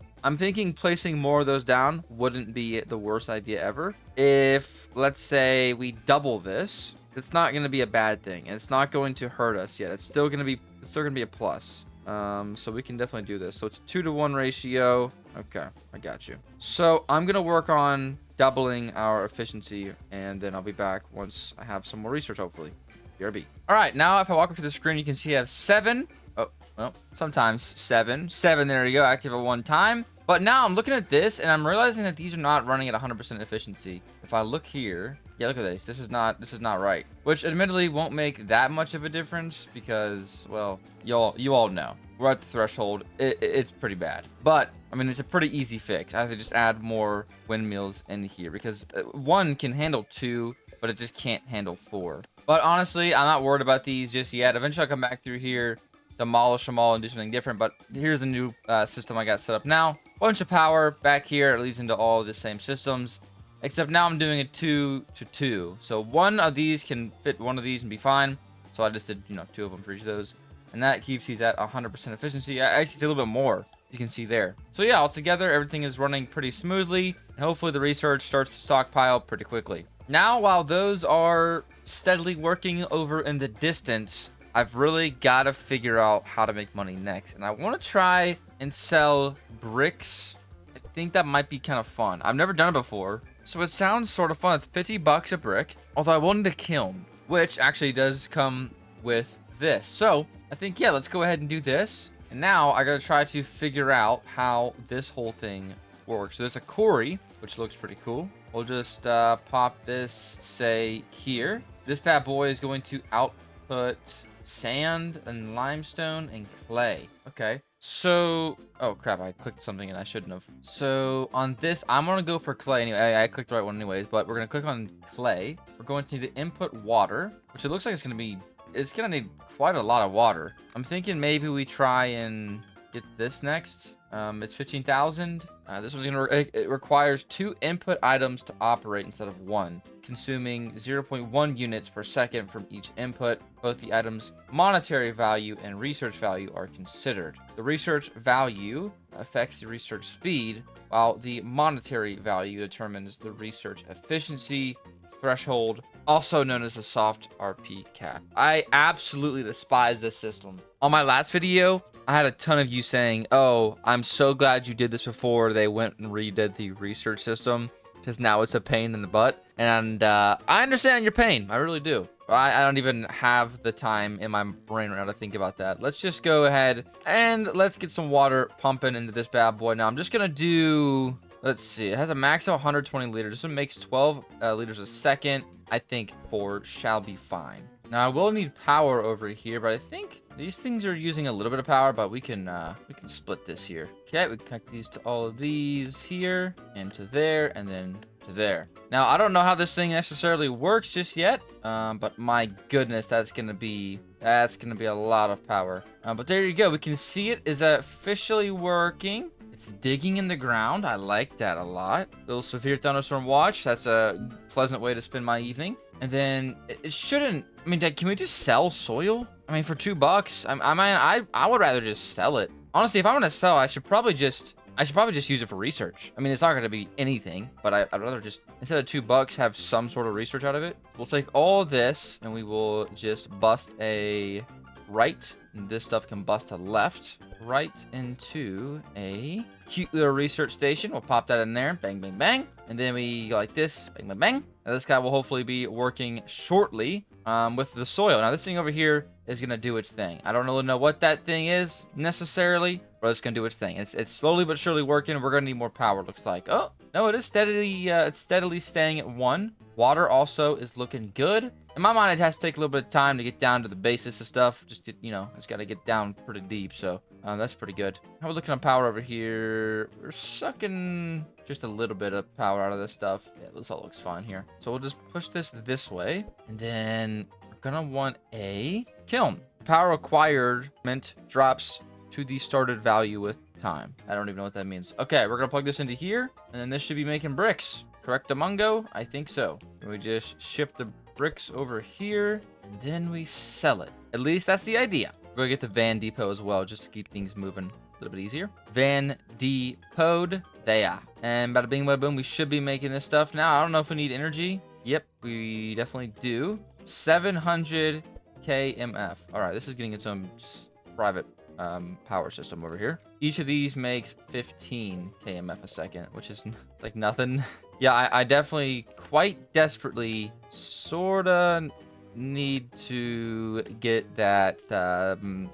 Speaker 1: placing more of those down wouldn't be the worst idea ever. If, let's say, we double this, it's not going to be a bad thing, and it's not going to hurt us yet. It's still going to be a plus. So we can definitely do this. So it's a 2 to 1 ratio. Okay, I got you. So I'm going to work on doubling our efficiency, and then I'll be back once I have some more research, hopefully. BRB. All right, now if I walk up to the screen, you can see I have 7. Oh, well, sometimes 7. 7, there you go, active at one time. But now I'm looking at this and I'm realizing that these are not running at 100% efficiency. If I look here, yeah, look at this. This is not right. Which admittedly won't make that much of a difference because, well, you all know. We're at the threshold. It's pretty bad. But, I mean, it's a pretty easy fix. I have to just add more windmills in here because one can handle 2, but it just can't handle 4. But honestly, I'm not worried about these just yet. Eventually I'll come back through here, demolish them all and do something different. But here's a new system I got set up now. Bunch of power back here. It leads into all of the same systems. Except now I'm doing a 2 to 2. So one of these can fit one of these and be fine. So I just did, 2 of them for each of those. And that keeps these at 100% efficiency. I actually did a little bit more. You can see there. So yeah, altogether, everything is running pretty smoothly. And hopefully the research starts to stockpile pretty quickly. Now, while those are steadily working over in the distance, I've really got to figure out how to make money next. And I want to try and sell bricks. I think that might be kind of fun. I've never done it before. So it sounds sort of fun. It's 50 bucks a brick. Although I wanted a kiln, which actually does come with this. So I think, yeah, let's go ahead and do this. And now I got to try to figure out how this whole thing works. So there's a quarry, which looks pretty cool. We'll just pop this, say, here. This bad boy is going to output sand and limestone and clay. Okay. So, oh crap, I clicked something and I shouldn't have. So on this, I'm going to go for clay. Anyway, I clicked the right one anyways, but we're going to click on clay. We're going to need to input water, which it looks like it's going to need quite a lot of water. I'm thinking maybe we try and get this next. It's 15,000. This one's it requires 2 input items to operate instead of 1, consuming 0.1 units per second from each input. Both the item's monetary value and research value are considered. The research value affects the research speed, while the monetary value determines the research efficiency threshold, also known as the soft RP cap. I absolutely despise this system. On my last video, I had a ton of you saying, oh, I'm so glad you did this before they went and redid the research system, because now it's a pain in the butt. And I understand your pain. I really do. I don't even have the time in my brain right now to think about that. Let's just go ahead and let's get some water pumping into this bad boy. Now, I'm just going to do, let's see. It has a max of 120 liters. This one makes 12 liters a second. I think 4 shall be fine. Now, I will need power over here, but I think these things are using a little bit of power, but we can split this here. Okay, we connect these to all of these here, and to there, and then to there. Now, I don't know how this thing necessarily works just yet, but my goodness, that's gonna be a lot of power. But there you go. We can see it is officially working. It's digging in the ground. I like that a lot. Little severe thunderstorm watch. That's a pleasant way to spend my evening. And then it shouldn't. I mean, can we just sell soil? I mean, for $2, I would rather just sell it. Honestly, if I'm gonna sell, I should probably just use it for research. I mean, it's not gonna be anything, but I'd rather just, instead of $2, have some sort of research out of it. We'll take all this and we will just bust a right. And this stuff can bust to left. Right into a cute little research station. We'll pop that in there. Bang, bang, bang. And then we go like this. Bang, bang, bang. Now this guy will hopefully be working shortly with the soil. Now this thing over here is going to do its thing. I don't really know what that thing is necessarily, but it's going to do its thing. It's slowly but surely working. We're going to need more power, looks like. Oh, no, it is steadily staying at 1. Water also is looking good. In my mind, it has to take a little bit of time to get down to the basis of stuff. Just to, it's got to get down pretty deep. So that's pretty good. How are we looking at power over here? We're sucking just a little bit of power out of this stuff. Yeah, this all looks fine here. So we'll just push this way. And then we're going to want a kiln. Power requirement drops to the started value with time. I don't even know what that means. Okay, we're going to plug this into here. And then this should be making bricks. Correctamungo? I think so. And we just ship the bricks over here, and then we sell it. At least that's the idea. We're gonna get the Van Depot as well, just to keep things moving a little bit easier. Van Depot, there. And bada bing, bada boom, we should be making this stuff now. I don't know if we need energy. Yep, we definitely do. 700 kmf. All right, this is getting its own private power system over here. Each of these makes 15 kmf a second, which is like nothing. Yeah, I definitely quite desperately sorta need to get that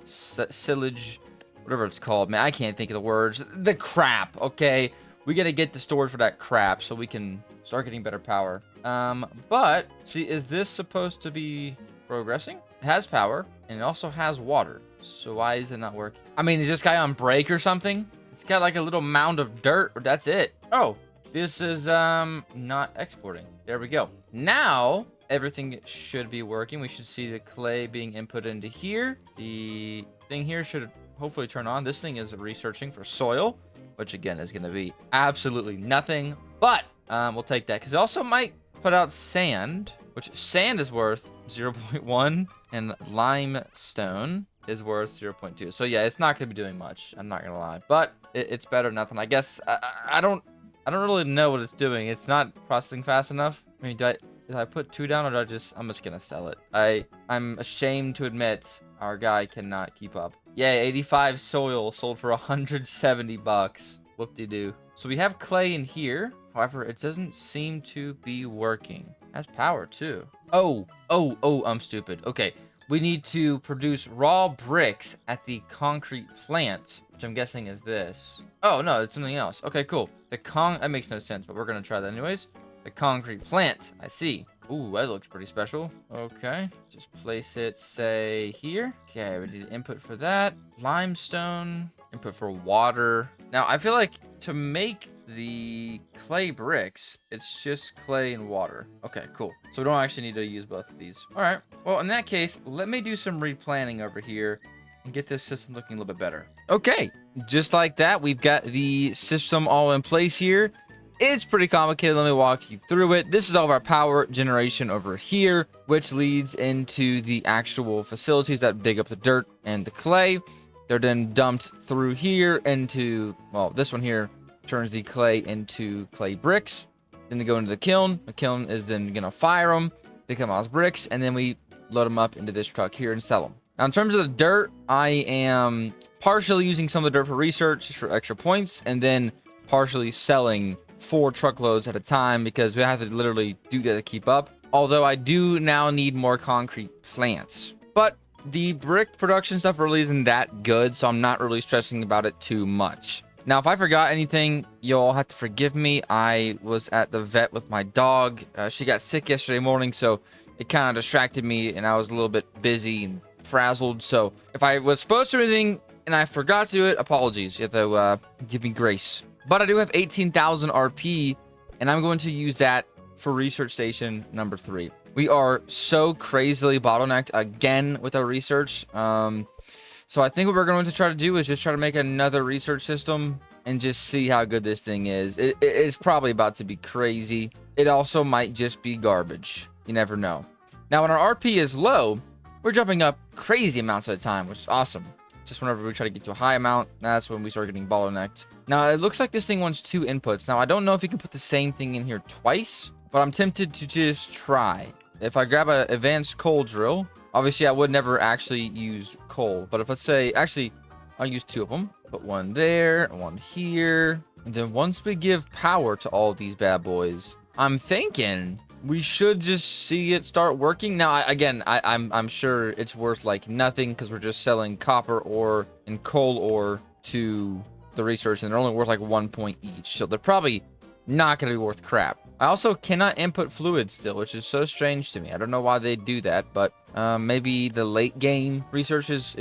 Speaker 1: silage whatever it's called, man. I can't think of the words. The crap, okay? We got to get the storage for that crap so we can start getting better power. But, see, is this supposed to be progressing? It has power, and it also has water. So why is it not working? I mean, is this guy on break or something? It's got like a little mound of dirt, but that's it. Oh, this is not exporting. There we go. Now everything should be working. We should see the clay being input into here. The thing here should hopefully turn on. This thing is researching for soil, which again is going to be absolutely nothing, but we'll take that because it also might put out sand, which sand is worth 0.1 and limestone is worth 0.2. So yeah, it's not going to be doing much. I'm not going to lie, but it's better than nothing. I guess I don't really know what it's doing. It's not processing fast enough. I mean, did I put 2 down, or I'm just gonna sell it? I'm ashamed to admit our guy cannot keep up. Yay, 85 soil sold for 170 bucks. Whoop-de-doo. So we have clay in here. However, it doesn't seem to be working. It has power too. Oh, I'm stupid. Okay, we need to produce raw bricks at the concrete plant, which I'm guessing is this. Oh, no, it's something else. Okay, cool. That makes no sense, but we're gonna try that anyways. The concrete plant, I see. Ooh, that looks pretty special. Okay, just place it, say, here. Okay, we need input for that. Limestone, input for water. Now, I feel like to make the clay bricks, it's just clay and water. Okay, cool. So we don't actually need to use both of these. All right, well, in that case, let me do some replanning over here and get this system looking a little bit better. Okay, just like that, we've got the system all in place here. It's pretty complicated. Let me walk you through it. This is all of our power generation over here, which leads into the actual facilities that dig up the dirt and the clay. They're then dumped through here into, well, this one here turns the clay into clay bricks. Then they go into the kiln. The kiln is then going to fire them. They come out as bricks, and then we load them up into this truck here and sell them. Now, in terms of the dirt, I am partially using some of the dirt for research for extra points, and then partially selling 4 truckloads at a time because we have to literally do that to keep up. Although I do now need more concrete plants. But the brick production stuff really isn't that good, so I'm not really stressing about it too much. Now, if I forgot anything, you'll have to forgive me. I was at the vet with my dog. She got sick yesterday morning, so it kind of distracted me, and I was a little bit busy and frazzled. So if I was supposed to do anything and I forgot to do it, apologies. You have to give me grace. But I do have 18,000 RP, and I'm going to use that for research station number 3. We are so crazily bottlenecked again with our research. So I think what we're going to try to do is just try to make another research system and just see how good this thing is. It's probably about to be crazy. It also might just be garbage. You never know. Now, when our RP is low, we're jumping up crazy amounts at a time, which is awesome. Just whenever we try to get to a high amount, that's when we start getting bottlenecked. Now, it looks like this thing wants 2 inputs. Now, I don't know if you can put the same thing in here twice, but I'm tempted to just try. If I grab an advanced coal drill, obviously I would never actually use coal, but if let's say, actually, I'll use 2 of them. Put one there, and one here. And then once we give power to all these bad boys, I'm thinking we should just see it start working. Now, I'm sure it's worth like nothing because we're just selling copper ore and coal ore to the research, and they're only worth like 1 point each. So they're probably not going to be worth crap. I also cannot input fluids still, which is so strange to me. I don't know why they do that, but maybe the late game research is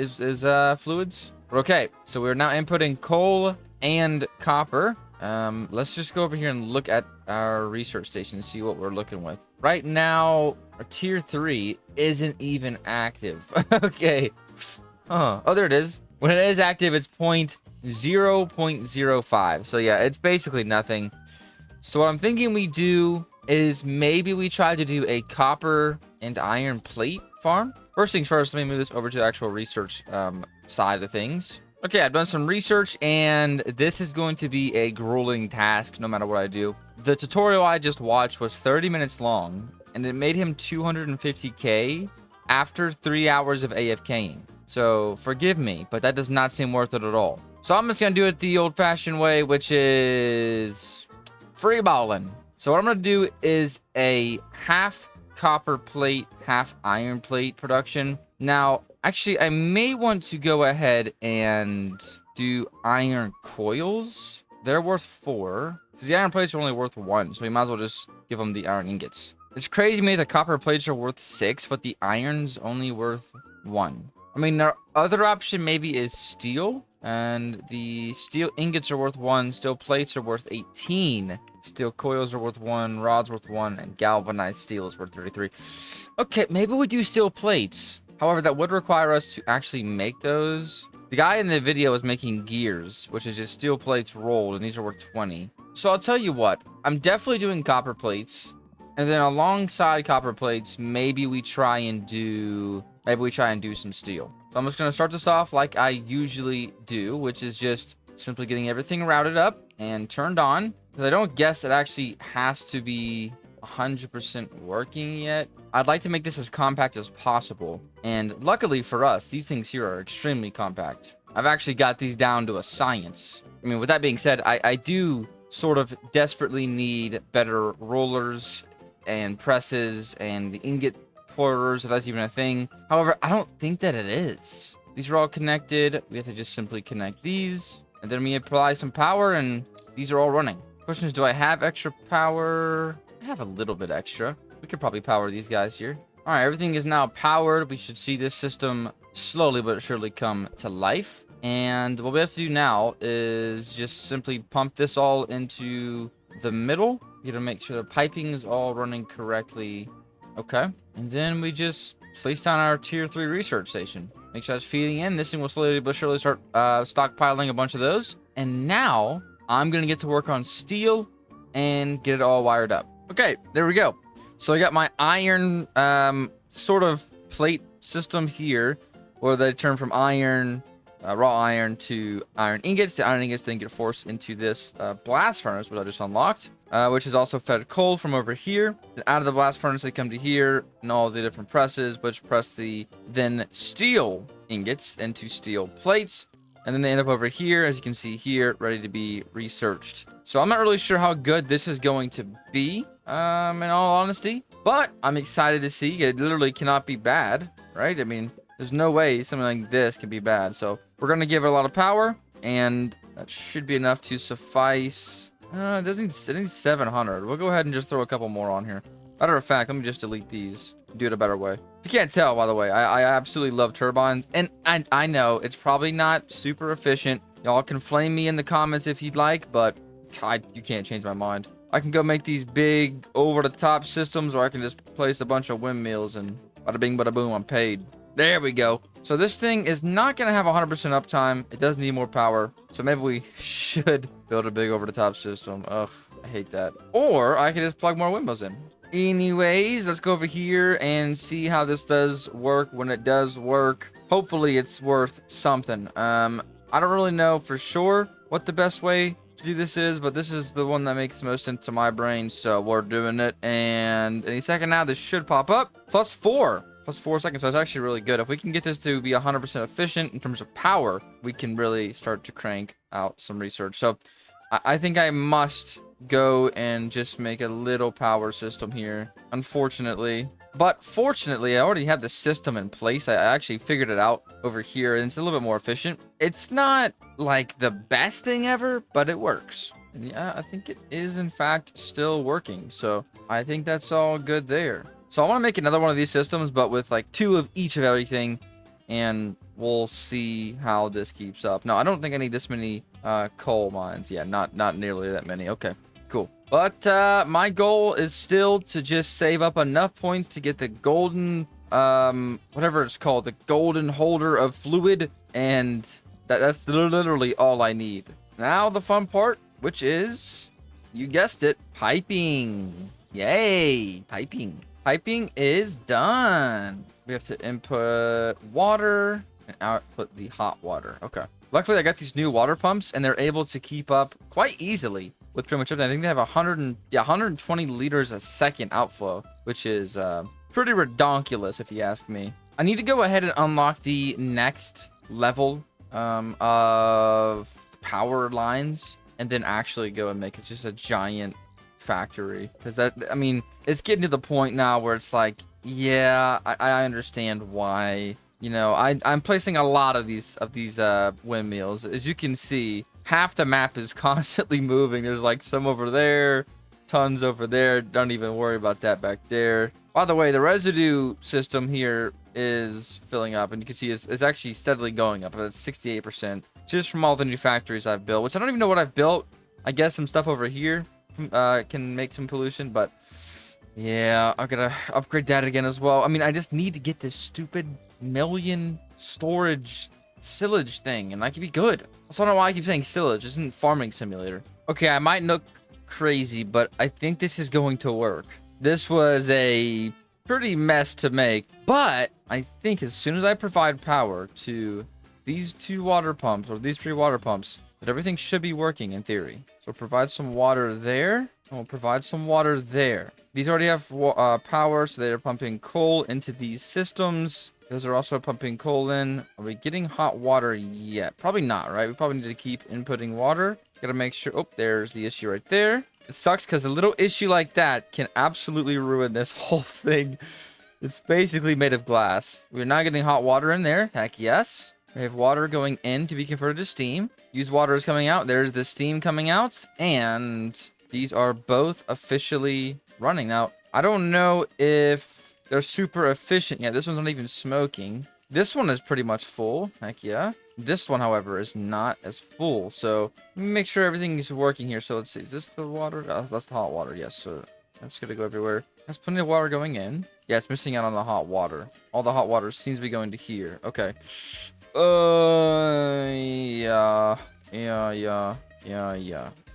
Speaker 1: fluids. But okay, so we're now inputting coal and copper. Let's just go over here and look at our research station and see what we're looking with. Right now, our tier 3 isn't even active. Okay. Oh, there it is. When it is active, it's 0.05. So yeah, it's basically nothing. So what I'm thinking we do is maybe we try to do a copper and iron plate farm. First things first, let me move this over to the actual research side of things. Okay, I've done some research, and this is going to be a grueling task no matter what I do. The tutorial I just watched was 30 minutes long, and it made him 250k after 3 hours of AFKing. So forgive me, but that does not seem worth it at all. So I'm just going to do it the old-fashioned way, which is free balling. So what I'm going to do is a half copper plate, half iron plate production. Now, Actually, I may want to go ahead and do iron coils. They're worth 4. Because the iron plates are only worth 1. So we might as well just give them the iron ingots. It's crazy to me the copper plates are worth 6, but the iron's only worth 1. I mean, our other option maybe is steel. And the steel ingots are worth 1. Steel plates are worth 18. Steel coils are worth 1. Rods worth 1. And galvanized steel is worth 33. Okay, maybe we do steel plates. However, that would require us to actually make those. The guy in the video is making gears, which is just steel plates rolled, and these are worth 20. So I'll tell you what, I'm definitely doing copper plates. And then alongside copper plates, maybe we try and do some steel. So I'm just going to start this off like I usually do, which is just simply getting everything routed up and turned on. Because I don't guess it actually has to be 100% working yet. I'd like to make this as compact as possible. And luckily for us, these things here are extremely compact. I've actually got these down to a science. I mean, with that being said, I do sort of desperately need better rollers and presses and ingot porters, if that's even a thing. However, I don't think that it is. These are all connected. We have to just simply connect these. And then we apply some power, and these are all running. Question is, do I have extra power? I have a little bit extra. We could probably power these guys here. All right, everything is now powered. We should see this system slowly but surely come to life. And what we have to do now is just simply pump this all into the middle. You gotta make sure the piping is all running correctly. Okay. And then we just place down our tier 3 research station. Make sure that's feeding in. This thing will slowly but surely start stockpiling a bunch of those. And now I'm gonna get to work on steel and get it all wired up. Okay, there we go. So I got my iron sort of plate system here, where they turn from iron, raw iron to iron ingots. The iron ingots then get forced into this blast furnace, which I just unlocked, which is also fed coal from over here. Then out of the blast furnace, they come to here, and all the different presses, which press the then steel ingots into steel plates. And then they end up over here, as you can see here, ready to be researched. So I'm not really sure how good this is going to be, in all honesty. But I'm excited to see. It literally cannot be bad, right? I mean, there's no way something like this can be bad. So we're going to give it a lot of power, and that should be enough to suffice. It needs 700. We'll go ahead and just throw a couple more on here. Matter of fact, let me just delete these. Do it a better way. If you can't tell, by the way, I absolutely love turbines. And I know it's probably not super efficient. Y'all can flame me in the comments if you'd like, but you can't change my mind. I can go make these big over-the-top systems, or I can just place a bunch of windmills and bada bing, bada boom, I'm paid. There we go. So this thing is not going to have 100% uptime. It does need more power. So maybe we should build a big over-the-top system. Ugh, I hate that. Or I can just plug more windmills in. Anyways, let's go over here and see how this does work when it does work. Hopefully it's worth something. I don't really know for sure what the best way to do this is, but this is the one that makes the most sense to my brain, so we're doing it. And any second now, this should pop up. Plus 4 seconds, so it's actually really good. If we can get this to be 100% efficient in terms of power, we can really start to crank out some research. So I think I must go and just make a little power system here, unfortunately. But fortunately, I already have the system in place. I actually figured it out over here, and it's a little bit more efficient. It's not like the best thing ever, but it works. And yeah, I think it is in fact still working. So I think that's all good there. So I want to make another one of these systems, but with like 2 of each of everything, and we'll see how this keeps up. No, I don't think I need this many coal mines. Yeah, not nearly that many. Okay, cool. But my goal is still to just save up enough points to get the golden, whatever it's called, the golden holder of fluid, and that's literally all I need. Now the fun part, which is, you guessed it, piping. Yay, piping. Piping is done. We have to input water and output the hot water. Okay. Luckily, I got these new water pumps, and they're able to keep up quite easily with pretty much everything. I think they have 120 liters a second outflow, which is pretty redonkulous if you ask me. I need to go ahead and unlock the next level of power lines, and then actually go and make it just a giant factory, because that, I mean, it's getting to the point now where it's like, yeah, I understand why you know, I'm placing a lot of these windmills. As you can see, half the map is constantly moving. There's like some over there, tons over there. Don't even worry about that back there. By the way, the residue system here is filling up, and you can see it's actually steadily going up. It's 68% just from all the new factories I've built, which I don't even know what I've built. I guess some stuff over here can make some pollution, but yeah, I'm gonna upgrade that again as well. I mean, I just need to get this stupid million storage sillage thing, and I can be good. Also, I don't know why I keep saying sillage. This isn't farming simulator. Okay, I might look crazy, but I think this is going to work. This was a pretty mess to make, but I think as soon as I provide power to these 2 water pumps, or these 3 water pumps, that everything should be working in theory. So provide some water there, and we'll provide some water there. These already have power, so they're pumping coal into these systems. Those are also pumping coal in. Are we getting hot water yet? Probably not, right? We probably need to keep inputting water. Gotta make sure. Oh, there's the issue right there. It sucks because a little issue like that can absolutely ruin this whole thing. It's basically made of glass. We're not getting hot water in there. Heck yes. We have water going in to be converted to steam. Used water is coming out. There's the steam coming out. And these are both officially running. Now, I don't know if they're super efficient yet. This one's not even smoking. This one is pretty much full. Heck yeah. This one, however, is not as full. So let me make sure everything is working here. So let's see. Is this the water? Oh, that's the hot water. Yes. So that's going to go everywhere. Has plenty of water going in. Yeah, it's missing out on the hot water. All the hot water seems to be going to here. Okay. Yeah.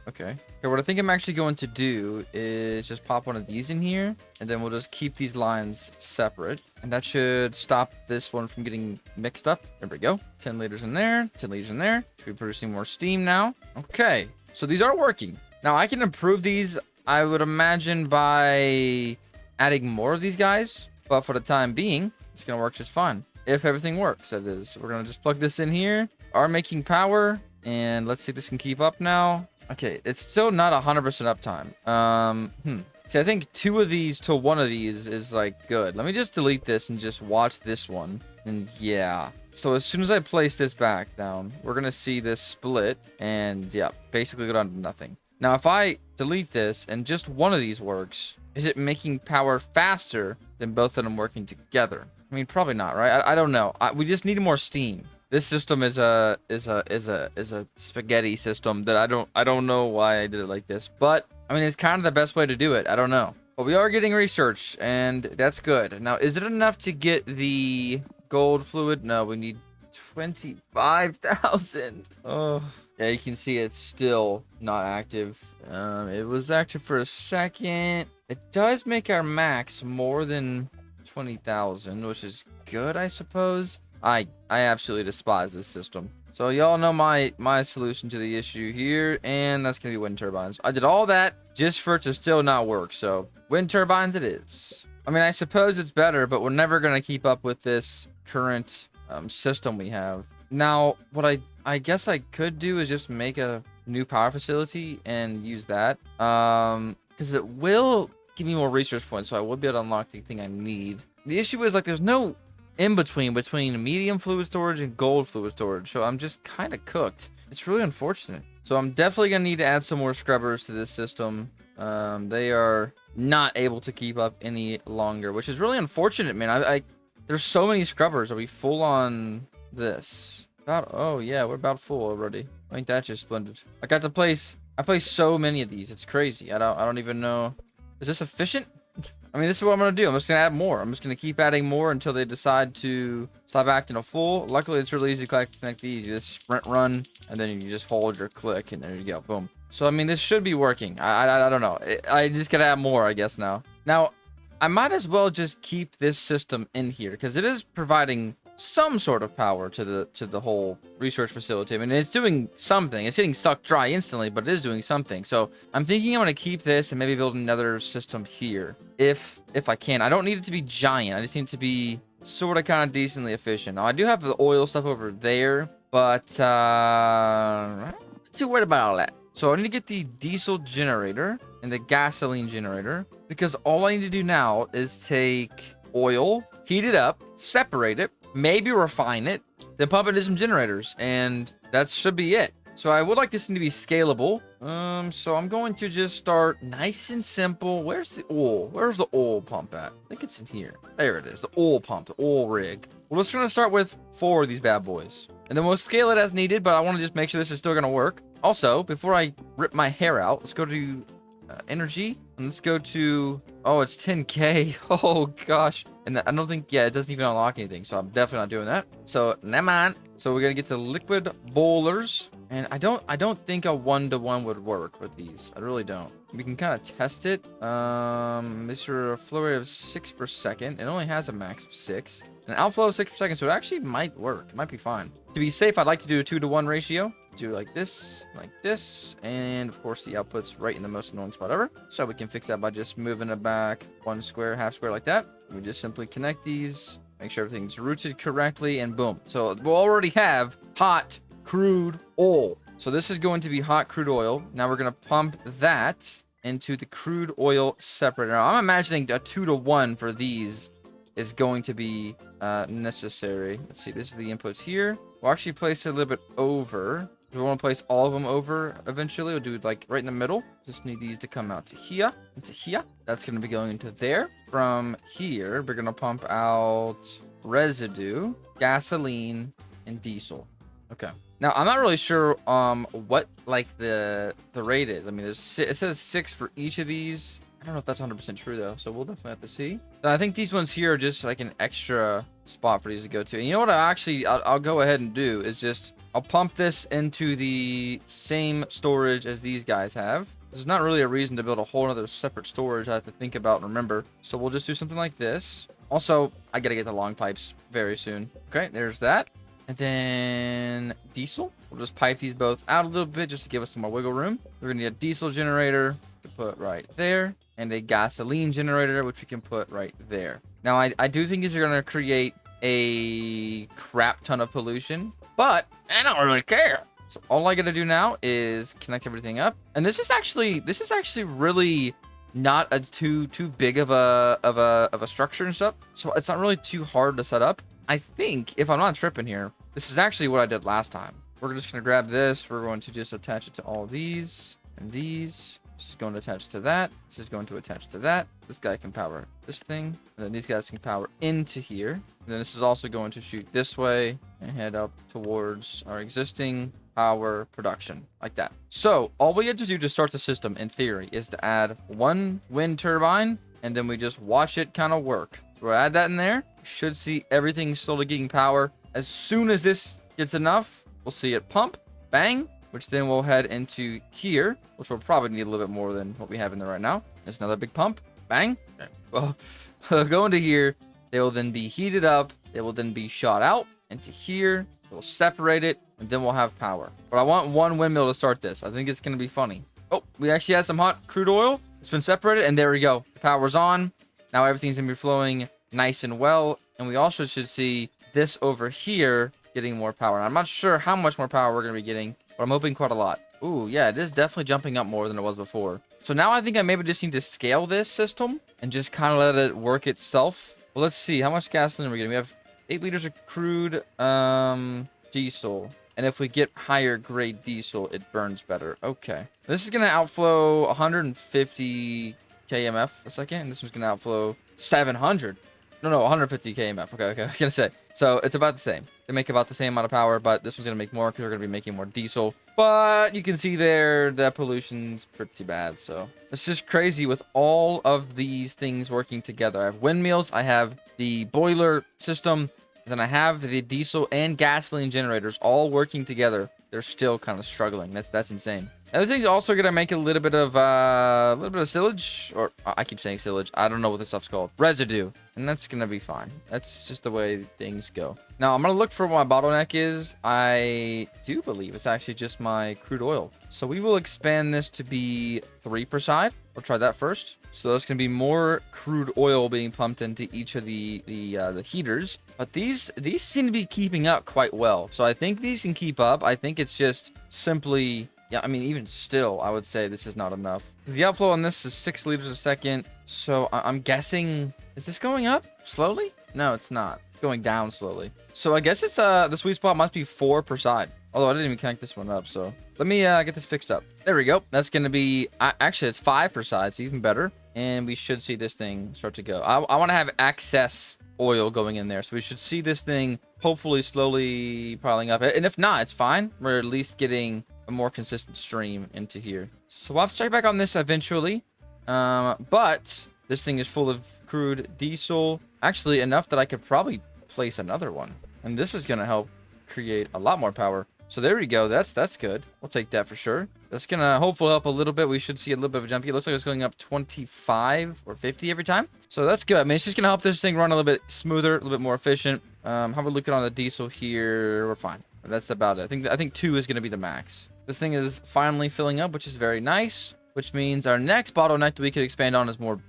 Speaker 1: Okay. Okay, what I think I'm actually going to do is just pop one of these in here, and then we'll just keep these lines separate. And that should stop this one from getting mixed up. There we go. 10 liters in there, 10 liters in there. Should be producing more steam now. Okay, so these are working. Now, I can improve these, I would imagine, by adding more of these guys. But for the time being, it's going to work just fine. If everything works, that is. We're going to just plug this in here. Are making power. And let's see if this can keep up now. Okay, it's still not 100% uptime. See, I think 2 of these to 1 of these is like good. Let me just delete this and just watch this one. And yeah. So as soon as I place this back down, we're going to see this split. And yeah, basically go down to nothing. Now, if I delete this and just 1 of these works, is it making power faster than both of them working together? I mean, probably not, right? I don't know. We just need more steam. This system is a spaghetti system that I don't know why I did it like this, but I mean, it's kind of the best way to do it. I don't know, but we are getting research, and that's good. Now, is it enough to get the gold fluid? No, we need 25,000. Oh, yeah, you can see it's still not active. It was active for a second. It does make our max more than 20,000, which is good, I suppose. I absolutely despise this system. So y'all know my solution to the issue here, and that's gonna be wind turbines. I did all that just for it to still not work. So wind turbines it is. I mean, I suppose it's better, but we're never gonna keep up with this current system we have. Now, what I guess I could do is just make a new power facility and use that, because it will give me more research points, so I will be able to unlock the thing I need. The issue is, like, there's no in between medium fluid storage and gold fluid storage, so I'm just kind of cooked. It's really unfortunate. So I'm definitely gonna need to add some more scrubbers to this system. They are not able to keep up any longer, which is really unfortunate, man. There's so many scrubbers. Are we full on this? Oh yeah, we're about full already. Ain't that just splendid? I placed so many of these. It's crazy. I don't even know. Is this efficient? I mean, this is what I'm going to do. I'm just going to add more. I'm just going to keep adding more until they decide to stop acting a full. Luckily, it's really easy to connect these. You just sprint run, and then you just hold your click, and there you go. Boom. So, I mean, this should be working. I don't know. I just got to add more, I guess, now. Now, I might as well just keep this system in here, because it is providing some sort of power to the whole research facility. I mean, it's doing something. It's getting sucked dry instantly, but it is doing something. So I'm thinking I'm going to keep this and maybe build another system here if I can. I don't need it to be giant. I just need it to be sort of kind of decently efficient. Now, I do have the oil stuff over there, but I'm not too worried about all that. So I need to get the diesel generator and the gasoline generator, because all I need to do now is take oil, heat it up, separate it, maybe refine it, then pump into some generators, and that should be it. So I would like this thing to be scalable. So I'm going to just start nice and simple. Where's the oil? Where's the oil pump at? I think it's in here. There it is, the oil pump, the oil rig. We're just gonna start with 4 of these bad boys, and then we'll scale it as needed, but I wanna just make sure this is still gonna work. Also, before I rip my hair out, let's go to energy, and let's go to, oh, it's 10K. Oh gosh. And I don't think, yeah, it doesn't even unlock anything, so I'm definitely not doing that. So never mind. So we're gonna get to liquid boilers, and I don't think a 1-to-1 would work with these. I really don't. We can kind of test it. Mr. flow rate of 6 per second. It only has a max of 6. An outflow of 6 per second, so it actually might work. It might be fine. To be safe, I'd like to do a 2-to-1 ratio. Do like this, and of course the output's right in the most annoying spot ever. So we can fix that by just moving it back 1 square, half square like that. We just simply connect these, make sure everything's routed correctly, and boom. So we'll already have hot crude oil. So this is going to be hot crude oil. Now we're gonna pump that into the crude oil separator. Now I'm imagining a 2-to-1 for these is going to be necessary. Let's see, this is the inputs here. We'll actually place it a little bit over. We want to place all of them over eventually. We'll do it like right in the middle. Just need these to come out to here and to here. That's going to be going into there. From here, we're going to pump out residue, gasoline, and diesel. Okay. Now, I'm not really sure what like the rate is. I mean, it says 6 for each of these. I don't know if that's 100% true though, so we'll definitely have to see. And I think these ones here are just like an extra spot for these to go to. And you know what I'll go ahead and do is just I'll pump this into the same storage as these guys have. There's not really a reason to build a whole other separate storage I have to think about and remember. So we'll just do something like this. Also, I gotta get the long pipes very soon. Okay, there's that. And then diesel. We'll just pipe these both out a little bit just to give us some more wiggle room. We're gonna need a diesel generator to put right there, and a gasoline generator, which we can put right there. Now, I do think these are gonna create a crap ton of pollution, but I don't really care. So all I gotta do now is connect everything up, and this is actually really not a too big of a structure and stuff. So it's not really too hard to set up. I think if I'm not tripping here, this is actually what I did last time. We're just gonna grab this. We're going to just attach it to all these and these. This is going to attach to that. This is going to attach to that. This guy can power this thing. And then these guys can power into here. And then this is also going to shoot this way and head up towards our existing power production like that. So all we had to do to start the system in theory is to add 1 wind turbine, and then we just watch it kind of work. So we'll add that in there. Should see everything slowly getting power. As soon as this gets enough, we'll see it pump, bang, which then we'll head into here, which will probably need a little bit more than what we have in there right now. There's another big pump, bang. Okay. Well, go into here. They will then be heated up. They will then be shot out into here. We'll separate it, and then we'll have power. But I want 1 windmill to start this. I think it's going to be funny. Oh, we actually have some hot crude oil. It's been separated, and there we go. The power's on. Now everything's going to be flowing nice and well. And we also should see this over here getting more power. I'm not sure how much more power we're going to be getting, but I'm hoping quite a lot. Ooh, yeah, it is definitely jumping up more than it was before. So now I think I maybe just need to scale this system and just kind of let it work itself. Well, let's see. How much gasoline are we getting? We have 8 liters of crude diesel. And if we get higher grade diesel, it burns better. Okay. This is going to outflow 150 kmf a second. And this one's going to outflow 700. No, 150 kmf. Okay. I was going to say. So it's about the same. They make about the same amount of power, but this one's going to make more because we're going to be making more diesel. But you can see there that pollution's pretty bad. So it's just crazy with all of these things working together. I have windmills. I have the boiler system. Then I have the diesel and gasoline generators all working together. They're still kind of struggling. That's insane. And this thing's also gonna make a little bit of silage, or I keep saying silage. I don't know what this stuff's called. Residue, and that's gonna be fine. That's just the way things go. Now I'm gonna look for what my bottleneck is. I do believe it's actually just my crude oil. So we will expand this to be 3 per side. We'll try that first. So there's gonna be more crude oil being pumped into each of the heaters. But these seem to be keeping up quite well. So I think these can keep up. I think it's just simply, yeah, I mean, even still, I would say this is not enough. The outflow on this is 6 liters a second. So I'm guessing, is this going up slowly? No, it's not. going down slowly. So I guess it's the sweet spot must be 4 per side. Although I didn't even connect this one up, so let me get this fixed up. There we go. That's gonna be actually it's 5 per side, so even better. And we should see this thing start to go. I want to have excess oil going in there, so we should see this thing hopefully slowly piling up. And if not, it's fine. We're at least getting a more consistent stream into here. So we'll have to check back on this eventually. But this thing is full of crude diesel. Actually, enough that I could probably place another one. And this is going to help create a lot more power. So there we go. That's good. We'll take that for sure. That's going to hopefully help a little bit. We should see a little bit of a jump here. It looks like it's going up 25 or 50 every time. So that's good. I mean, it's just going to help this thing run a little bit smoother, a little bit more efficient. How about looking on the diesel here? We're fine. That's about it. I think 2 is going to be the max. This thing is finally filling up, which is very nice. Which means our next bottleneck that we could expand on is more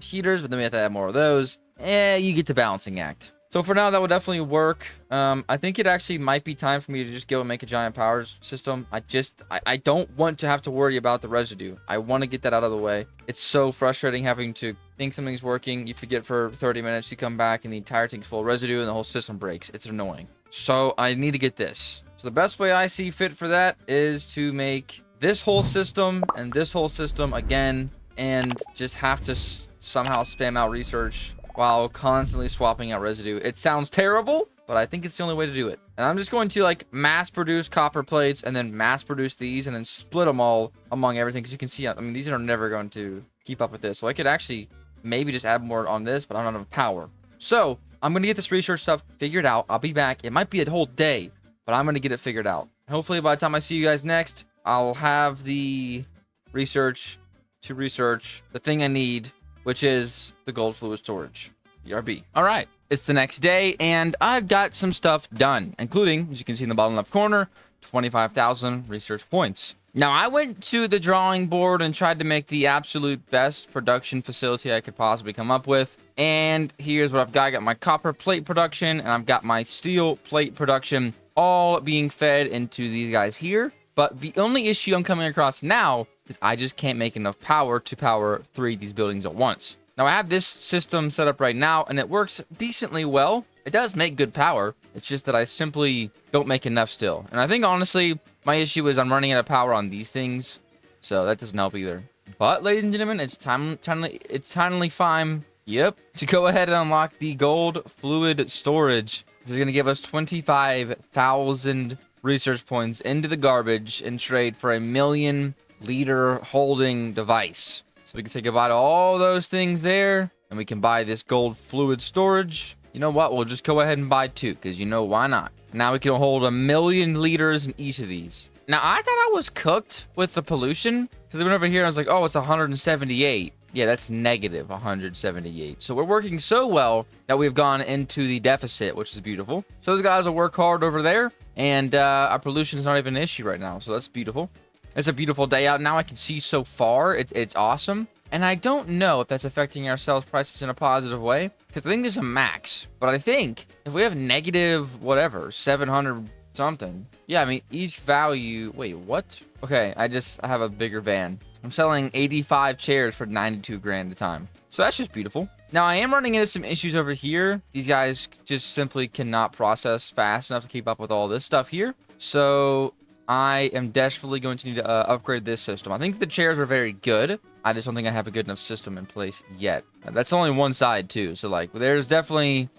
Speaker 1: heaters, but then we have to add more of those. You get the balancing act. So for now, that would definitely work. I think it actually might be time for me to just go and make a giant power system. I don't want to have to worry about the residue. I want to get that out of the way. It's so frustrating having to think something's working. You forget for 30 minutes, you come back and the entire tank's full of residue and the whole system breaks. It's annoying. So I need to get this. So the best way I see fit for that is to make this whole system and this whole system again, and just have to somehow spam out research while constantly swapping out residue. It sounds terrible, but I think it's the only way to do it. And I'm just going to like mass produce copper plates and then mass produce these and then split them all among everything. Because you can see, I mean, these are never going to keep up with this. So I could actually maybe just add more on this, but I don't have power. So I'm going to get this research stuff figured out. I'll be back. It might be a whole day, but I'm going to get it figured out. Hopefully by the time I see you guys next, I'll have the research to research the thing I need, which is the gold fluid storage, BRB. All right, it's the next day, and I've got some stuff done, including, as you can see in the bottom left corner, 25,000 research points. Now, I went to the drawing board and tried to make the absolute best production facility I could possibly come up with. And here's what I've got. I got my copper plate production, and I've got my steel plate production, all being fed into these guys here. But the only issue I'm coming across now is I just can't make enough power to power 3 of these buildings at once. Now, I have this system set up right now, and it works decently well. It does make good power. It's just that I simply don't make enough still. And I think, honestly, my issue is I'm running out of power on these things, so that doesn't help either. But, ladies and gentlemen, it's timely time, yep, to go ahead and unlock the gold fluid storage. Which is going to give us 25,000 research points into the garbage and trade for a 1,000,000 liter holding device. So we can say goodbye to all those things there, and we can buy this gold fluid storage. You know what? We'll just go ahead and buy 2, because you know why not? Now we can hold 1,000,000 liters in each of these. Now, I thought I was cooked with the pollution, because I went over here and I was like, oh, it's 178. Yeah, that's negative 178. So we're working so well that we've gone into the deficit, which is beautiful. So those guys will work hard over there, and our pollution is not even an issue right now. So that's beautiful. It's a beautiful day out. Now I can see so far. It's awesome. And I don't know if that's affecting our sales prices in a positive way, because I think there's a max. But I think if we have negative whatever, 700 something. Yeah, I mean, each value. Wait, what? Okay, I have a bigger van. I'm selling 85 chairs for 92 grand a time. So that's just beautiful. Now, I am running into some issues over here. These guys just simply cannot process fast enough to keep up with all this stuff here. So I am desperately going to need to upgrade this system. I think the chairs are very good. I just don't think I have a good enough system in place yet. That's only one side too. So like there's definitely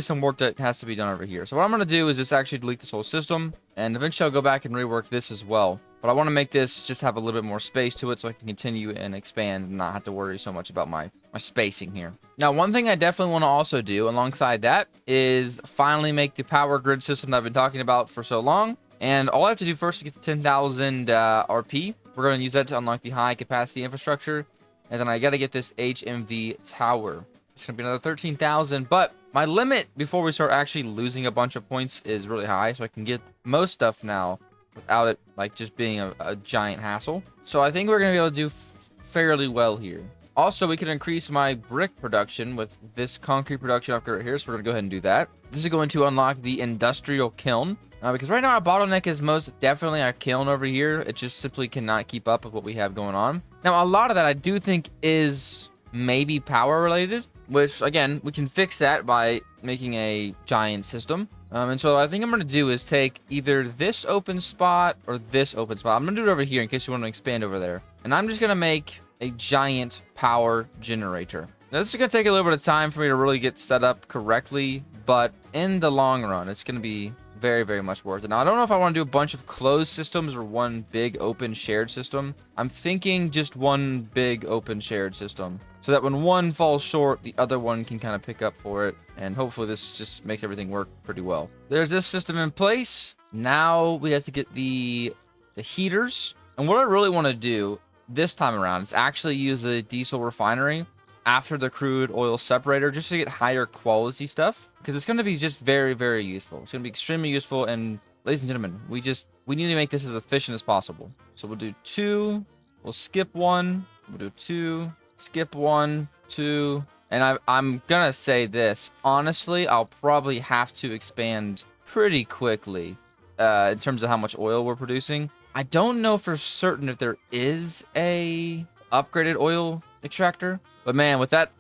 Speaker 1: some work that has to be done over here. So what I'm going to do is just actually delete this whole system, and eventually I'll go back and rework this as well. But I want to make this just have a little bit more space to it so I can continue and expand and not have to worry so much about my spacing here. Now, one thing I definitely want to also do alongside that is finally make the power grid system that I've been talking about for so long. And all I have to do first is get to 10,000 RP. We're going to use that to unlock the high capacity infrastructure. And then I got to get this HMV tower. It's going to be another 13,000. But my limit before we start actually losing a bunch of points is really high. So I can get most stuff now without it like just being a giant hassle. So I think we're going to be able to do fairly well here. Also, we can increase my brick production with this concrete production upgrade right here. So we're going to go ahead and do that. This is going to unlock the industrial kiln. Because right now our bottleneck is most definitely our kiln over here. It just simply cannot keep up with what we have going on. Now, a lot of that I do think is maybe power related. which again, we can fix that by making a giant system. And so I think I'm going to do is take either this open spot or this open spot. I'm going to do it over here in case you want to expand over there. And I'm just going to make a giant power generator. Now, this is going to take a little bit of time for me to really get set up correctly, but in the long run, it's going to be very, very much worth it. Now, I don't know if I want to do a bunch of closed systems or one big open shared system. I'm thinking just one big open shared system so that when one falls short, the other one can kind of pick up for it. And hopefully this just makes everything work pretty well. There's this system in place. Now we have to get the heaters. And what I really want to do this time around is actually use the diesel refinery after the crude oil separator just to get higher quality stuff, because it's going to be just very, very useful. It's going to be extremely useful. And ladies and gentlemen, we need to make this as efficient as possible. So we'll do 2, we'll skip 1, we'll do 2, skip 1, 2. And I'm going to say this, honestly, I'll probably have to expand pretty quickly in terms of how much oil we're producing. I don't know for certain if there is a upgraded oil extractor, but man, with that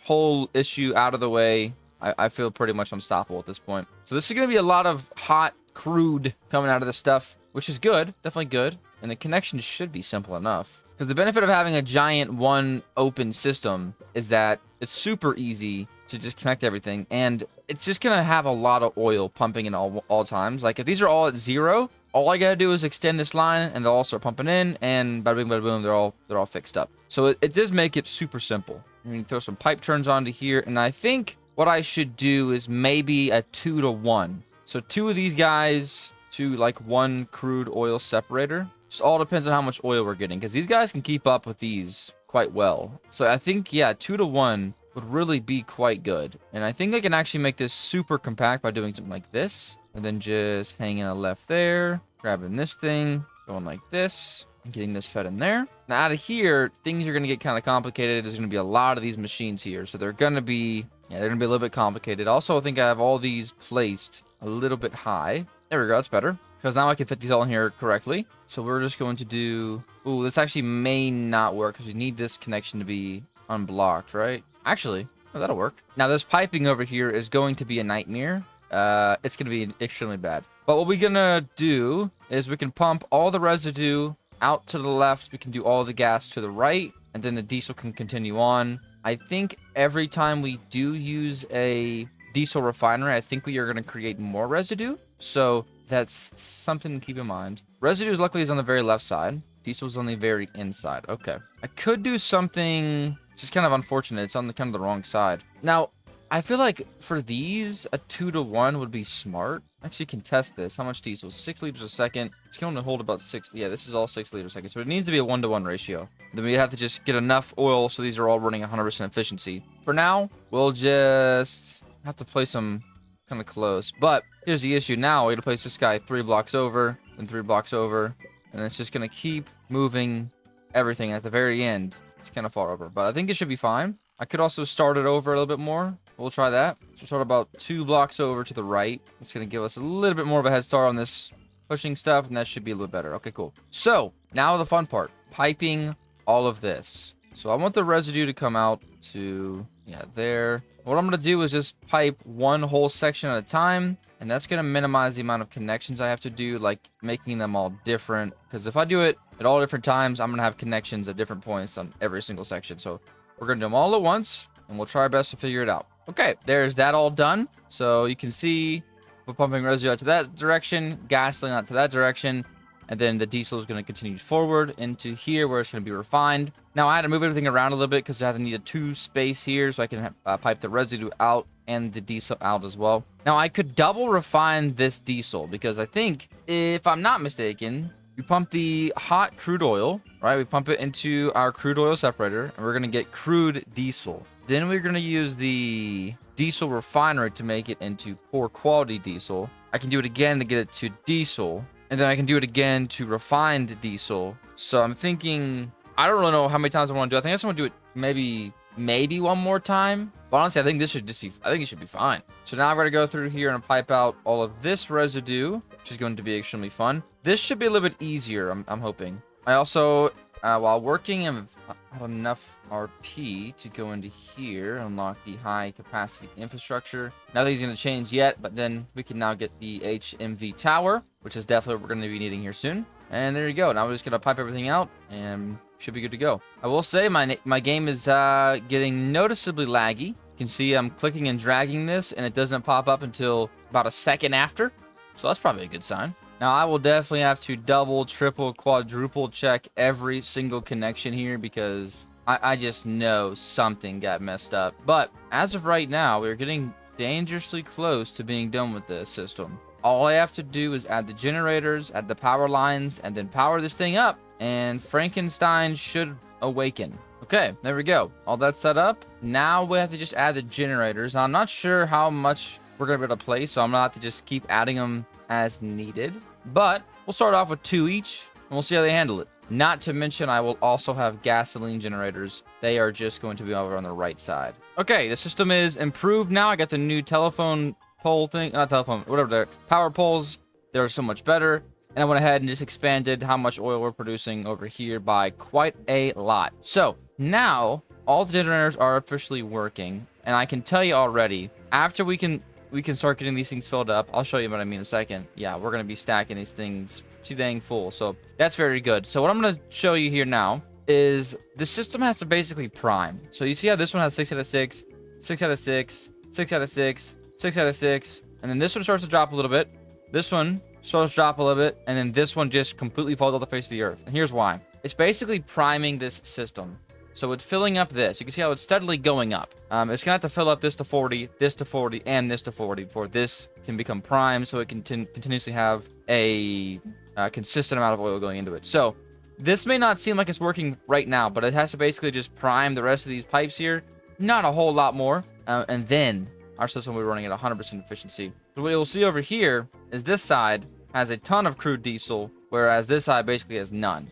Speaker 1: whole issue out of the way, I feel pretty much unstoppable at this point. So this is going to be a lot of hot crude coming out of this stuff, which is good, definitely good. And the connection should be simple enough. Because the benefit of having a giant one open system is that it's super easy to just connect everything. And it's just going to have a lot of oil pumping in all times. Like if these are all at 0, all I got to do is extend this line and they'll all start pumping in, and bada bing, bada boom, they're all fixed up. So it does make it super simple. I mean, throw some pipe turns onto here. And I think what I should do is maybe a 2 to 1. So 2 of these guys to like 1 crude oil separator. Just all depends on how much oil we're getting, because these guys can keep up with these quite well. So I think, yeah, 2 to 1 would really be quite good. And I think I can actually make this super compact by doing something like this. And then just hanging a left there, grabbing this thing, going like this, and getting this fed in there. Now out of here, things are going to get kind of complicated. There's going to be a lot of these machines here. So they're going to be a little bit complicated. Also, I think I have all these placed a little bit high. There we go, that's better. Because now I can fit these all in here correctly. So we're just going to do... Ooh, this actually may not work because we need this connection to be unblocked, right? Actually, oh, that'll work. Now this piping over here is going to be a nightmare. It's going to be extremely bad. But what we're going to do is we can pump all the residue out to the left. We can do all the gas to the right. And then the diesel can continue on. I think every time we do use a diesel refinery, I think we are going to create more residue. So that's something to keep in mind. Residue is luckily on the very left side. Diesel is on the very inside. Okay. I could do something just kind of unfortunate. It's on the kind of the wrong side. Now, I feel like for these, a 2 to 1 would be smart. Actually, can test this. How much diesel? 6 liters a second. It's going to hold about 6. Yeah, this is all 6 liters a second. So it needs to be a 1 to 1 ratio. Then we have to just get enough oil so these are all running 100% efficiency. For now, we'll just have to place them kind of close. But here's the issue now. We're going to place this guy 3 blocks over and 3 blocks over. And it's just going to keep moving everything at the very end. It's kind of far over. But I think it should be fine. I could also start it over a little bit more. We'll try that. So start about 2 blocks over to the right. It's going to give us a little bit more of a head start on this pushing stuff, and that should be a little better. Okay, cool. So now the fun part, piping all of this. So I want the residue to come out to, yeah, there. What I'm going to do is just pipe one whole section at a time, and that's going to minimize the amount of connections I have to do, like making them all different. Because if I do it at all different times, I'm going to have connections at different points on every single section. So we're going to do them all at once, and we'll try our best to figure it out. Okay, there's that all done. So you can see we're pumping residue out to that direction, gasoline out to that direction, and then the diesel is going to continue forward into here where it's going to be refined. Now I had to move everything around a little bit because I need a 2 space here so I can pipe the residue out and the diesel out as well. Now I could double refine this diesel because I think, if I'm not mistaken, we pump the hot crude oil, right? We pump it into our crude oil separator, and we're going to get crude diesel. Then we're going to use the diesel refinery to make it into poor quality diesel. I can do it again to get it to diesel, and then I can do it again to refined diesel. So I'm thinking, I don't really know how many times I want to do it. I think I just want to do it maybe one more time. But honestly, I think it should be fine. So now I'm going to go through here and pipe out all of this residue, which is going to be extremely fun. This should be a little bit easier, I'm hoping. I also while working, I've had enough RP to go into here, unlock the high capacity infrastructure. Nothing's going to change yet, but then we can now get the HMV tower, which is definitely what we're going to be needing here soon. And there you go. Now we're just going to pipe everything out and should be good to go. I will say my game is getting noticeably laggy. You can see I'm clicking and dragging this, and it doesn't pop up until about a second after. So that's probably a good sign. Now, I will definitely have to double, triple, quadruple check every single connection here because I just know something got messed up. But as of right now, we're getting dangerously close to being done with this system. All I have to do is add the generators, add the power lines, and then power this thing up, and Frankenstein should awaken. Okay, there we go. All that set up. Now we have to just add the generators. I'm not sure how much we're going to be able to play, so I'm going to have to just keep adding them as needed. But we'll start off with 2 each, and we'll see how they handle it. Not to mention, I will also have gasoline generators. They are just going to be over on the right side. Okay, the system is improved now. I got the new telephone pole thing, not telephone, whatever, the power poles. They're so much better. And I went ahead and just expanded how much oil we're producing over here by quite a lot. So now all the generators are officially working, and I can tell you already, after we can start getting these things filled up. I'll show you what I mean in a second. Yeah, we're going to be stacking these things pretty dang full. So that's very good. So what I'm going to show you here now is the system has to basically prime. So you see how this one has 6 out of 6, 6 out of 6, 6 out of 6, 6 out of 6. And then this one starts to drop a little bit. This one starts to drop a little bit. And then this one just completely falls off the face of the earth. And here's why. It's basically priming this system. So it's filling up this. You can see how it's steadily going up. It's going to have to fill up this to 40, this to 40, and this to 40 before this can become prime, so it can continuously have a consistent amount of oil going into it. So this may not seem like it's working right now, but it has to basically just prime the rest of these pipes here. Not a whole lot more. And then our system will be running at 100% efficiency. So what you'll see over here is this side has a ton of crude diesel, whereas this side basically has none.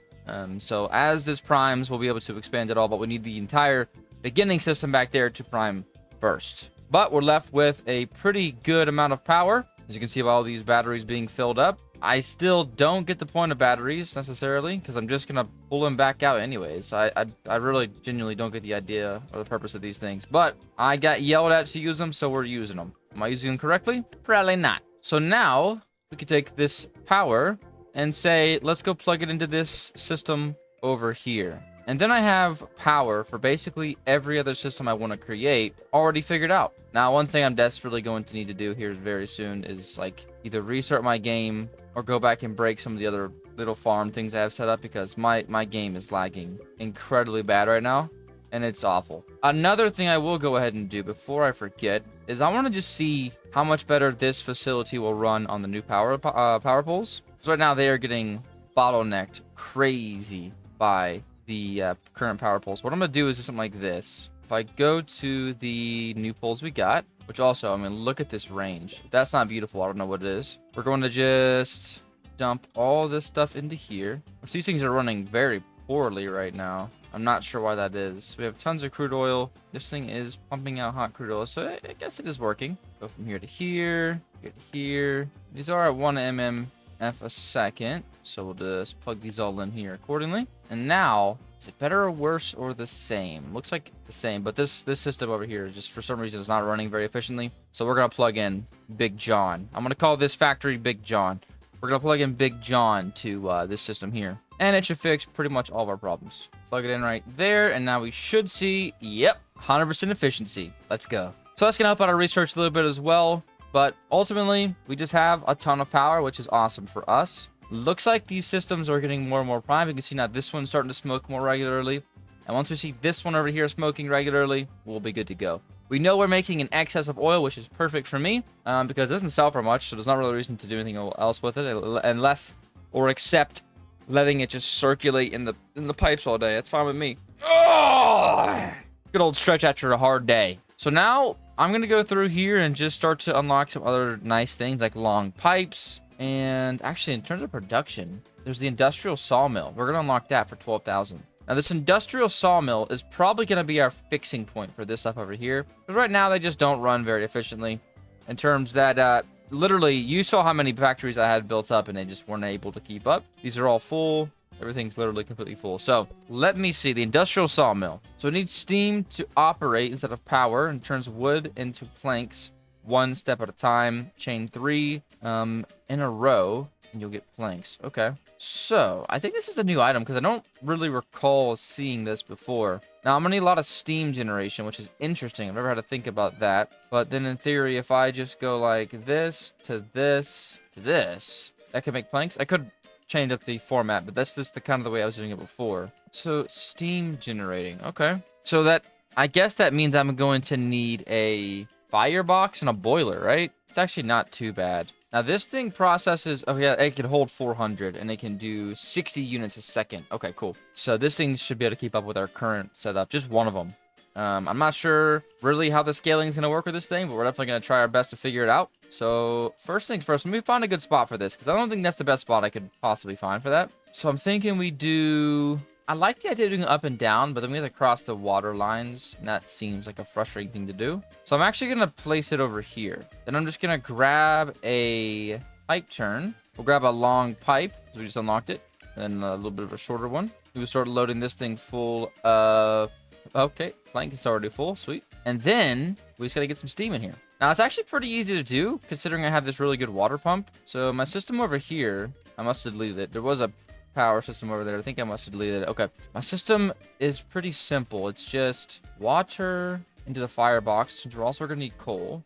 Speaker 1: So as this primes, we'll be able to expand it all, but we need the entire beginning system back there to prime first. But we're left with a pretty good amount of power. As you can see, all these batteries being filled up. I still don't get the point of batteries necessarily, because I'm just going to pull them back out anyways. I really genuinely don't get the idea or the purpose of these things. But I got yelled at to use them, so we're using them. Am I using them correctly? Probably not. So now we can take this power and say, let's go plug it into this system over here. And then I have power for basically every other system I want to create already figured out. Now, one thing I'm desperately going to need to do here very soon is like either restart my game or go back and break some of the other little farm things I have set up, because my game is lagging incredibly bad right now, and it's awful. Another thing I will go ahead and do before I forget is I want to just see how much better this facility will run on the new power poles. So right now they are getting bottlenecked crazy by the current power poles. What I'm going to do is something like this. If I go to the new poles we got, which also, I mean, look at this range. If that's not beautiful, I don't know what it is. We're going to just dump all this stuff into here. Which these things are running very poorly right now. I'm not sure why that is. We have tons of crude oil. This thing is pumping out hot crude oil, so I guess it is working. Go from here to here, here to here. These are at 1 mmF a second, so we'll just plug these all in here accordingly. And now, is it better or worse or the same? Looks like the same, but this system over here just for some reason is not running very efficiently. So we're gonna plug in Big John. I'm gonna call this factory Big John. We're gonna plug in Big John to this system here, and it should fix pretty much all of our problems. Plug it in right there, and now we should see, yep, 100% efficiency. Let's go. So that's gonna help out our research a little bit as well. But ultimately, we just have a ton of power, which is awesome for us. Looks like these systems are getting more and more prime. You can see now this one's starting to smoke more regularly. And once we see this one over here smoking regularly, we'll be good to go. We know we're making an excess of oil, which is perfect for me, because it doesn't sell for much, so there's not really a reason to do anything else with it, unless or except letting it just circulate in the pipes all day. That's fine with me. Oh! Good old stretch after a hard day. So now I'm going to go through here and just start to unlock some other nice things like long pipes. And actually, in terms of production, there's the industrial sawmill. We're going to unlock that for 12,000. Now, this industrial sawmill is probably going to be our fixing point for this stuff over here. Because right now, they just don't run very efficiently. In terms that, literally, you saw how many factories I had built up and they just weren't able to keep up. These are all full. Everything's literally completely full. So let me see the industrial sawmill. So it needs steam to operate instead of power, and turns wood into planks one step at a time. Chain 3 in a row, and you'll get planks. Okay. So I think this is a new item because I don't really recall seeing this before. Now I'm gonna need a lot of steam generation, which is interesting. I've never had to think about that. But then in theory, if I just go like this to this to this, that could make planks. I could change up the format, but that's just the kind of the way I was doing it before. So steam generating. Okay. So that, I guess that means I'm going to need a firebox and a boiler, right? It's actually not too bad. Now this thing processes, oh yeah, it can hold 400 and it can do 60 units a second. Okay, cool. So this thing should be able to keep up with our current setup, just one of them. I'm not sure really how the scaling is going to work with this thing, but we're definitely going to try our best to figure it out. So first things first, let me find a good spot for this, because I don't think that's the best spot I could possibly find for that. So I'm thinking we do, I like the idea of doing it up and down, but then we have to cross the water lines, and that seems like a frustrating thing to do. So I'm actually going to place it over here. Then I'm just going to grab a pipe turn. We'll grab a long pipe, so we just unlocked it, and then a little bit of a shorter one. We start loading this thing full of, okay, plank is already full, sweet. And then we just got to get some steam in here. Now it's actually pretty easy to do, considering I have this really good water pump. So my system over here, I must have deleted it. There was a power system over there. I think I must have deleted it. Okay. My system is pretty simple. It's just water into the firebox, since we're also going to need coal.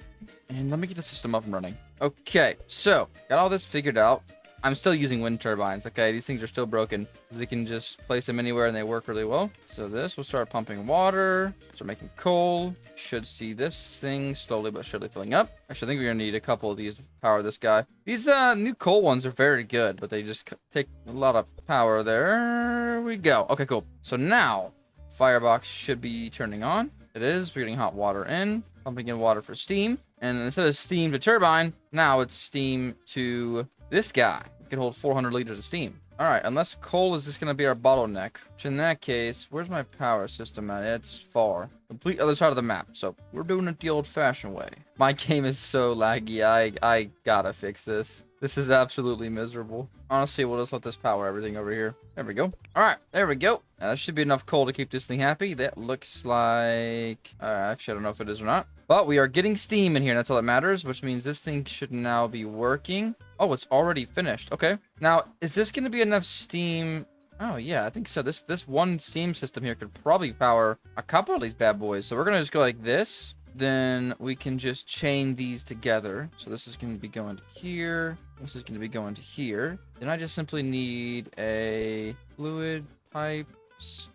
Speaker 1: And let me get the system up and running. Okay. So got all this figured out. I'm still using wind turbines. Okay. These things are still broken, because we can just place them anywhere and they work really well. So this will start pumping water. Start making coal. Should see this thing slowly but surely filling up. Actually, I think we're going to need a couple of these to power this guy. These new coal ones are very good, but they just take a lot of power. There we go. Okay, cool. So now firebox should be turning on. It is. We're getting hot water in, pumping in water for steam. And instead of steam to turbine, now it's steam to this guy. It can hold 400 liters of steam. All right, unless coal is just going to be our bottleneck, which in that case, where's my power system at? It's far. Complete other side of the map. So we're doing it the old-fashioned way. My game is so laggy. I gotta fix this. This is absolutely miserable. Honestly, we'll just let this power everything over here. There we go. All right, there we go. Now, that should be enough coal to keep this thing happy. That looks like... actually, I don't know if it is or not. But we are getting steam in here, and that's all that matters, which means this thing should now be working. Oh, it's already finished. Okay. Now, is this going to be enough steam? Oh, yeah, I think so. This one steam system here could probably power a couple of these bad boys. So we're going to just go like this. Then we can just chain these together. So this is going to be going to here. This is going to be going to here. Then I just simply need a fluid pipe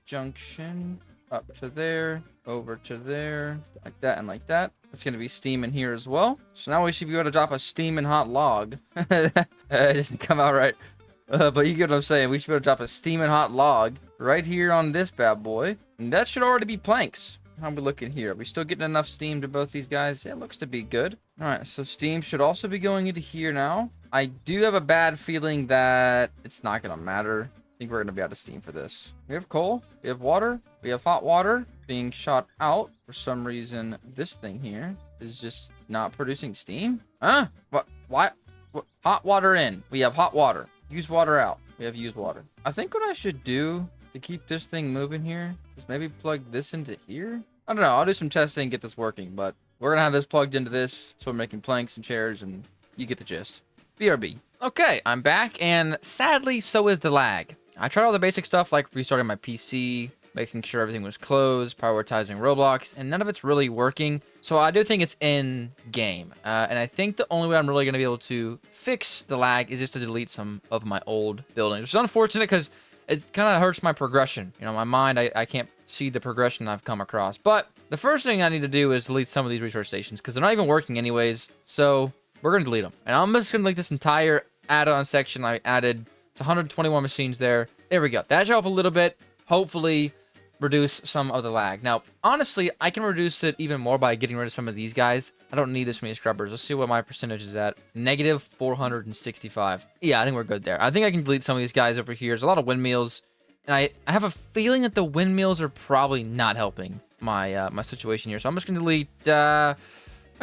Speaker 1: junction up to there, over to there, like that and like that. It's going to be steam in here as well. So now we should be able to drop a steaming hot log. It doesn't come out right. But you get what I'm saying. We should be able to drop a steaming hot log right here on this bad boy. And that should already be planks. How are we looking here? Are we still getting enough steam to both these guys? Yeah, it looks to be good. All right, so steam should also be going into here now. I do have a bad feeling that it's not going to matter. I think we're going to be out of steam for this. We have coal. We have water. We have hot water being shot out. For some reason, this thing here is just not producing steam. Huh? What? Why? What? Hot water in. We have hot water. Use water out. We have used water. I think what I should do to keep this thing moving here is maybe plug this into here. I don't know. I'll do some testing and get this working, but we're going to have this plugged into this. So we're making planks and chairs, and you get the gist. BRB. Okay, I'm back, and sadly, so is the lag. I tried all the basic stuff like restarting my PC, making sure everything was closed, prioritizing Roblox, and none of it's really working. So I do think it's in game. And I think the only way I'm really going to be able to fix the lag is just to delete some of my old buildings, which is unfortunate because it kind of hurts my progression. You know, my mind, I can't see the progression I've come across. But the first thing I need to do is delete some of these resource stations because they're not even working anyways. So we're going to delete them. And I'm just going to delete this entire add-on section I added. It's 121 machines there. There we go. That should help a little bit. Hopefully reduce some of the lag. Now, honestly, I can reduce it even more by getting rid of some of these guys. I don't need this many scrubbers. Let's see what my percentage is at. Negative 465. Yeah, I think we're good there. I think I can delete some of these guys over here. There's a lot of windmills. And I have a feeling that the windmills are probably not helping my my situation here. So I'm just going to delete a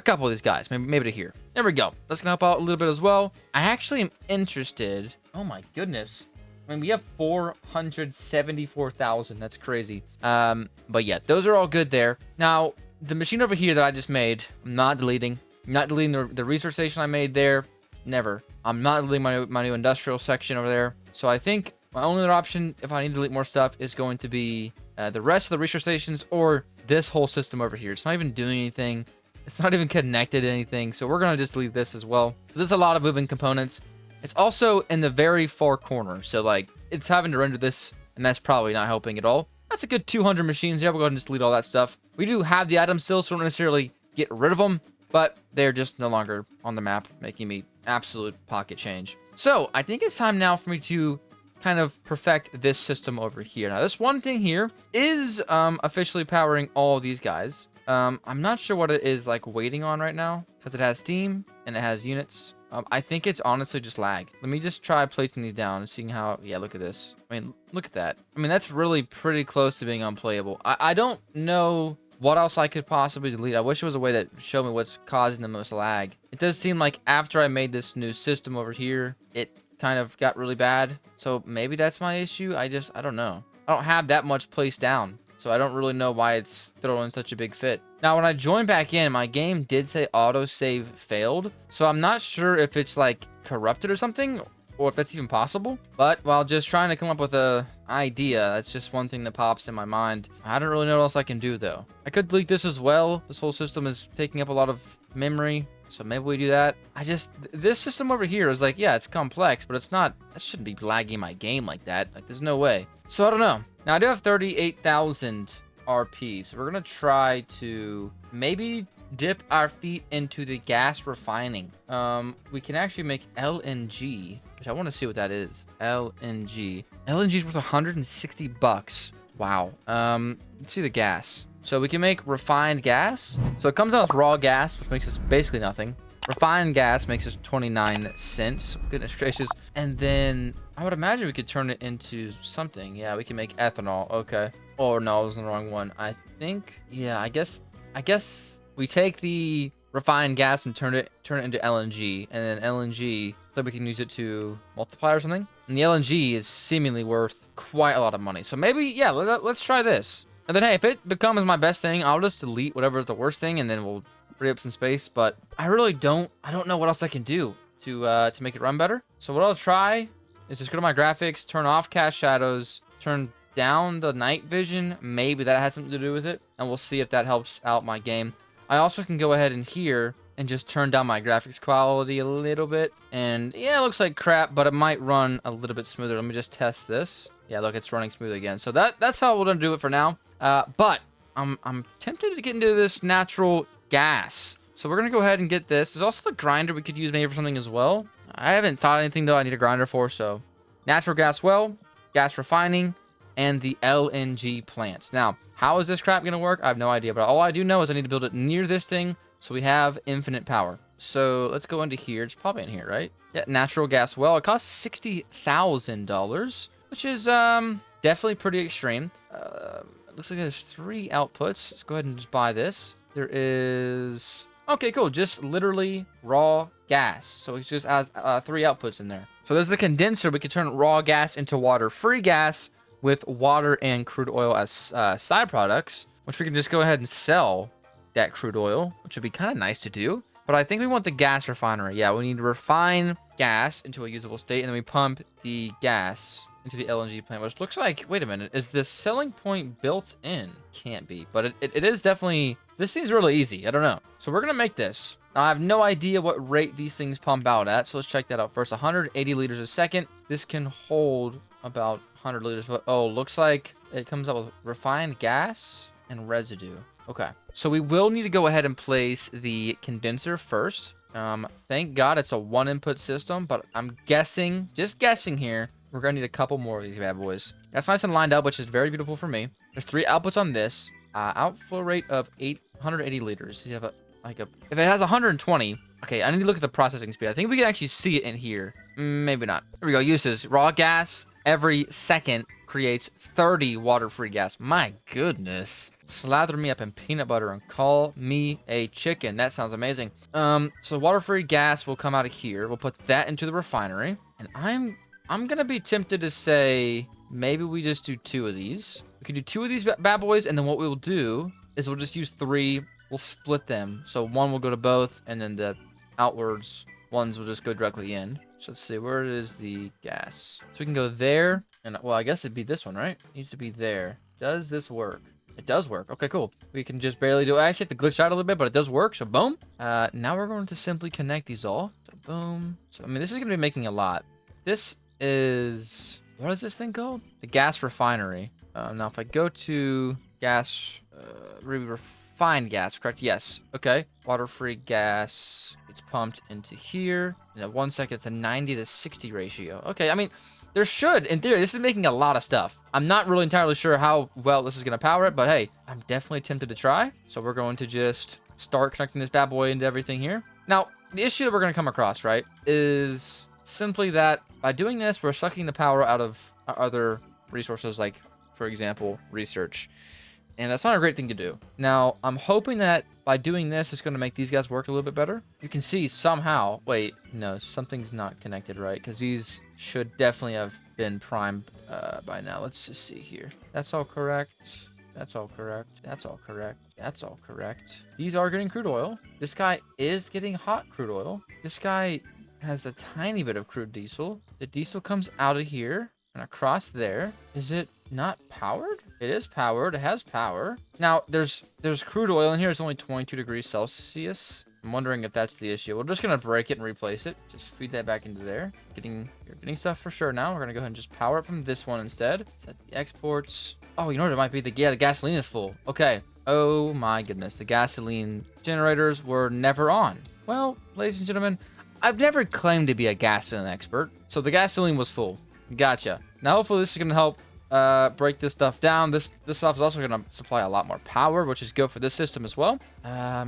Speaker 1: couple of these guys. Maybe to here. There we go. That's going to help out a little bit as well. I actually am interested. Oh my goodness. I mean, we have 474,000. That's crazy. But yeah, those are all good there. Now, the machine over here that I just made, I'm not deleting. I'm not deleting the research station I made there. Never. I'm not deleting my new industrial section over there. So I think my only other option, if I need to delete more stuff, is going to be the rest of the research stations or this whole system over here. It's not even doing anything. It's not even connected to anything. So we're going to just leave this as well. There's a lot of moving components. It's also in the very far corner. So like it's having to render this, and that's probably not helping at all. That's a good 200 machines. Yeah, we'll go ahead and just delete all that stuff. We do have the items still, so we don't necessarily get rid of them, but they're just no longer on the map, making me absolute pocket change. So I think it's time now for me to kind of perfect this system over here. Now, this one thing here is officially powering all of these guys. I'm not sure what it is like waiting on right now because it has Steam and it has units. I think it's honestly just lag. Let me just try placing these down and seeing how... Yeah, look at this. I mean, look at that. I mean, that's really pretty close to being unplayable. I don't know what else I could possibly delete. I wish there was a way that showed me what's causing the most lag. It does seem like after I made this new system over here, it kind of got really bad. So maybe that's my issue. I don't know. I don't have that much placed down. So I don't really know why it's throwing such a big fit. Now, when I joined back in, my game did say autosave failed. So I'm not sure if it's like corrupted or something, or if that's even possible. But while just trying to come up with a idea, that's just one thing that pops in my mind. I don't really know what else I can do though. I could delete this as well. This whole system is taking up a lot of memory. So maybe we do that. This system over here is like, yeah, it's complex, but it's not, that shouldn't be lagging my game like that. Like, there's no way. So I don't know. Now, I do have 38,000 RP, so we're going to try to maybe dip our feet into the gas refining. We can actually make LNG, which I want to see what that is. LNG. LNG is worth 160 bucks. Wow. Let's see the gas. So we can make refined gas. So it comes out as raw gas, which makes us basically nothing. Refined gas makes us 29 cents. Goodness gracious. And then I would imagine we could turn it into something. Yeah, we can make ethanol. Okay. Oh, no, I was on the wrong one. I think, yeah, I guess we take the refined gas and turn it into LNG. And then LNG, so we can use it to multiply or something. And the LNG is seemingly worth quite a lot of money. So maybe, yeah, let's try this. And then, hey, if it becomes my best thing, I'll just delete whatever is the worst thing, and then we'll free up some space. But I really don't know what else I can do to make it run better. So what I'll try is just go to my graphics, turn off cast shadows, turn down the night vision. Maybe that has something to do with it, and we'll see if that helps out my game. I also can go ahead in here and just turn down my graphics quality a little bit. And yeah, it looks like crap, but it might run a little bit smoother. Let me just test this. Yeah, look, it's running smooth again. So that's how we're gonna do it for now. But I'm tempted to get into this natural gas. So we're gonna go ahead and get this. There's also the grinder we could use maybe for something as well. I haven't thought anything though I need a grinder for. So natural gas well, gas refining, and the LNG plants. Now, how is this crap gonna work? I have no idea, but all I do know is I need to build it near this thing so we have infinite power. So let's go into here. It's probably in here, right? Yeah, natural gas well. It costs $60,000, which is definitely pretty extreme. Looks like there's 3 outputs. Let's go ahead and just buy this. There is... Okay, cool. Just literally raw gas. So it just has 3 outputs in there. So there's the condenser. We can turn raw gas into water-free gas with water and crude oil as side products, which we can just go ahead and sell that crude oil, which would be kind of nice to do. But I think we want the gas refinery. Yeah, we need to refine gas into a usable state, and then we pump the gas into the LNG plant, which looks like, wait a minute, is the selling point built in? Can't be, but it is definitely, this seems really easy. I don't know. So we're going to make this. Now, I have no idea what rate these things pump out at, so let's check that out first. 180 liters a second. This can hold about 100 liters, but oh, looks like it comes out with refined gas and residue. Okay, so we will need to go ahead and place the condenser first. Thank God it's a 1-input system, but I'm guessing, just guessing here, we're going to need a couple more of these bad boys. That's nice and lined up, which is very beautiful for me. There's 3 outputs on this. Outflow rate of 880 liters. You have if it has 120, okay, I need to look at the processing speed. I think we can actually see it in here. Maybe not. Here we go. Uses raw gas every second creates 30 water-free gas. My goodness. Slather me up in peanut butter and call me a chicken. That sounds amazing. So water-free gas will come out of here. We'll put that into the refinery. And I'm I'm gonna be tempted to say maybe we just do 2 of these. We can do 2 of these bad boys, and then what we'll do is we'll just use 3. We'll split them. So 1 will go to both, and then the outwards ones will just go directly in. So let's see, where is the gas? So we can go there, and well, I guess it'd be this one, right? It needs to be there. Does this work? It does work. Okay, cool. We can just barely do it. I actually have to glitch out a little bit, but it does work. So boom. Now we're going to simply connect these all. So boom. So I mean, this is going to be making a lot. This is, what is this thing called? The gas refinery. Now if I go to gas, refined gas, correct? Yes. Okay. Water-free gas. It's pumped into here. And at 1 second, it's a 90 to 60 ratio. Okay. I mean, there should, in theory, this is making a lot of stuff. I'm not really entirely sure how well this is going to power it, but hey, I'm definitely tempted to try. So we're going to just start connecting this bad boy into everything here. Now, the issue that we're going to come across, right, is simply that by doing this, we're sucking the power out of our other resources, like, for example, research. And that's not a great thing to do. Now, I'm hoping that by doing this, it's going to make these guys work a little bit better. You can see somehow, wait, no, something's not connected, right? Because these should definitely have been primed by now. Let's just see here. That's all correct. That's all correct. That's all correct. That's all correct. These are getting crude oil. This guy is getting hot crude oil. This guy has a tiny bit of crude diesel. The diesel comes out of here and across there. Is it not powered? It is powered. It has power. Now, there's crude oil in here. It's only 22 degrees Celsius. I'm wondering if that's the issue. We're just going to break it and replace it. Just feed that back into there. You're getting stuff for sure now. We're going to go ahead and just power it from this one instead. Set the exports. Oh, you know what it might be? The gasoline is full. Okay. Oh my goodness. The gasoline generators were never on. Well, ladies and gentlemen, I've never claimed to be a gasoline expert. So the gasoline was full. Gotcha. Now, hopefully this is going to help break this stuff down. This stuff is also going to supply a lot more power, which is good for this system as well.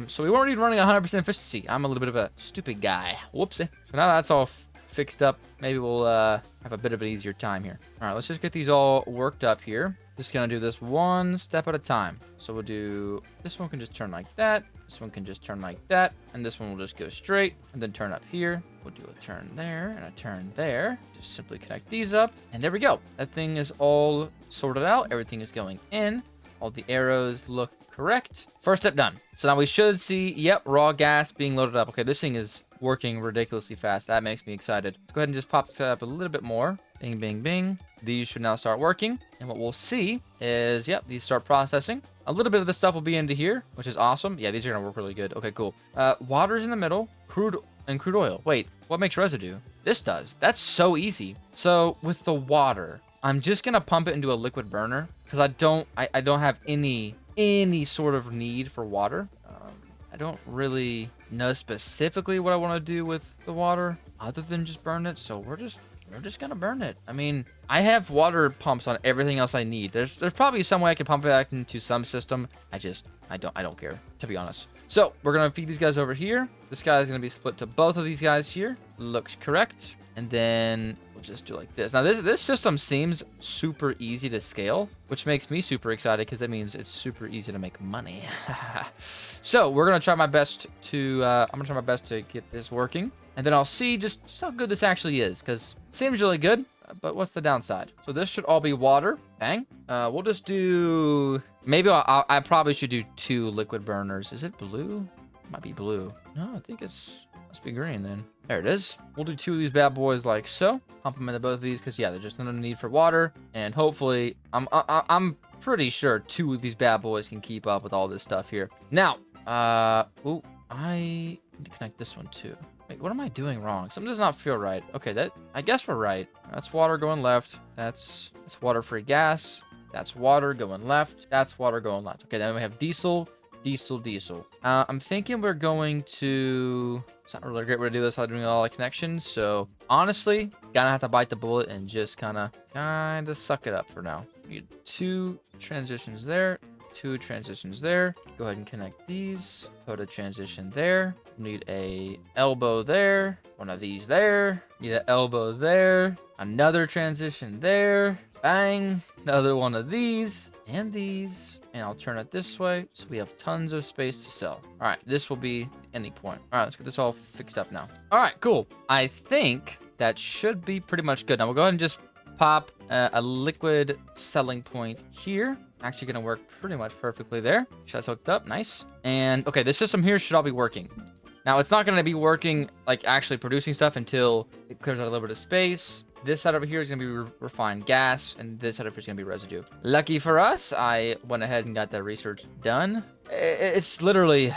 Speaker 1: So we weren't even running 100% efficiency. I'm a little bit of a stupid guy. Whoopsie. So now that's all fixed up. Maybe we'll have a bit of an easier time here. All right, let's just get these all worked up here. Just going to do this one step at a time. So we'll do, this one can just turn like that. This one can just turn like that. And this one will just go straight and then turn up here. We'll do a turn there and a turn there. Just simply connect these up. And there we go. That thing is all sorted out. Everything is going in. All the arrows look correct. First step done. So now we should see, yep, raw gas being loaded up. Okay, this thing is working ridiculously fast. That makes me excited. Let's go ahead and just pop this up a little bit more. Bing, bing, bing. These should now start working. And what we'll see is, yep, these start processing. A little bit of the stuff will be into here, which is awesome. Yeah, these are gonna work really good. Okay, cool. Water's in the middle, crude oil. Wait, what makes residue? This does. That's so easy. So with the water, I'm just gonna pump it into a liquid burner because I don't have any sort of need for water. I don't really know specifically what I want to do with the water other than just burn it. So we're just gonna burn it. I mean, I have water pumps on everything else I need. There's probably some way I can pump it back into some system. I don't care, to be honest. So we're gonna feed these guys over here. This guy is gonna be split to both of these guys here. Looks correct. And then we'll just do like this. Now this system seems super easy to scale, which makes me super excited because that means it's super easy to make money. So we're gonna try my best to I'm gonna try my best to get this working. And then I'll see just how good this actually is, because it seems really good, but what's the downside? So this should all be water. Bang. We'll just do, maybe I probably should do 2 liquid burners. Is it blue? It might be blue. No, I think must be green then. There it is. We'll do 2 of these bad boys like so. Pump them into both of these because, yeah, there's just no need for water. And hopefully, I'm pretty sure 2 of these bad boys can keep up with all this stuff here. Now, I need to connect this one too. Wait, what am I doing wrong? Something does not feel right. Okay, I guess we're right. That's water going left. That's water-free gas. That's water going left. That's water going left. Okay, then we have diesel, diesel, diesel. I'm thinking we're going to, it's not really a great way to do this while doing all the connections. So honestly, gonna have to bite the bullet and just kind of suck it up for now. We need 2 transitions there. 2 transitions there. Go ahead and connect these. Put a transition there. Need a elbow there. One of these there. Need an elbow there. Another transition there. Bang. Another one of these and these. And I'll turn it this way so we have tons of space to sell. All right, this will be any point. All right, let's get this all fixed up now. All right, cool. I think that should be pretty much good. Now we'll go ahead and just pop a liquid selling point here. Actually going to work pretty much perfectly there. That's hooked up. Nice. And okay, this system here should all be working. Now it's not going to be working like actually producing stuff until it clears out a little bit of space. This side over here is going to be refined gas, and this side over here is going to be residue. Lucky for us, I went ahead and got that research done. It's literally,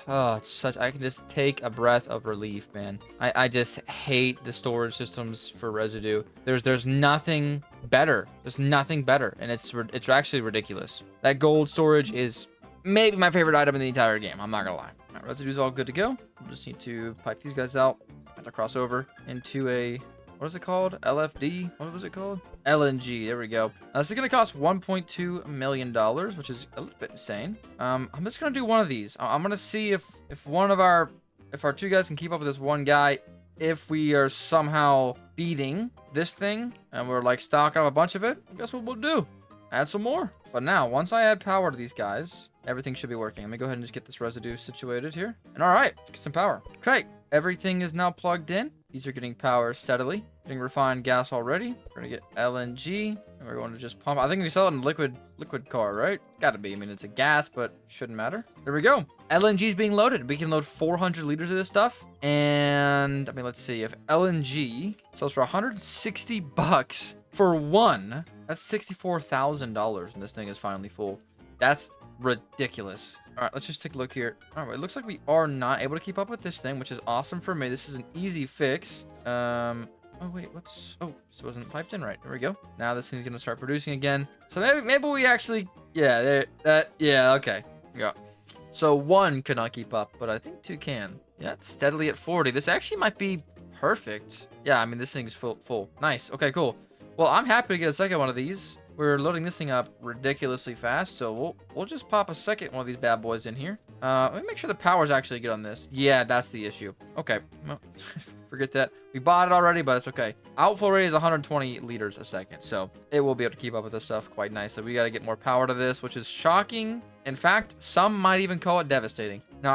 Speaker 1: oh, it's such, I can just take a breath of relief, man. I just hate the storage systems for residue. There's nothing better. There's nothing better, and it's actually ridiculous. That gold storage is maybe my favorite item in the entire game. I'm not gonna lie. All right, residue's all good to go. We just need to pipe these guys out. Have to cross over into a, what is it called? LFD? What was it called? LNG. There we go. This is going to cost $1.2 million, which is a little bit insane. I'm just going to do one of these. I'm going to see if our two guys can keep up with this one guy. If we are somehow beating this thing and we're like stocking up a bunch of it, guess what we'll do? Add some more. But now, once I add power to these guys, everything should be working. Let me go ahead and just get this residue situated here. And all right, let's get some power. Okay, everything is now plugged in. These are getting power steadily. Getting refined gas already. We're gonna get LNG, and we're going to just pump. I think we sell it in liquid car, right? Gotta be. I mean, it's a gas, but shouldn't matter. There we go. LNG is being loaded. We can load 400 liters of this stuff. And I mean, let's see. If LNG sells for 160 bucks for one, that's $64,000, and this thing is finally full. That's ridiculous. All right, let's just take a look here. All right, it looks like we are not able to keep up with this thing, which is awesome for me. This is an easy fix. Oh wait, this wasn't piped in right. There we go. Now this thing's gonna start producing again. So maybe we actually, yeah, okay. Yeah. So one could not keep up, but I think two can. Yeah, it's steadily at 40. This actually might be perfect. Yeah, I mean, this thing's full. Nice. Okay, cool. Well, I'm happy to get a second one of these. We're loading this thing up ridiculously fast, so we'll just pop a second one of these bad boys in here. Let me make sure the power's actually good on this. Yeah, that's the issue. Okay, well, forget that. We bought it already, but it's okay. Outflow rate is 120 liters a second, so it will be able to keep up with this stuff quite nicely. We got to get more power to this, which is shocking. In fact, some might even call it devastating. Now,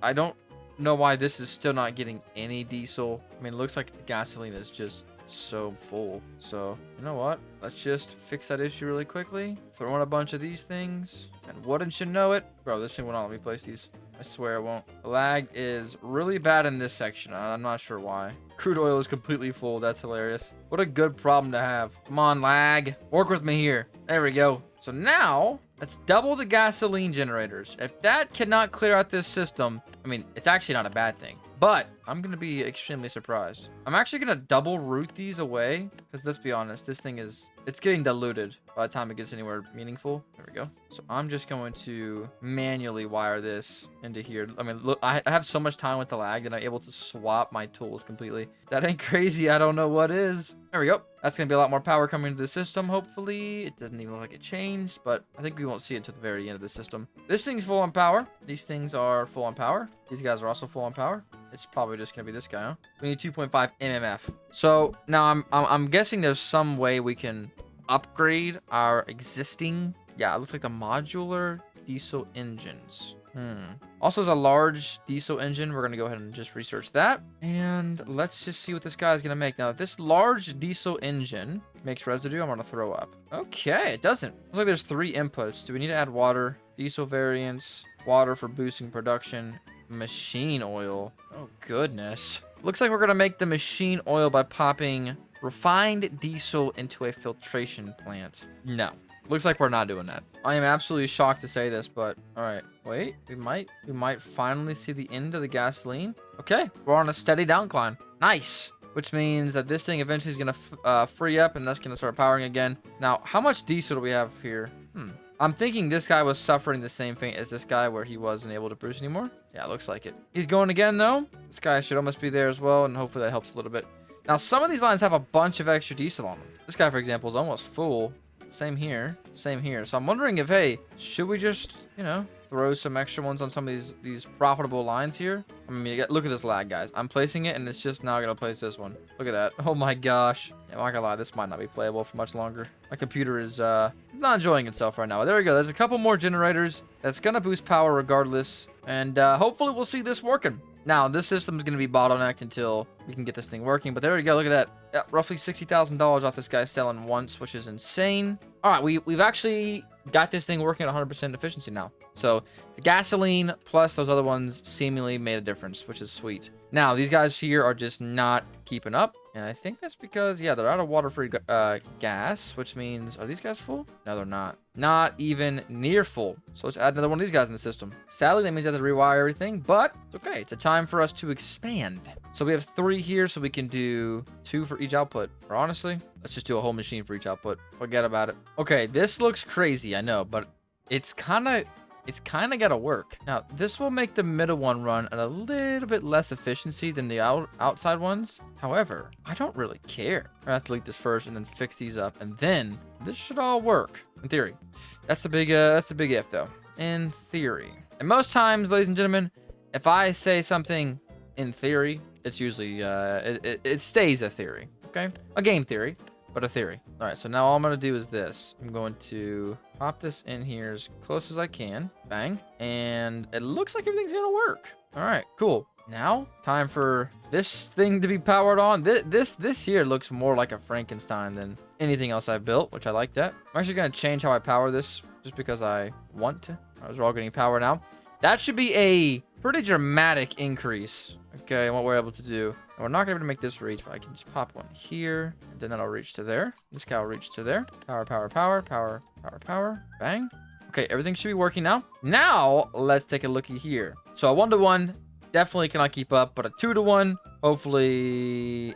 Speaker 1: I don't know why this is still not getting any diesel. I mean, it looks like the gasoline is just so full. So you know what, let's just fix that issue really quickly. Throw in a bunch of these things, and wouldn't you know it, bro, this thing will not let me place these. I swear it won't. The lag is really bad in this section. I'm not sure why. Crude oil is completely full. That's hilarious. What a good problem to have. Come on, lag, work with me here. There we go. So now let's double the gasoline generators. If that cannot clear out this system, I mean, it's actually not a bad thing, but I'm going to be extremely surprised. I'm actually going to double route these away, because let's be honest, this thing it's getting diluted by the time it gets anywhere meaningful. There we go. So I'm just going to manually wire this into here. I mean, look, I have so much time with the lag that I'm able to swap my tools completely. That ain't crazy. I don't know what is. There we go. That's going to be a lot more power coming into the system, hopefully. It doesn't even look like it changed, but I think we won't see it until the very end of the system. This thing's full on power. These things are full on power. These guys are also full on power. It's probably just going to be this guy, huh? We need 2.5 mmf. So now I'm guessing there's some way we can upgrade our existing, yeah, it looks like the modular diesel engines. Also, there's a large diesel engine. We're going to go ahead and just research that. And let's just see what this guy is going to make. Now, if this large diesel engine makes residue, I'm going to throw up. Okay, it doesn't. Looks like there's 3 inputs. Do we need to add water? Diesel variants, water for boosting production, machine oil. Oh, goodness. Looks like we're going to make the machine oil by popping refined diesel into a filtration plant. No. Looks like we're not doing that. I am absolutely shocked to say this, but all right. Wait, we might finally see the end of the gasoline. Okay, we're on a steady downcline. Nice. Which means that this thing eventually is going to free up, and that's going to start powering again. Now, how much diesel do we have here? I'm thinking this guy was suffering the same fate as this guy where he wasn't able to produce anymore. Yeah, it looks like it. He's going again, though. This guy should almost be there as well, and hopefully that helps a little bit. Now, some of these lines have a bunch of extra diesel on them. This guy, for example, is almost full. Same here. Same here. So I'm wondering if, hey, should we just, you know, throw some extra ones on some of these profitable lines here? I mean, look at this lag, guys. I'm placing it, and it's just now going to place this one. Look at that. Oh, my gosh. Yeah, I'm not going to lie. This might not be playable for much longer. My computer is not enjoying itself right now. There we go. There's a couple more generators that's going to boost power regardless. And hopefully we'll see this working. Now, this system is going to be bottlenecked until we can get this thing working. But there we go. Look at that. Yeah, roughly $60,000 off this guy selling once, which is insane. All right, we've actually got this thing working at 100% efficiency now. So the gasoline plus those other ones seemingly made a difference, which is sweet. Now, these guys here are just not keeping up. And I think that's because, yeah, they're out of water-free gas, which means, are these guys full? No, they're not. Not even near full. So let's add another one of these guys in the system. Sadly, that means I have to rewire everything, but it's okay. It's a time for us to expand. So we have 3 here, so we can do 2 for each output. Or honestly, let's just do a whole machine for each output. Forget about it. Okay, this looks crazy, I know, but it's kind of got to work. Now, this will make the middle one run at a little bit less efficiency than the outside ones. However, I don't really care. I'm gonna have to delete this first and then fix these up, and then this should all work in theory. That's the big if though. In theory, and most times, ladies and gentlemen, if I say something in theory, it's usually it stays a theory. Okay, a game theory. But a theory. All right, so now all I'm going to do is this. I'm going to pop this in here as close as I can. Bang. And it looks like everything's going to work. All right, cool. Now, time for this thing to be powered on. This here looks more like a Frankenstein than anything else I've built, which I like that. I'm actually going to change how I power this just because I want to. All right, we're all getting power now. That should be a pretty dramatic increase, okay, in what we're able to do. And we're not going to be able to make this reach, but I can just pop one here, and then that'll reach to there. This guy will reach to there. Power, power, power, power, power, power. Bang. Okay, everything should be working now. Now, let's take a looky here. So a 1-to-1 definitely cannot keep up, but a 2-to-1, hopefully...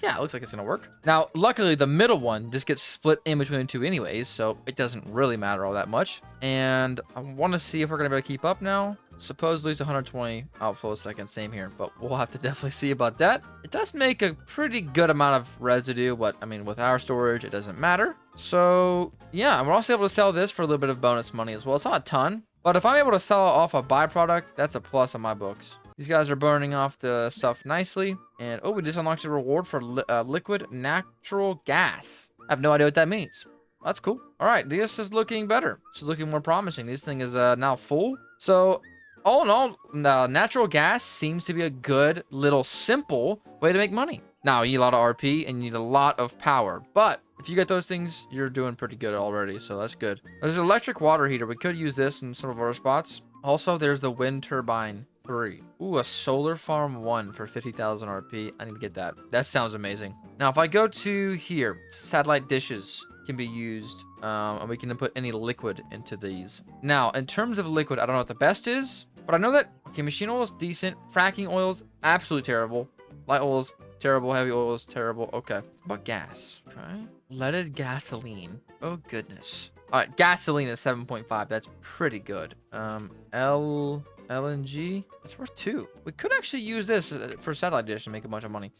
Speaker 1: yeah, it looks like it's gonna work. Now, luckily, the middle one just gets split in between the two anyways, so it doesn't really matter all that much. And I want to see if we're gonna be able to keep up now. Supposedly it's 120 outflow a second, same here, but we'll have to definitely see about that. It does make a pretty good amount of residue, but I mean, with our storage, it doesn't matter. So yeah, and we're also able to sell this for a little bit of bonus money as well. It's not a ton, but if I'm able to sell it off a byproduct, that's a plus on my books. These guys are burning off the stuff nicely. And oh, we just unlocked a reward for liquid natural gas. I have no idea what that means. That's cool. All right, this is looking better. This is looking more promising. This thing is now full. So all in all, natural gas seems to be a good little simple way to make money. Now, you need a lot of RP and you need a lot of power. But if you get those things, you're doing pretty good already. So that's good. There's an electric water heater. We could use this in some of our spots. Also, there's the wind turbine 3. Ooh, a solar farm 1 for 50,000 RP. I need to get that. That sounds amazing. Now, if I go to here, satellite dishes can be used, and we can put any liquid into these. Now, in terms of liquid, I don't know what the best is, but I know that, okay, machine oil is decent. Fracking oil's absolutely terrible. Light oil's terrible. Heavy oil is terrible. Okay. What about gas? Okay. Leaded gasoline. Oh, goodness. All right, gasoline is 7.5. That's pretty good. LNG, that's worth 2. We could actually use this for satellite dish and make a bunch of money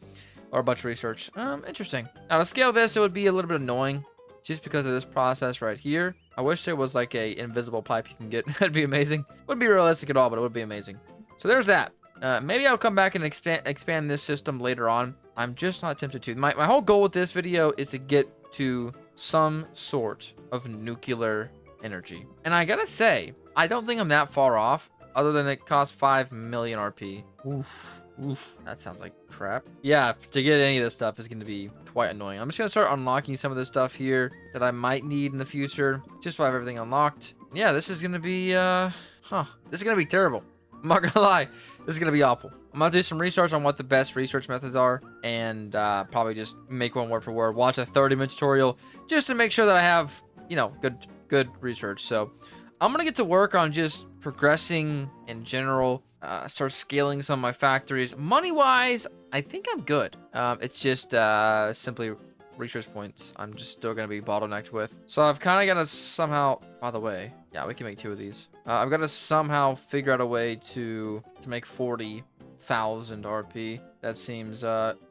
Speaker 1: or a bunch of research. Interesting. Now to scale this, it would be a little bit annoying just because of this process right here. I wish there was like a invisible pipe you can get. That'd be amazing. Wouldn't be realistic at all, but it would be amazing. So there's that. Maybe I'll come back and expand this system later on. I'm just not tempted to. My whole goal with this video is to get to some sort of nuclear energy. And I gotta say, I don't think I'm that far off. Other than it costs 5 million RP. Oof. That sounds like crap. Yeah, to get any of this stuff is going to be quite annoying. I'm just going to start unlocking some of this stuff here that I might need in the future. Just so I have everything unlocked. Yeah, this is going to be, this is going to be terrible. I'm not going to lie. This is going to be awful. I'm going to do some research on what the best research methods are. And probably just make one word for word. Watch a 30-minute tutorial just to make sure that I have, you know, good research. So I'm going to get to work on just progressing in general, start scaling some of my factories. Money-wise, I think I'm good. It's just simply research points I'm just still going to be bottlenecked with. So I've kind of got to somehow, by the way, yeah, we can make 2 of these. I've got to somehow figure out a way to make 40,000 RP. That seems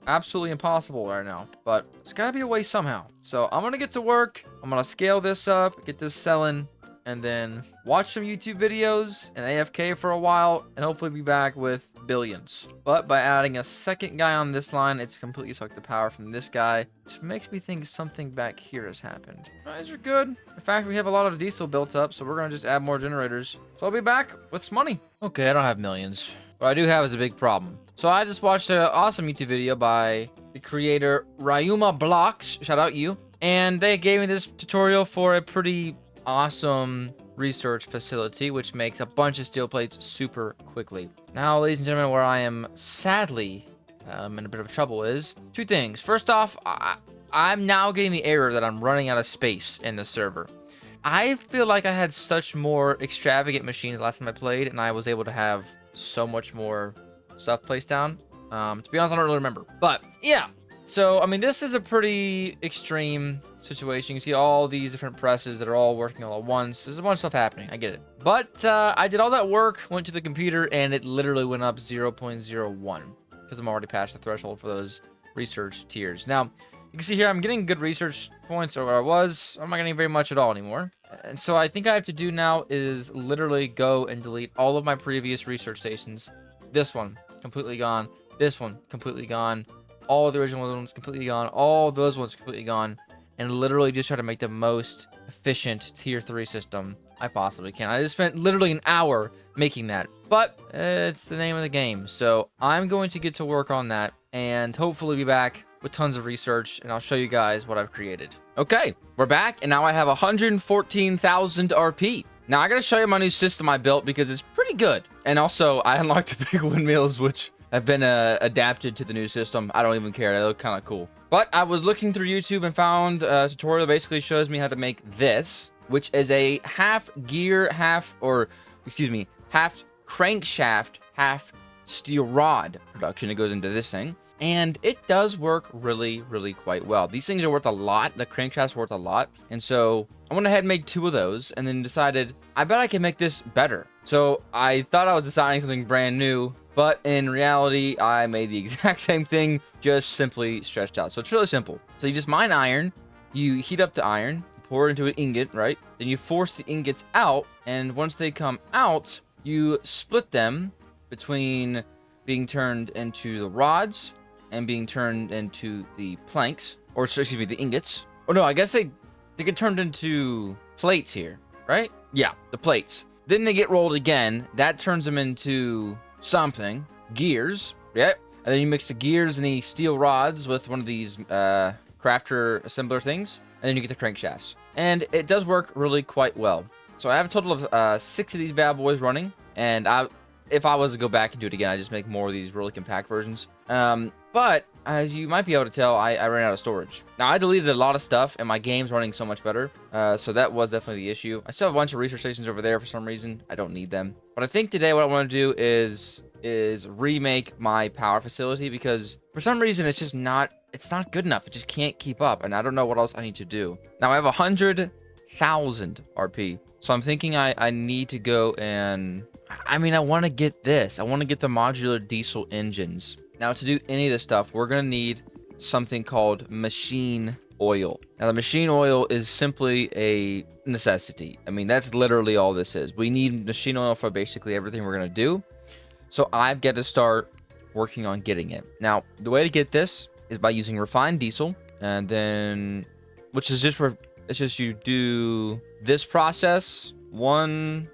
Speaker 1: absolutely impossible right now, but it's got to be a way somehow. So I'm going to get to work. I'm going to scale this up, get this selling, and then watch some YouTube videos and AFK for a while, and hopefully be back with billions. But by adding a second guy on this line, it's completely sucked the power from this guy, which makes me think something back here has happened. These are good. In fact, we have a lot of diesel built up, so we're gonna just add more generators. So I'll be back with some money. Okay, I don't have millions, what I do have is a big problem. So I just watched an awesome YouTube video by the creator Ryuma Blocks. Shout out you. And they gave me this tutorial for a pretty awesome research facility, which makes a bunch of steel plates super quickly. Now, ladies and gentlemen, where I am sadly in a bit of trouble is two things. First off, I'm now getting the error that I'm running out of space in the server. I feel like I had such more extravagant machines last time I played, and I was able to have so much more stuff placed down. To be honest, I don't really remember. But yeah, so I mean, this is a pretty extreme situation. You can see all these different presses that are all working all at once. There's a bunch of stuff happening. I get it. But I did all that work, went to the computer, and it literally went up 0.01 because I'm already past the threshold for those research tiers. Now, you can see here I'm getting good research points, or I was. I'm not getting very much at all anymore. And so I think I have to do now is literally go and delete all of my previous research stations. This one, completely gone. This one, completely gone. All the original ones, completely gone. All those ones, completely gone. And literally just try to make the most efficient tier 3 system I possibly can. I just spent literally an hour making that. But it's the name of the game. So I'm going to get to work on that and hopefully be back with tons of research, and I'll show you guys what I've created. Okay, we're back, and now I have 114,000 RP. Now, I gotta show you my new system I built because it's pretty good. And also, I unlocked the big windmills, which have been adapted to the new system. I don't even care, they look kind of cool. But I was looking through YouTube and found a tutorial that basically shows me how to make this, which is a half crankshaft, half steel rod production. It goes into this thing. And it does work really, really quite well. These things are worth a lot. The crankshaft's worth a lot. And so I went ahead and made 2 of those and then decided, I bet I can make this better. So I thought I was designing something brand new, but in reality, I made the exact same thing, just simply stretched out. So it's really simple. So you just mine iron, you heat up the iron, you pour it into an ingot, right? Then you force the ingots out. And once they come out, you split them between being turned into the rods and being turned into the planks, or excuse me, the ingots. Oh no, I guess they get turned into plates here, right? Yeah, the plates. Then they get rolled again. That turns them into something, gears, yeah. And then you mix the gears and the steel rods with one of these crafter assembler things, and then you get the crankshafts. And it does work really quite well. So I have a total of 6 of these bad boys running, and if I was to go back and do it again, I'd just make more of these really compact versions. But as you might be able to tell, I ran out of storage. Now, I deleted a lot of stuff, and my game's running so much better. So that was definitely the issue. I still have a bunch of research stations over there for some reason. I don't need them. But I think today what I want to do is remake my power facility, because for some reason it's just not good enough. It just can't keep up, and I don't know what else I need to do. Now, I have 100,000 RP. So I'm thinking I need to go and... I mean, I want to get this. I want to get the modular diesel engines. Now, to do any of this stuff, we're going to need something called machine oil. Now, the machine oil is simply a necessity. I mean, that's literally all this is. We need machine oil for basically everything we're going to do. So I've got to start working on getting it. Now, the way to get this is by using refined diesel, and then, which is just where it's just you do this process 1,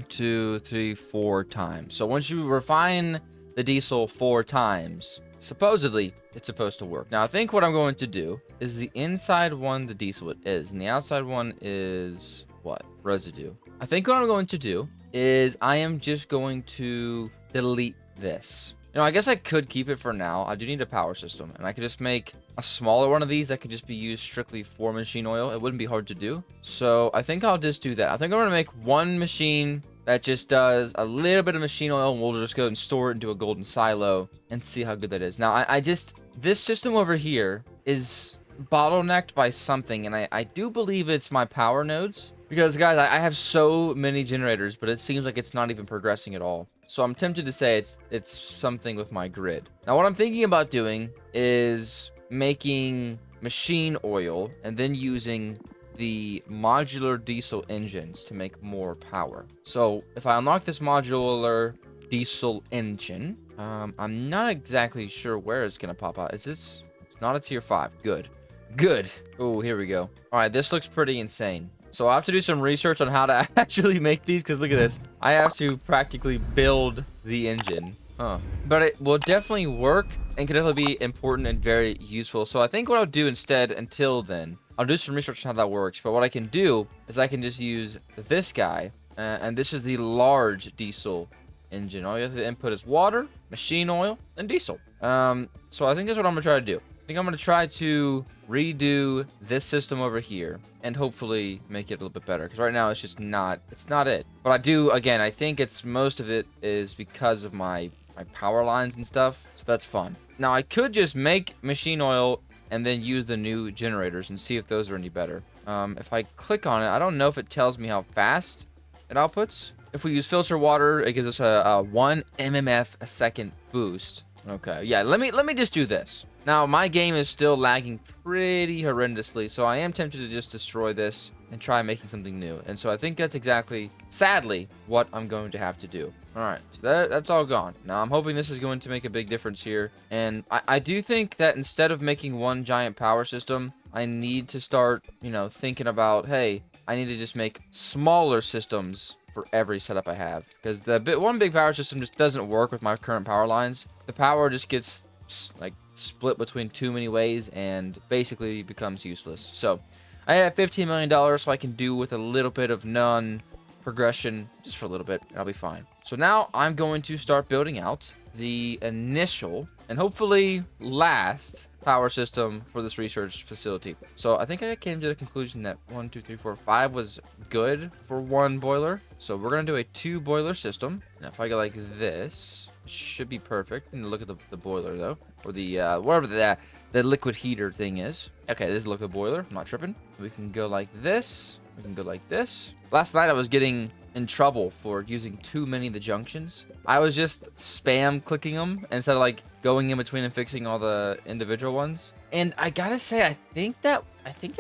Speaker 1: 2, 3, 4 times. So once you refine the diesel 4 times, supposedly it's supposed to work. Now, I think what I'm going to do is the inside one, the diesel it is, and the outside one is what? Residue. I think what I'm going to do is I am just going to delete this. You know, I guess I could keep it for now. I do need a power system, and I could just make a smaller one of these that could just be used strictly for machine oil. It wouldn't be hard to do. So I think I'll just do that. I think I'm going to make one machine that just does a little bit of machine oil, and we'll just go and store it into a golden silo and see how good that is. Now, this system over here is bottlenecked by something, and I do believe it's my power nodes. Because, guys, I have so many generators, but it seems like it's not even progressing at all. So I'm tempted to say it's something with my grid. Now, what I'm thinking about doing is making machine oil and then using the modular diesel engines to make more power. So if I unlock this modular diesel engine, I'm not exactly sure where it's going to pop out. It's not a tier 5. Good. Oh, here we go. All right, this looks pretty insane. So I have to do some research on how to actually make these, because look at this. I have to practically build the engine. But it will definitely work and can definitely be important and very useful. So I think what I'll do instead, until then, I'll do some research on how that works. But what I can do is I can just use this guy, and this is the large diesel engine. All you have to input is water, machine oil, and diesel. So I think that's what I'm gonna try to do. I think I'm gonna try to redo this system over here and hopefully make it a little bit better, because right now it's just not it. But I do, again, I think it's most of it is because of my power lines and stuff, so that's fun. Now I could just make machine oil and then use the new generators and see if those are any better. If I click on it, I don't know if it tells me how fast it outputs. If we use filter water, it gives us a 1 mmf a second boost. Okay, yeah, let me just do this. Now, my game is still lagging pretty horrendously, so I am tempted to just destroy this and try making something new. And so I think that's exactly, sadly, what I'm going to have to do. All right, so that's all gone. Now, I'm hoping this is going to make a big difference here. And I do think that instead of making one giant power system, I need to start, thinking about, hey, I need to just make smaller systems for every setup I have. Because one big power system just doesn't work with my current power lines. The power just gets like split between too many ways and basically becomes useless. So I have $15 million, so I can do with a little bit of progression just for a little bit. I'll be fine. So now I'm going to start building out the initial and hopefully last power system for this research facility. So I think I came to the conclusion that 1, 2, 3, 4, 5 was good for one boiler. So we're gonna do a 2 boiler system. And if I go like this, it should be perfect. And look at the boiler though, or the whatever the liquid heater thing is. Okay, this is a liquid boiler. I'm not tripping. We can go like this. We can go like this. Last night I was getting in trouble for using too many of the junctions. I was just spam clicking them instead of like going in between and fixing all the individual ones. And I gotta say, I think that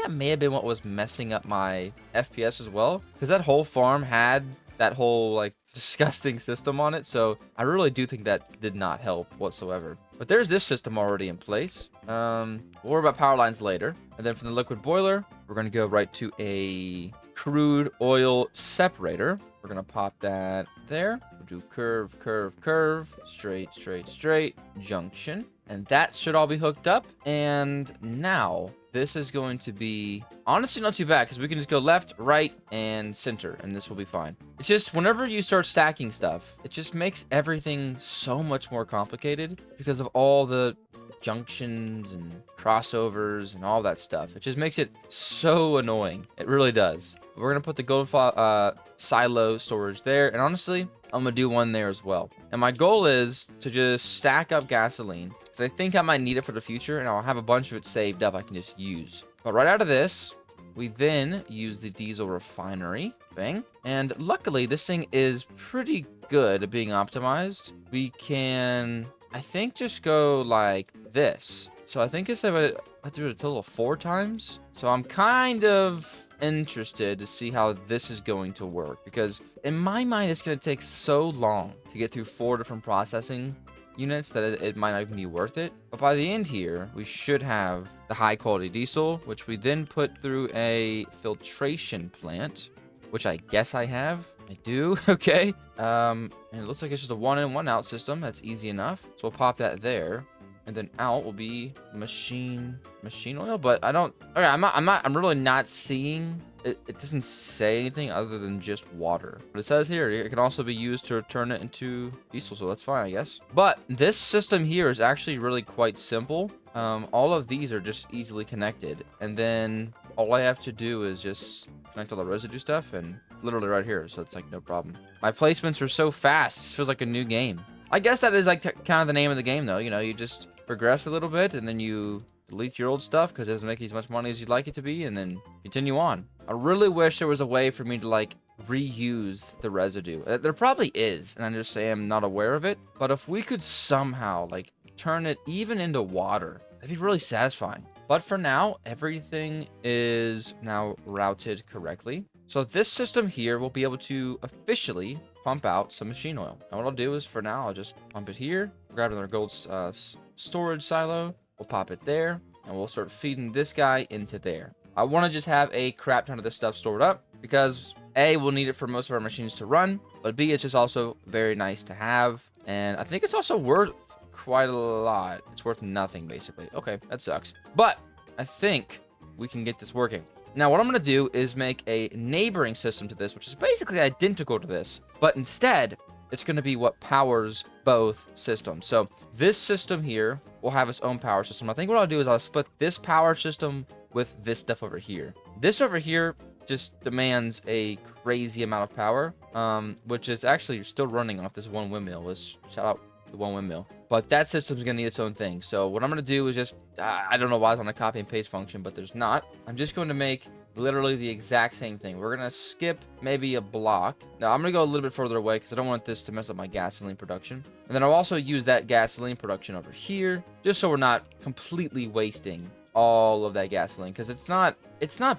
Speaker 1: may have been what was messing up my FPS as well, because that whole farm had that whole like disgusting system on it. So I really do think that did not help whatsoever. But there's this system already in place. We'll worry about power lines later. And then from the liquid boiler, we're gonna go right to a crude oil separator. We're gonna pop that there. We'll do curve, curve, curve, straight, straight, straight, junction. And that should all be hooked up. And now this is going to be honestly not too bad, because we can just go left, right, and center, and this will be fine. It's just whenever you start stacking stuff, it just makes everything so much more complicated because of all the junctions and crossovers and all that stuff. It just makes it so annoying. It really does. We're gonna put the gold silo storage there, and honestly, I'm gonna do one there as well. And my goal is to just stack up gasoline, because I think I might need it for the future, and I'll have a bunch of it saved up I can just use. But right out of this, we then use the diesel refinery thing, and luckily this thing is pretty good at being optimized. We can, I think, just go like this. So I think it's I do it a total of 4 times. So I'm kind of interested to see how this is going to work, because in my mind it's going to take so long to get through 4 different processing units that it might not even be worth it. But by the end here, we should have the high quality diesel, which we then put through a filtration plant, which I guess I have. I do. Okay. And it looks like it's just a 1 in 1 out system. That's easy enough. So we'll pop that there. And then out will be machine oil. But I don't, okay, I'm really not seeing it. It doesn't say anything other than just water. But it says here, it can also be used to turn it into diesel. So that's fine, I guess. But this system here is actually really quite simple. All of these are just easily connected. And then all I have to do is just connect all the residue stuff, and literally right here. So it's like no problem. My placements are so fast. It feels like a new game. I guess that is like kind of the name of the game, though. You know, you just progress a little bit, and then you delete your old stuff because it doesn't make you as much money as you'd like it to be, and then continue on. I really wish there was a way for me to like reuse the residue. There probably is, and I just am not aware of it. But if we could somehow like turn it even into water, that'd be really satisfying. But for now, everything is now routed correctly. So this system here will be able to officially pump out some machine oil. And what I'll do is, for now, I'll just pump it here, grab another gold storage silo, we'll pop it there, and we'll start feeding this guy into there. I want to just have a crap ton of this stuff stored up because A, we'll need it for most of our machines to run, but B, it's just also very nice to have. And I think it's also worth quite a lot. It's worth nothing, basically. Okay, that sucks. But I think we can get this working. Now, what I'm going to do is make a neighboring system to this, which is basically identical to this, but instead, it's going to be what powers both systems. So this system here will have its own power system. I think what I'll do is I'll split this power system with this stuff over here. This over here just demands a crazy amount of power, which is actually still running off this one windmill. Let's shout out the one windmill. But that system's going to need its own thing. So what I'm going to do is just, I don't know why it's on a copy and paste function, but there's not. I'm just going to make literally the exact same thing. We're going to skip maybe a block. Now, I'm going to go a little bit further away because I don't want this to mess up my gasoline production. And then I'll also use that gasoline production over here, just so we're not completely wasting all of that gasoline, because it's not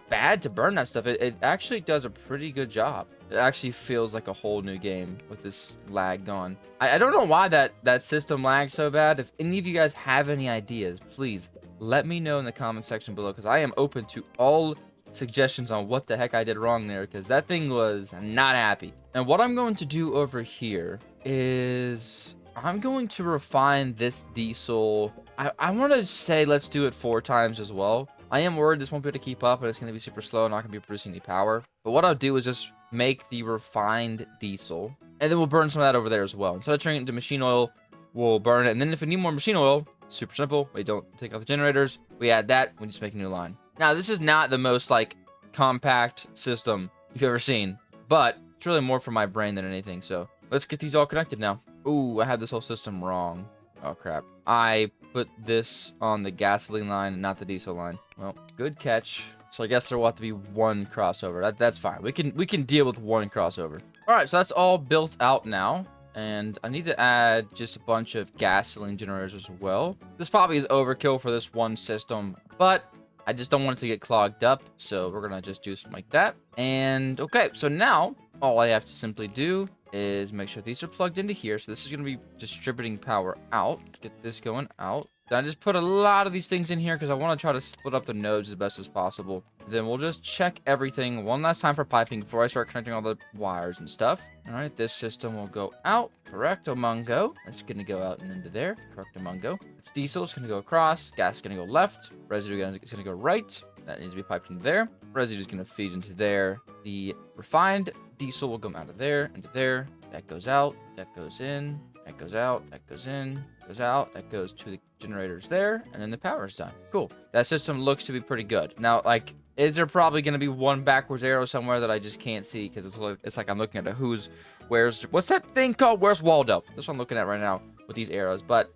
Speaker 1: bad to burn that stuff. It actually does a pretty good job. It actually feels like a whole new game with this lag gone. I don't know why that system lags so bad. If any of you guys have any ideas, please let me know in the comment section below, because I am open to all suggestions on what the heck I did wrong there, because that thing was not happy. And what I'm going to do over here is I'm going to refine this diesel. I want to say let's do it 4 times as well. I am worried this won't be able to keep up, and it's going to be super slow, not going to be producing any power. But what I'll do is just make the refined diesel, and then we'll burn some of that over there as well. Instead of turning it into machine oil, we'll burn it. And then if we need more machine oil, super simple. We don't take out the generators. We add that. We just make a new line. Now, this is not the most, like, compact system you've ever seen, but it's really more for my brain than anything. So let's get these all connected now. Ooh, I had this whole system wrong. Oh, crap. I put this on the gasoline line and not the diesel line. Well, good catch. So I guess there will have to be one crossover. That's fine. We can deal with one crossover. All right, so that's all built out now. And I need to add just a bunch of gasoline generators as well. This probably is overkill for this one system, but I just don't want it to get clogged up. So we're going to just do something like that. And okay, so now all I have to simply do is make sure these are plugged into here. So this is going to be distributing power out. Get this going out. Then I just put a lot of these things in here because I want to try to split up the nodes as best as possible. Then we'll just check everything one last time for piping before I start connecting all the wires and stuff. All right, this system will go out. Correctamungo. It's going to go out and into there. Correctamungo. It's diesel. It's going to go across. Gas is going to go left. Residue is going to go right. That needs to be piped into there. Residue is going to feed into there. The refined diesel will come out of there, into there. That goes out. That goes in. That goes out. That goes in. Goes out. That goes to the generators there. And then the power is done. Cool. That system looks to be pretty good. Now, like, is there probably going to be one backwards arrow somewhere that I just can't see? Because it's like I'm looking at a what's that thing called? Where's Waldo? That's what I'm looking at right now with these arrows. But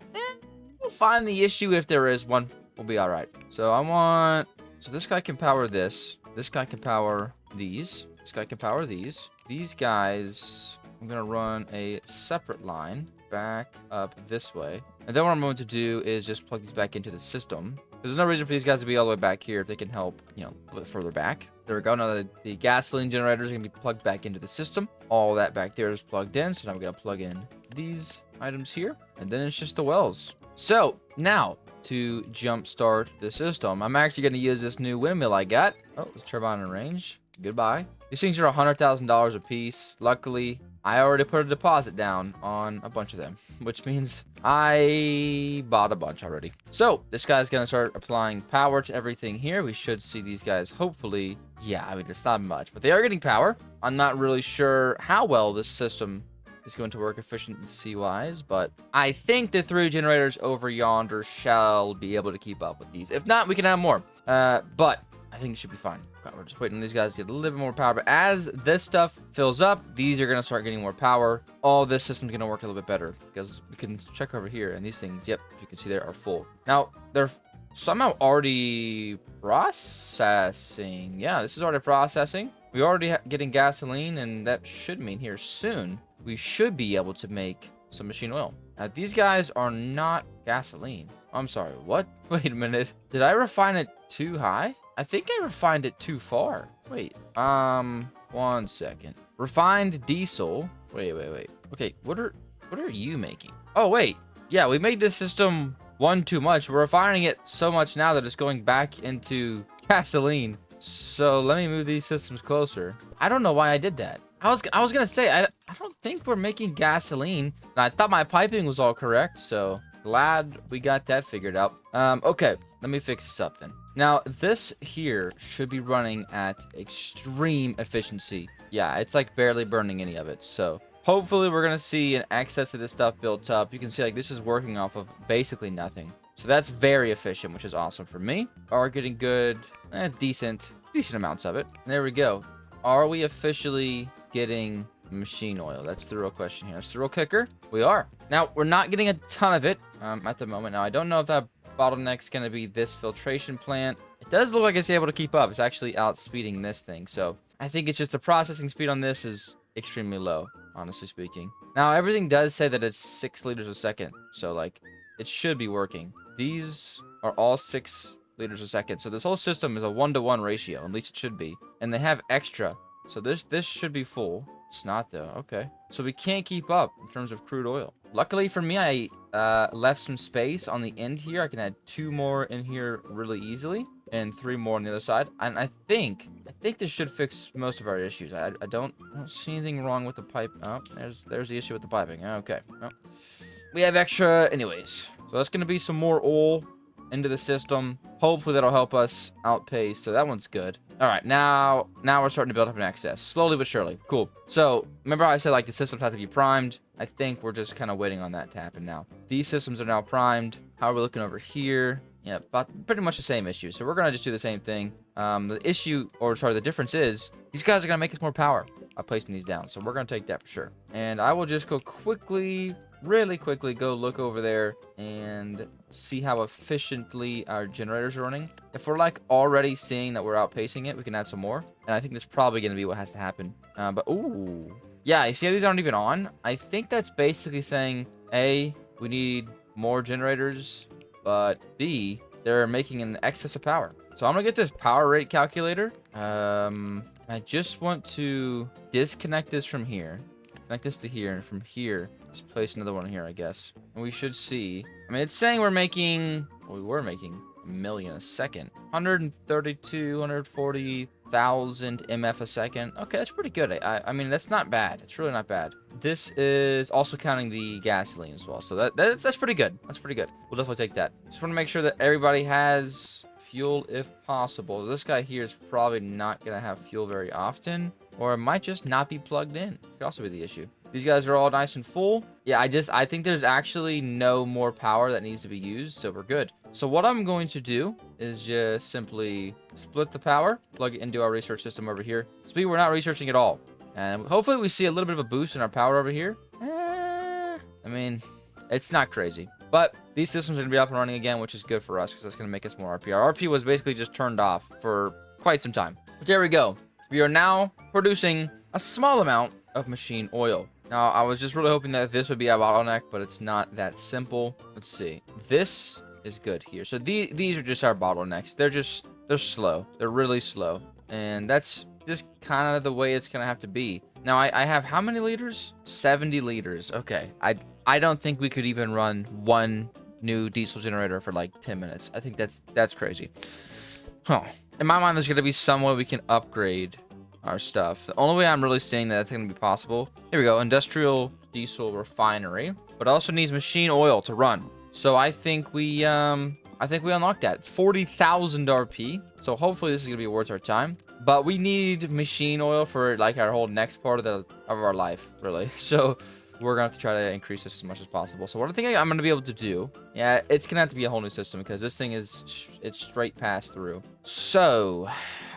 Speaker 1: we'll find the issue if there is one. We'll be all right. So this guy can power this. This guy can power these. This guy can power these. These guys, I'm going to run a separate line back up this way. And then what I'm going to do is just plug these back into the system. There's no reason for these guys to be all the way back here if they can help, a little bit further back. There we go. Now the gasoline generators are going to be plugged back into the system. All that back there is plugged in. So now we're going to plug in these items here. And then it's just the wells. So now to jumpstart the system, I'm actually going to use this new windmill I got. Oh, it's turbine in range. Goodbye. These things are $100,000 a piece. Luckily, I already put a deposit down on a bunch of them, which means I bought a bunch already. So this guy's going to start applying power to everything here. We should see these guys hopefully. Yeah, I mean, it's not much, but they are getting power. I'm not really sure how well this system is going to work efficiency-wise, but I think the 3 generators over yonder shall be able to keep up with these. If not, we can add more. But I think it should be fine. Okay, we're just waiting on these guys to get a little bit more power. But as this stuff fills up, these are going to start getting more power. All this system's going to work a little bit better because we can check over here, and these things, yep, you can see they are full. Now, they're somehow already processing. Yeah, this is already processing. We're already getting gasoline, and that should mean here soon we should be able to make some machine oil. Now, these guys are not gasoline. I'm sorry, what? Wait a minute. Did I refine it too high? I think I refined it too far. Wait, 1 second. Refined diesel. Wait. Okay, what are you making? Oh, wait. Yeah, we made this system one too much. We're refining it so much now that it's going back into gasoline. So let me move these systems closer. I don't know why I did that. I was gonna say I don't think we're making gasoline. And I thought my piping was all correct, so glad we got that figured out. Okay, let me fix this up then. Now this here should be running at extreme efficiency. Yeah, it's like barely burning any of it. So hopefully we're gonna see an excess of this stuff built up. You can see like this is working off of basically nothing. So that's very efficient, which is awesome for me. Are getting good, decent amounts of it. There we go. Are we officially getting machine oil? That's the real question here. That's the real kicker. We are. Now, we're not getting a ton of it at the moment. Now, I don't know if that bottleneck's going to be this filtration plant. It does look like it's able to keep up. It's actually outspeeding this thing. So I think it's just the processing speed on this is extremely low, honestly speaking. Now, everything does say that it's 6 liters a second. So, like, it should be working. These are all 6 liters a second. So this whole system is a 1-to-1 ratio. At least it should be. And they have extra. So this should be full. It's not though. Okay. So we can't keep up in terms of crude oil. Luckily for me, I left some space on the end here. I can add 2 more in here really easily. And 3 more on the other side. And I think this should fix most of our issues. I don't see anything wrong with the pipe. Oh, there's the issue with the piping. Okay. Well, we have extra anyways. So that's going to be some more oil into the system. Hopefully that'll help us outpace. So that one's good. All right, now we're starting to build up an excess. Slowly but surely. Cool. So remember how I said like the systems have to be primed? I think we're just kind of waiting on that to happen now. These systems are now primed. How are we looking over here? Yeah, but pretty much the same issue. So we're going to just do the same thing. The difference is these guys are going to make us more power by placing these down. So we're going to take that for sure. And I will just go really quickly go look over there and see how efficiently our generators are running. If we're like already seeing that we're outpacing it, we can add some more. And I think that's probably going to be what has to happen. Ooh. Yeah, you see how these aren't even on? I think that's basically saying, A, we need more generators, but B, they're making an excess of power. So I'm going to get this power rate calculator. I just want to disconnect this from here. Connect this to here, and from here, just place another one here, I guess. And we should see. I mean, it's saying we were making 1 million a second. 140,000 MF a second. Okay, that's pretty good. I mean, that's not bad. It's really not bad. This is also counting the gasoline as well. So that's pretty good. That's pretty good. We'll definitely take that. Just want to make sure that everybody has fuel if possible. This guy here is probably not going to have fuel very often. Or it might just not be plugged in. Could also be the issue. These guys are all nice and full. Yeah, I think there's actually no more power that needs to be used, so we're good. So what I'm going to do is just simply split the power, plug it into our research system over here. Speed, we're not researching at all. And hopefully we see a little bit of a boost in our power over here. I mean, it's not crazy. But these systems are going to be up and running again, which is good for us because that's going to make us more RP. Our RP was basically just turned off for quite some time. But there we go. We are now producing a small amount of machine oil. Now, I was just really hoping that this would be a bottleneck, but it's not that simple. Let's see. This is good here. So these are just our bottlenecks. They're slow. They're really slow. And that's just kind of the way it's going to have to be. Now, I have how many liters? 70 liters. Okay. I don't think we could even run one new diesel generator for like 10 minutes. I think that's crazy. Huh. In my mind, there's going to be some way we can upgrade our stuff. The only way I'm really seeing that that's going to be possible. Here we go. Industrial diesel refinery. But it also needs machine oil to run. So I think we unlocked that. It's 40,000 RP. So hopefully this is going to be worth our time. But we need machine oil for like our whole next part of our life, really. So we're going to have to try to increase this as much as possible. So what I think I'm going to be able to do, yeah, it's going to have to be a whole new system because this thing it's straight pass through. So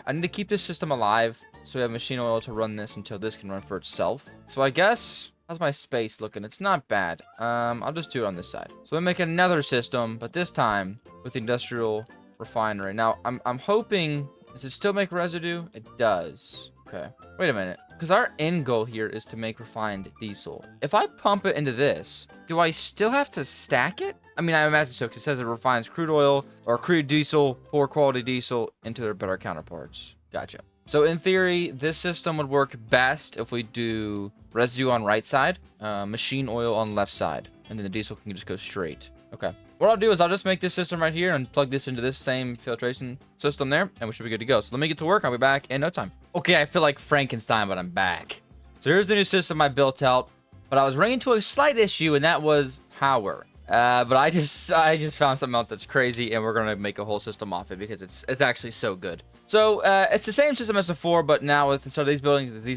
Speaker 1: I need to keep this system alive so we have machine oil to run this until this can run for itself. So I guess, how's my space looking? It's not bad. I'll just do it on this side. So we make another system, but this time with the industrial refinery. Now, I'm hoping, does it still make residue? It does. Okay. Wait a minute. Because our end goal here is to make refined diesel. If I pump it into this, do I still have to stack it? I mean, I imagine so, because it says it refines crude oil or crude diesel, poor quality diesel into their better counterparts. Gotcha. So in theory, this system would work best if we do residue on right side, machine oil on left side, and then the diesel can just go straight. Okay. what I'll do is I'll just make this system right here and plug this into this same filtration system there, and we should be good to go. So let me get to work. I'll be back in no time. Okay, I feel like Frankenstein, but I'm back. So here's the new system I built out, but I was running into a slight issue, and that was power. But I just found something else that's crazy, and we're gonna make a whole system off it because it's actually so good. So it's the same system as before, but now with instead of these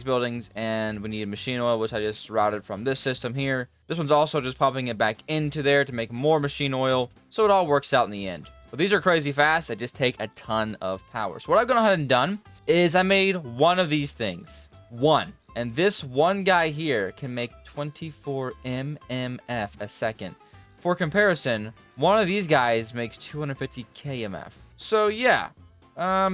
Speaker 1: buildings, and we need machine oil, which I just routed from this system here. This one's also just pumping it back into there to make more machine oil, so it all works out in the end. But these are crazy fast. They just take a ton of power. So what I've gone ahead and done is I made one of these things. One. And this one guy here can make 24 mmf a second. For comparison, one of these guys makes 250 kmf. So yeah,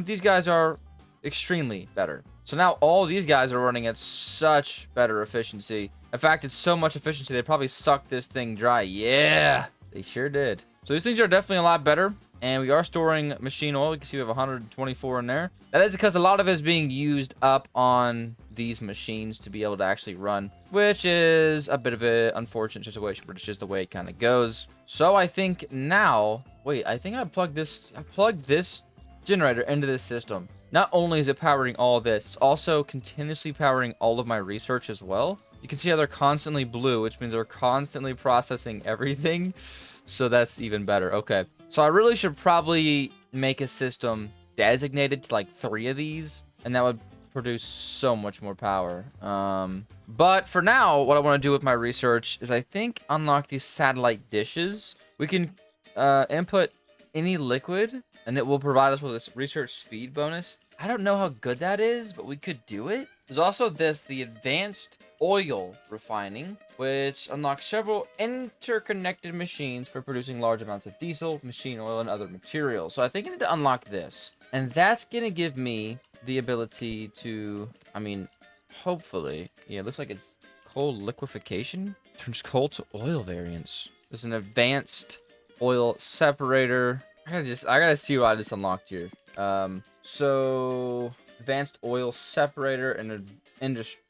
Speaker 1: these guys are extremely better. So now all these guys are running at such better efficiency. In fact, it's so much efficiency, they probably sucked this thing dry. Yeah, they sure did. So these things are definitely a lot better. And we are storing machine oil. You can see we have 124 in there. That is because a lot of it is being used up on these machines to be able to actually run, which is a bit of an unfortunate situation, but it's just the way it kind of goes. So I think now, wait, I think I plugged this generator into this system. Not only is it powering all this, it's also continuously powering all of my research as well. You can see how they're constantly blue, which means they're constantly processing everything. So that's even better. Okay. So I really should probably make a system designated to like 3 of these, and that would produce so much more power. But for now, what I want to do with my research is I think unlock these satellite dishes. We can input any liquid, and it will provide us with this research speed bonus. I don't know how good that is, but we could do it. There's also the advanced oil refining, which unlocks several interconnected machines for producing large amounts of diesel, machine oil, and other materials. So I think I need to unlock this. And that's going to give me the ability to, I mean, hopefully, yeah, it looks like it's coal liquefaction. Turns coal to oil variants. There's an advanced oil separator. I gotta see what I just unlocked here. So advanced oil separator and an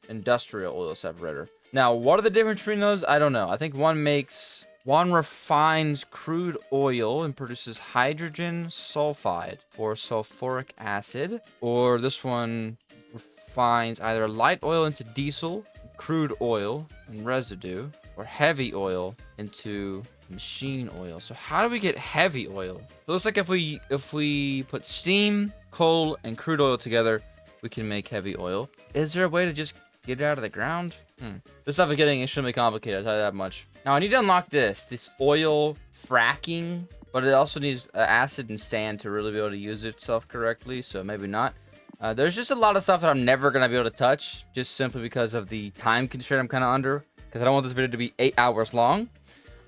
Speaker 1: industrial oil separator. Now, what are the difference between those? I don't know. I think one refines crude oil and produces hydrogen sulfide or sulfuric acid, or this one refines either light oil into diesel, crude oil and residue, or heavy oil into machine oil. So how do we get heavy oil? It looks like if we put steam, coal, and crude oil together, we can make heavy oil. Is there a way to just get it out of the ground? This stuff is getting extremely complicated, I'll tell you that much. Now I need to unlock this oil fracking, but it also needs acid and sand to really be able to use itself correctly, so maybe not. There's just a lot of stuff that I'm never going to be able to touch, just simply because of the time constraint I'm kind of under, because I don't want this video to be 8 hours long.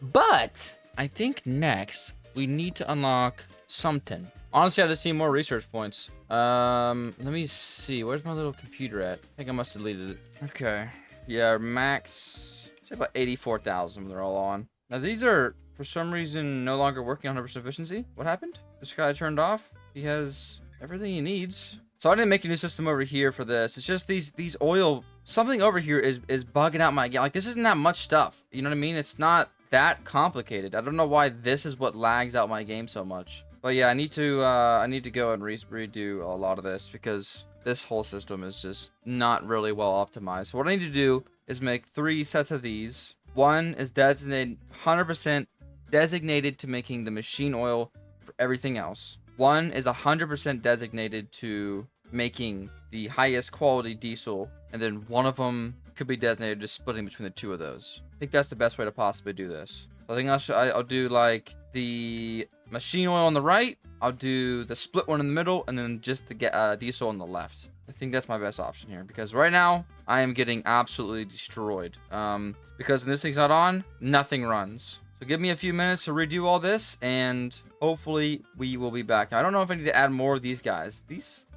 Speaker 1: But I think next we need to unlock something. Honestly, I just see more research points. Let me see. Where's my little computer at? I think I must have deleted it. Okay. Yeah, max. Say about 84,000 when they're all on. Now these are, for some reason, no longer working 100% efficiency. What happened? This guy turned off. He has everything he needs. So I didn't make a new system over here for this. It's just these oil. Something over here is bugging out my game. Like, this isn't that much stuff. You know what I mean? It's not that complicated. I don't know why this is what lags out my game so much. But yeah, I need to go and redo a lot of this because this whole system is just not really well optimized. So what I need to do is make 3 sets of these. One is designated 100% designated to making the machine oil for everything else. One is 100% designated to making the highest quality diesel, and then one of them could be designated to splitting between the 2 of those. I think that's the best way to possibly do this. I think I'll do like the machine oil on the right, I'll do the split one in the middle, and then just the diesel on the left. I think that's my best option here, because right now I am getting absolutely destroyed. Because when this thing's not on, nothing runs. So give me a few minutes to redo all this, and hopefully we will be back. Now, I don't know if I need to add more of these guys.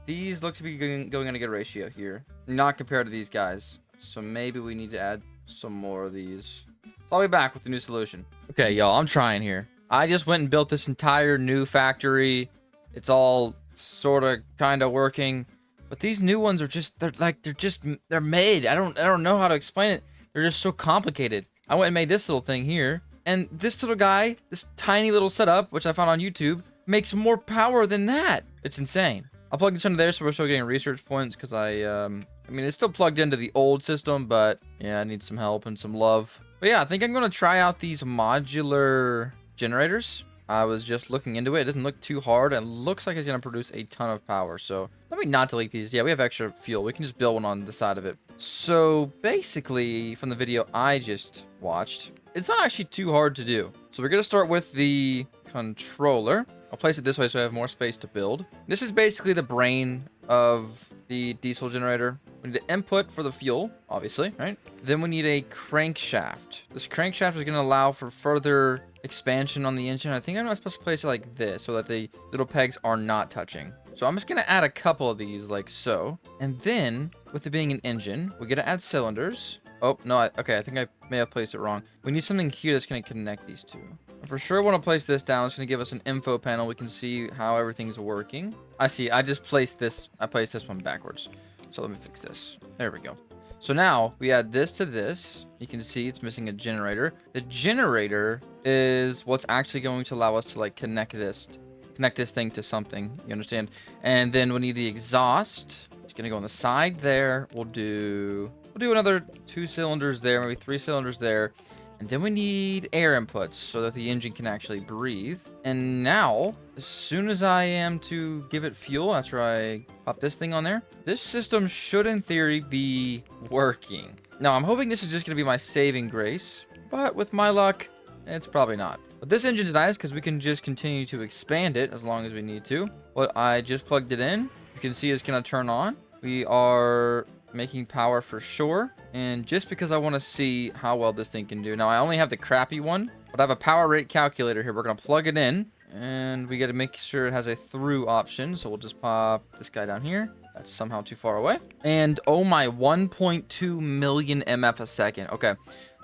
Speaker 1: These look to be going in a good ratio here, not compared to these guys. So maybe we need to add some more of these. So I'll be back with the new solution. Okay, y'all, I'm trying here. I just went and built this entire new factory. It's all sort of kind of working, but these new ones are just they're made. I don't know how to explain it. They're just so complicated. I went and made this little thing here, And this little guy, this tiny little setup, which I found on YouTube, makes more power than that. It's insane. I'll plug this into there so we're still getting research points because I mean, it's still plugged into the old system, but yeah, I need some help and some love. But yeah, I think I'm going to try out these modular generators. I was just looking into it. It doesn't look too hard and looks like it's going to produce a ton of power. So let me not delete these. Yeah, we have extra fuel. We can just build one on the side of it. So basically, from the video I just watched, it's not actually too hard to do. So we're going to start with the controller. I'll place it this way so I have more space to build. This is basically the brain of the diesel generator. We need an input for the fuel, obviously, right? Then we need a crankshaft. This crankshaft is going to allow for further expansion on the engine. I think I'm not supposed to place it like this so that the little pegs are not touching. So I'm just going to add a couple of these like so. And then, with it being an engine, we're going to add cylinders. Oh, no, okay, I think I may have placed it wrong. We need something here that's going to connect these two. I for sure want to place this down. It's going to give us an info panel. We can see how everything's working. I see, I just placed this. I placed this one backwards. So let me fix this. There we go. So now we add this to this. You can see it's missing a generator. The generator is what's actually going to allow us to like connect this thing to something. You understand? And then we need the exhaust. It's going to go on the side there. We'll do another 2 cylinders there, maybe 3 cylinders there. And then we need air inputs so that the engine can actually breathe. And now, as soon as I am to give it fuel after I pop this thing on there, this system should in theory be working. Now, I'm hoping this is just going to be my saving grace, but with my luck, it's probably not. But this engine's nice because we can just continue to expand it as long as we need to. What I just plugged it in, you can see it's going to turn on. We are making power for sure, and just because I want to see how well this thing can do. Now I only have the crappy one, but I have a power rate calculator here. We're going to plug it in, and we got to make sure it has a through option. So we'll just pop this guy down here. That's somehow too far away. And oh my, 1.2 million MF a second. Okay,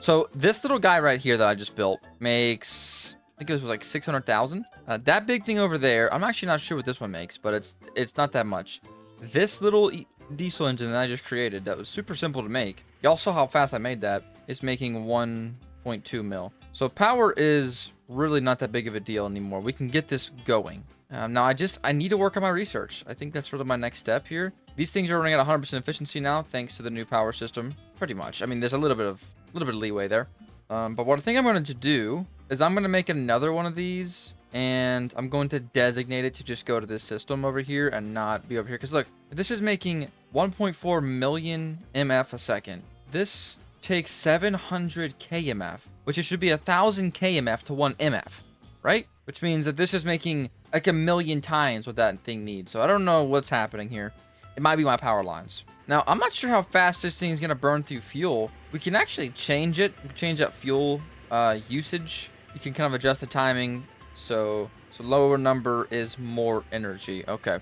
Speaker 1: so this little guy right here that I just built makes, I think it was like 600,000. That big thing over there, I'm actually not sure what this one makes, but it's not that much. This little diesel engine that I just created that was super simple to make, y'all saw how fast I made that, is making 1.2 mil. So power is really not that big of a deal anymore. We can get this going. Now I need to work on my research. I think that's sort of my next step here. These things are running at 100% efficiency now thanks to the new power system. Pretty much. I mean, there's a little bit of leeway there. But what I think I'm going to do is I'm going to make another one of these, and I'm going to designate it to just go to this system over here and not be over here. Because look, this is making 1.4 million MF a second. This takes 700 kmf, which it should be 1,000 kmf to 1 MF, right? Which means that this is making like 1,000,000 times what that thing needs. So I don't know what's happening here. It might be my power lines. Now, I'm not sure how fast this thing is going to burn through fuel. We can actually change it. We can change that fuel usage. You can kind of adjust the timing. So lower number is more energy. Okay.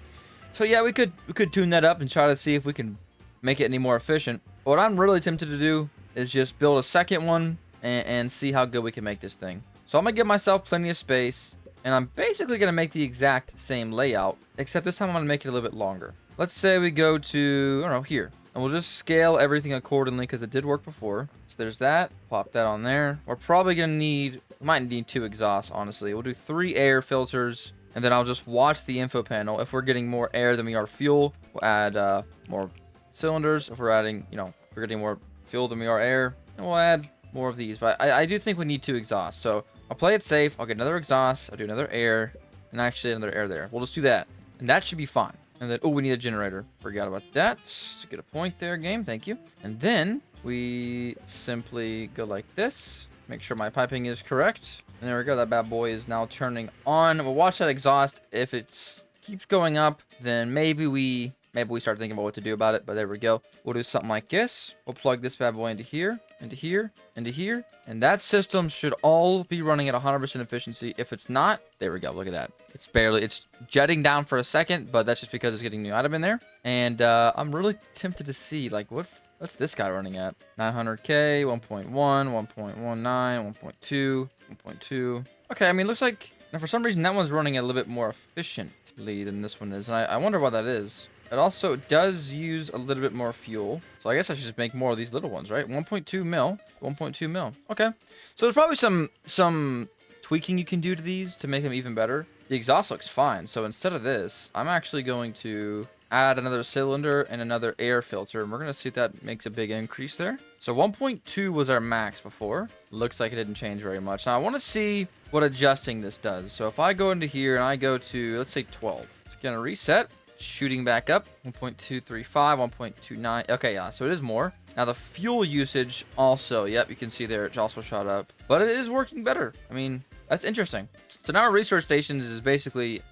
Speaker 1: So yeah, we could tune that up and try to see if we can make it any more efficient. But what I'm really tempted to do is just build a second one and see how good we can make this thing. So I'm going to give myself plenty of space, and I'm basically going to make the exact same layout, except this time I'm going to make it a little bit longer. Let's say we go to, I don't know, here. And we'll just scale everything accordingly because it did work before. So there's that. Pop that on there. We're probably going to need, we might need 2 exhausts, honestly. We'll do 3 air filters, and then I'll just watch the info panel. If we're getting more air than we are fuel, we'll add more cylinders. If we're adding, if we're getting more fuel than we are air, then we'll add more of these. But I do think we need 2 exhausts. So I'll play it safe. I'll get another exhaust. I'll do another air, and actually another air there. We'll just do that, and that should be fine. And then, oh, we need a generator. Forgot about that. Just get a point there, game. Thank you. And then we simply go like this. Make sure my piping is correct. And there we go. That bad boy is now turning on. We'll watch that exhaust. If it keeps going up, then maybe we start thinking about what to do about it. But there we go. We'll do something like this. We'll plug this bad boy into here, into here, into here. And that system should all be running at 100% efficiency. If it's not, there we go. Look at that. It's jetting down for a second, but that's just because it's getting new item in there. And I'm really tempted to see, like, what's this guy running at? 900K, 1.1, 1.19, 1.2, 1.2. Okay, I mean, it looks like, now for some reason, that one's running a little bit more efficiently than this one is. And I wonder why that is. it also does use a little bit more fuel. So I guess I should just make more of these little ones, right? 1.2 mil, 1.2 mil. Okay. So there's probably some tweaking you can do to these to make them even better. The exhaust looks fine. So instead of this, I'm actually going to add another cylinder and another air filter, and we're going to see if that makes a big increase there. So 1.2 was our max before. Looks like it didn't change very much. Now I want to see what adjusting this does. So if I go into here and I go to, let's say 12, it's going to reset, shooting back up, 1.235, 1.29. Okay, yeah, so it is more. Now the fuel usage also, yep, you can see there, it's also shot up, but it is working better. I mean, that's interesting. So now our research stations is basically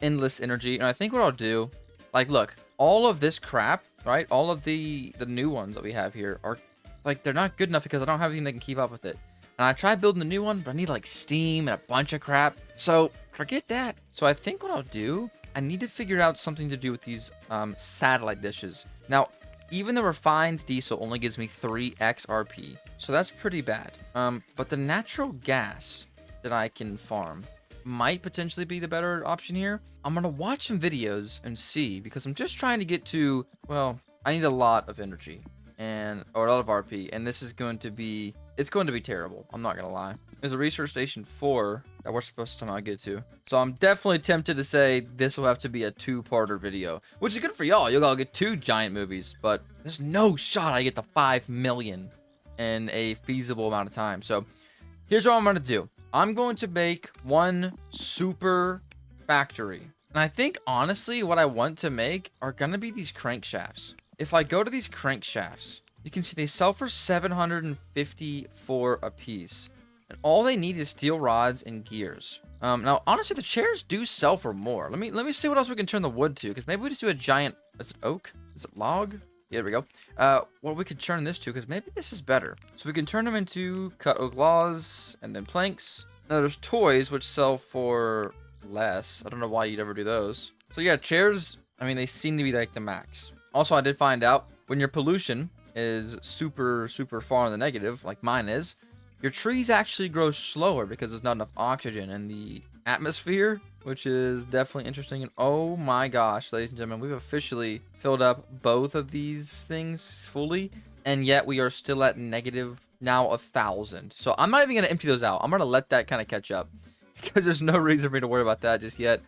Speaker 1: endless energy, and I think what I'll do, like, look, all of this crap, right? All of the new ones that we have here are, like, they're not good enough because I don't have anything that can keep up with it. And I tried building the new one, but I need, like, steam and a bunch of crap. So, forget that. So I think what I'll do, I need to figure out something to do with these satellite dishes. Now, even the refined diesel only gives me 3x RP. So that's pretty bad. But the natural gas that I can farm might potentially be the better option here. I'm going to watch some videos and see, because I'm just trying to get to, well, I need a lot of energy or a lot of RP, and this is going to be, it's going to be terrible. I'm not going to lie. There's a research station 4 that we're supposed to somehow get to. So I'm definitely tempted to say this will have to be a 2-parter video, which is good for y'all. You'll all get 2 giant movies, but there's no shot I get to 5 million in a feasible amount of time. So here's what I'm going to do. I'm going to make one super factory. And I think, honestly, what I want to make are going to be these crankshafts. If I go to these crankshafts, you can see they sell for 754 a piece. And all they need is steel rods and gears. Now, honestly, the chairs do sell for more. Let me see what else we can turn the wood to, because maybe we just do a giant, is it oak? Is it log? Yeah, there we go. Well, we could turn this to, because maybe this is better. So we can turn them into cut oak logs and then planks. Now, there's toys, which sell for less. I don't know why you'd ever do those. So yeah, chairs, I mean, they seem to be like the max. Also, I did find out when your pollution is super far in the negative, like mine is, your trees actually grow slower because there's not enough oxygen in the atmosphere, which is definitely interesting. And oh my gosh, ladies and gentlemen, we've officially filled up both of these things fully, and yet we are still at negative now 1,000. So I'm not even going to empty those out. I'm going to let that kind of catch up, because there's no reason for me to worry about that just yet.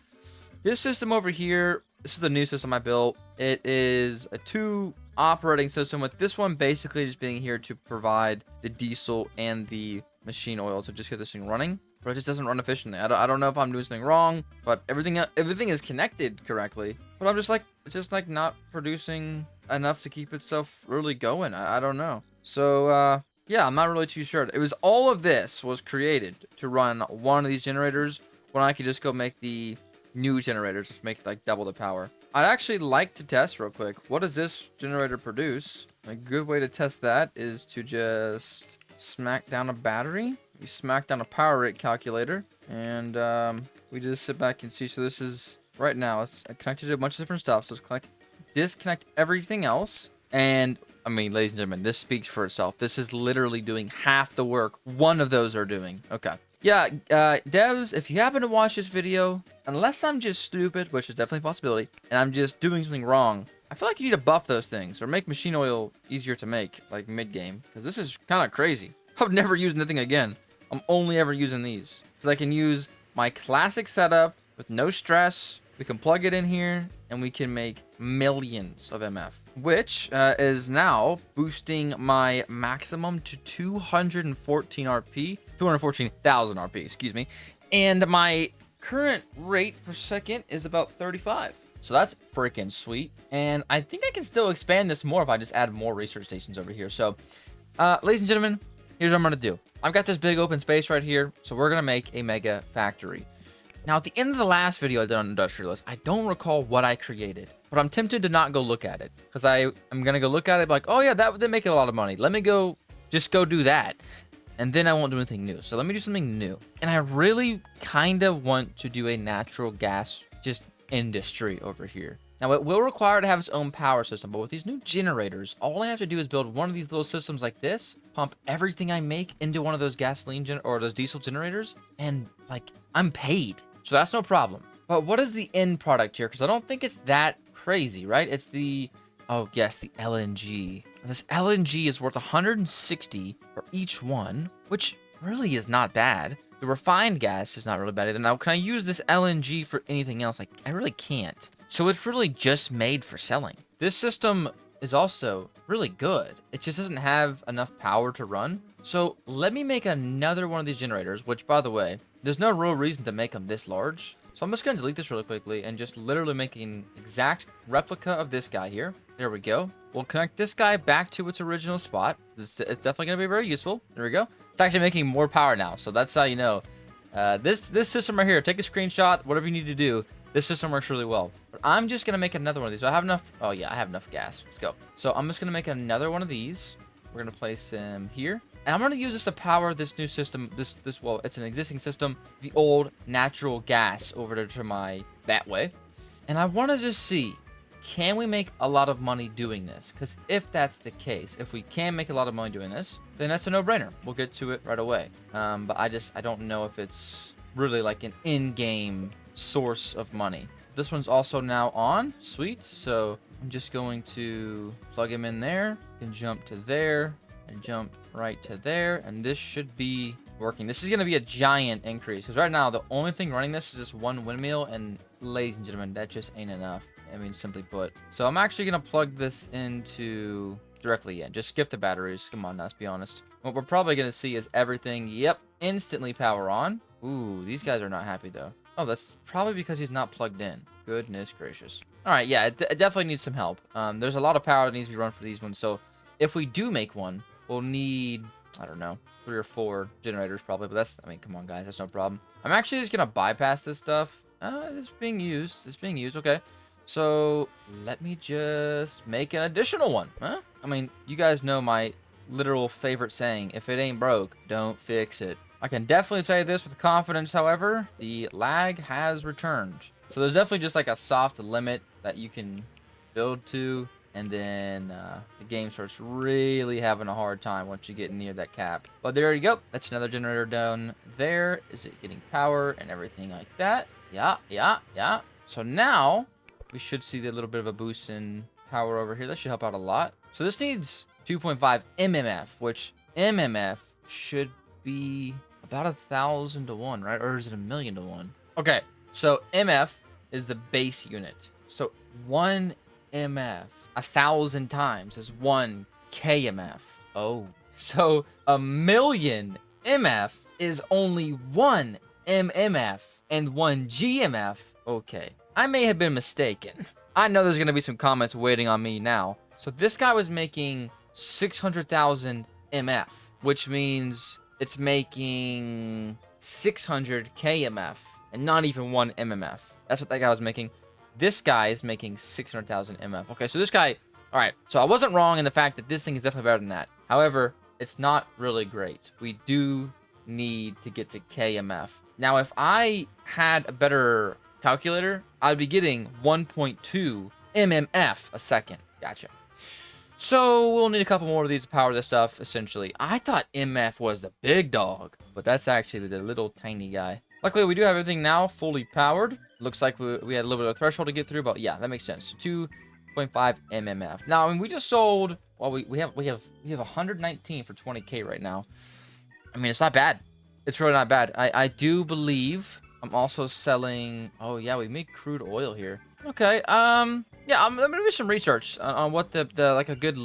Speaker 1: This system over here, this is the new system I built. It is a 2 operating system, with this one basically just being here to provide the diesel and the machine oil to just get this thing running, but it just doesn't run efficiently. I don't know if I'm doing something wrong, but everything is connected correctly, but I'm just like not producing enough to keep itself really going. I don't know. So yeah, I'm not really too sure. It was all of this was created to run one of these generators, when I could just go make the new generators, just make like double the power. I'd actually like to test real quick, what does this generator produce? A good way to test that is to just smack down a battery. We smack down a power rate calculator, and we just sit back and see. So this is, right now, it's connected to a bunch of different stuff. So it's disconnect everything else. And I mean, ladies and gentlemen, this speaks for itself. This is literally doing half the work one of those are doing. Okay. Yeah, devs, if you happen to watch this video, unless I'm just stupid, which is definitely a possibility, and I'm just doing something wrong, I feel like you need to buff those things or make machine oil easier to make, like mid-game, because this is kind of crazy. I would never use anything again. I'm only ever using these, because I can use my classic setup with no stress. We can plug it in here, and we can make millions of MF, which is now boosting my maximum to 214 RP, 214,000 RP, excuse me. And my current rate per second is about 35. So that's freaking sweet. And I think I can still expand this more if I just add more research stations over here. So, ladies and gentlemen, here's what I'm going to do. I've got this big open space right here, so we're going to make a mega factory. Now, at the end of the last video I did on Industrialist, I don't recall what I created, but I'm tempted to not go look at it, because I'm going to go look at it like, oh yeah, that would make a lot of money. Let me just go do that, and then I won't do anything new. So let me do something new. And I really kind of want to do a natural gas just industry over here. Now, it will require to have its own power system, but with these new generators, all I have to do is build one of these little systems like this, pump everything I make into one of those gasoline or those diesel generators, and like, I'm paid. So that's no problem. But what is the end product here? Because I don't think it's that crazy, right? It's the, oh yes, the LNG. This LNG is worth 160 for each one, which really is not bad. The refined gas is not really bad either. Now, can I use this LNG for anything else? Like, I really can't. So it's really just made for selling. This system is also really good. It just doesn't have enough power to run. So let me make another one of these generators, which, by the way, there's no real reason to make them this large. So I'm just going to delete this really quickly and just literally make an exact replica of this guy here. There we go. We'll connect this guy back to its original spot. It's definitely going to be very useful. There we go. It's actually making more power now. So that's how you know. This system right here, take a screenshot, whatever you need to do. This system works really well. But I'm just going to make another one of these. So I have enough. Oh, yeah, I have enough gas. Let's go. So I'm just going to make another one of these. We're going to place him here. And I'm going to use this to power this new system. Well, it's an existing system. The old natural gas over to my that way. And I want to just see, can we make a lot of money doing this? Because if that's the case, if we can make a lot of money doing this, then that's a no-brainer. We'll get to it right away. But I don't know if it's really like an in-game source of money. This one's also now on. Sweet. So I'm just going to plug him in there. Can jump to there and jump right to there. And this should be working. This is going to be a giant increase. Because right now, the only thing running this is this one windmill. And ladies and gentlemen, that just ain't enough. I mean, simply put. So I'm actually going to plug this into directly in. Just skip the batteries. Come on, let's be honest. What we're probably going to see is everything, yep, instantly power on. Ooh, these guys are not happy, though. Oh, that's probably because he's not plugged in. Goodness gracious. All right, yeah, it definitely needs some help. There's a lot of power that needs to be run for these ones. So if we do make one, we'll need, I don't know, 3 or 4 generators probably. But that's, I mean, come on, guys, that's no problem. I'm actually just going to bypass this stuff. It's being used. It's being used. Okay. So let me just make an additional one. Huh? I mean, you guys know my literal favorite saying, if it ain't broke, don't fix it. I can definitely say this with confidence, however, the lag has returned. So there's definitely just like a soft limit that you can build to, and then the game starts really having a hard time once you get near that cap. But there you go. That's another generator down there. Is it getting power and everything like that? Yeah. So now we should see a little bit of a boost in power over here. That should help out a lot. So this needs 2.5 MMF, which MMF should be about 1,000 to 1, right? Or is it 1,000,000 to 1? Okay, so MF is the base unit. So 1 MF 1,000 times is 1 KMF. Oh, so 1,000,000 MF is only 1 MMF and 1 GMF. Okay, I may have been mistaken. I know there's going to be some comments waiting on me now. So this guy was making 600,000 MF, which means it's making 600 KMF and not even 1 MMF. That's what that guy was making. This guy is making 600,000 MF. Okay, so this guy, all right. So I wasn't wrong in the fact that this thing is definitely better than that. However, it's not really great. We do need to get to KMF. Now, if I had a better calculator, I'd be getting 1.2 MMF a second. Gotcha. So we'll need a couple more of these to power this stuff, essentially. I thought MF was the big dog, but that's actually the little tiny guy. Luckily, we do have everything now fully powered. Looks like we had a little bit of threshold to get through, but yeah, that makes sense. 2.5 MMF. Now, I mean, we just sold, well, we have 119 for 20K right now. I mean, it's not bad. It's really not bad. I do believe I'm also selling, oh yeah, we make crude oil here. Okay, yeah, I'm gonna do some research on what the like a good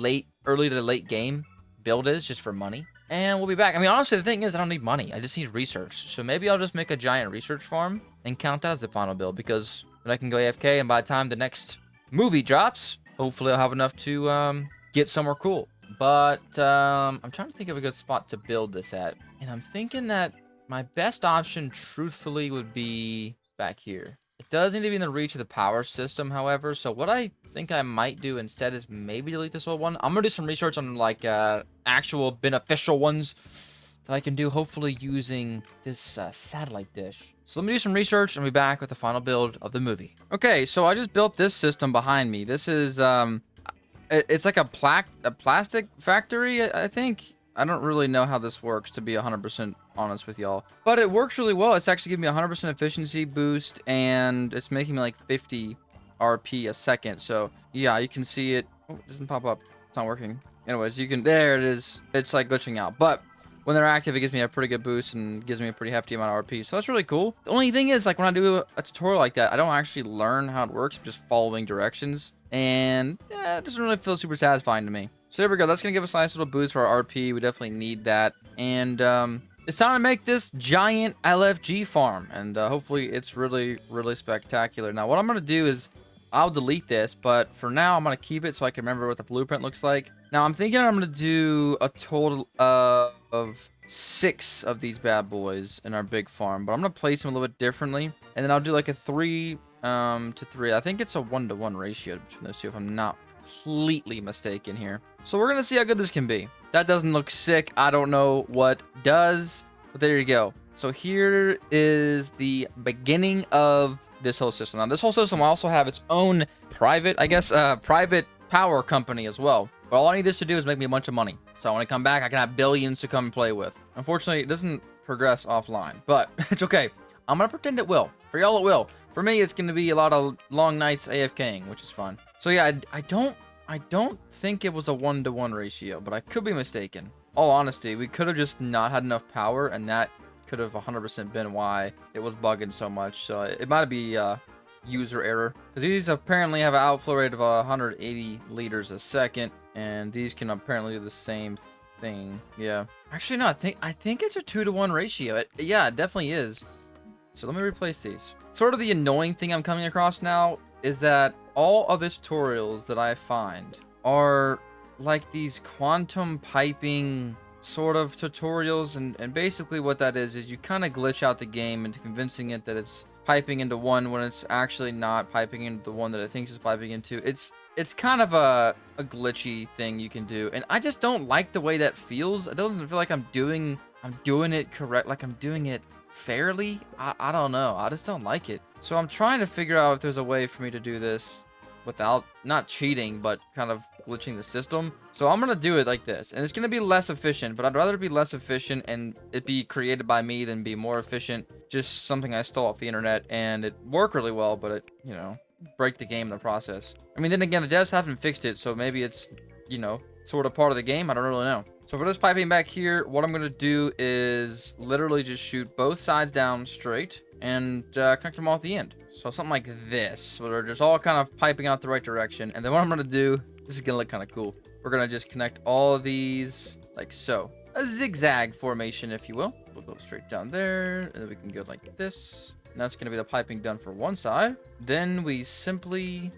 Speaker 1: early to late game build is, just for money. And we'll be back. I mean, honestly, the thing is, I don't need money. I just need research. So maybe I'll just make a giant research farm and count that as the final build, because then I can go AFK, and by the time the next movie drops, hopefully I'll have enough to get somewhere cool. But I'm trying to think of a good spot to build this at. And I'm thinking that my best option, truthfully, would be back here. It does need to be in the reach of the power system, however. So what I think I might do instead is maybe delete this old one. I'm going to do some research on, like, actual beneficial ones that I can do, hopefully using this satellite dish. So let me do some research and be back with the final build of the movie. Okay, so I just built this system behind me. This is, it's like a plastic factory, I think. I don't really know how this works, to be 100% honest with y'all. But it works really well. It's actually giving me 100% efficiency boost, and it's making me like 50 RP a second. So yeah, you can see it. Oh, it doesn't pop up. It's not working. Anyways, you can, there it is. It's like glitching out. But when they're active, it gives me a pretty good boost and gives me a pretty hefty amount of RP. So that's really cool. The only thing is, like, when I do a tutorial like that, I don't actually learn how it works. I'm just following directions. And yeah, it doesn't really feel super satisfying to me. So there we go. That's going to give us a nice little boost for our RP. We definitely need that. And it's time to make this giant LFG farm. And hopefully it's really, really spectacular. Now, what I'm going to do is I'll delete this. But for now, I'm going to keep it so I can remember what the blueprint looks like. Now, I'm thinking I'm going to do a total of 6 of these bad boys in our big farm. But I'm going to place them a little bit differently. And then I'll do like a 3 to 3. I think it's a 1-to-1 ratio between those two if I'm not completely mistaken here. So we're going to see how good this can be. That doesn't look sick. I don't know what does. But there you go. So here is the beginning of this whole system. Now, this whole system will also have its own private, I guess, private power company as well. But all I need this to do is make me a bunch of money. So when I come back, I can have billions to come and play with. Unfortunately, it doesn't progress offline, but it's okay. I'm going to pretend it will. For y'all, it will. For me, it's going to be a lot of long nights AFKing, which is fun. So yeah, I don't think it was a 1-to-1 ratio, but I could be mistaken. All honesty, we could have just not had enough power, and that could have 100% been why it was bugging so much. So it might be user error, because these apparently have an outflow rate of 180 liters a second, and these can apparently do the same thing. Yeah, actually no, I think it's a 2-to-1 ratio. Yeah, it definitely is. So let me replace these. Sort of the annoying thing I'm coming across now is that all of the tutorials that I find are like these quantum piping sort of tutorials, and basically what that is you kind of glitch out the game into convincing it that it's piping into one when it's actually not piping into the one that it thinks it's piping into. It's kind of a glitchy thing you can do, and I just don't like the way that feels. It doesn't feel like I'm doing it correct, like I'm doing it fairly. I don't know, I just don't like it. So I'm trying to figure out if there's a way for me to do this without not cheating, but kind of glitching the system. So I'm gonna do it like this, and it's gonna be less efficient, but I'd rather it be less efficient and it be created by me than be more efficient. Just something I stole off the internet, and it worked really well, but it, you know, break the game in the process. I mean, then again, the devs haven't fixed it, so maybe it's, you know, sort of part of the game. I don't really know. So for this piping back here, what I'm gonna do is literally just shoot both sides down straight and connect them all at the end. So something like this, where they're just all kind of piping out the right direction. And then what I'm gonna do, this is gonna look kind of cool. We're gonna just connect all of these like so. A zigzag formation, if you will. We'll go straight down there, and then we can go like this. And that's gonna be the piping done for one side. Then we simply,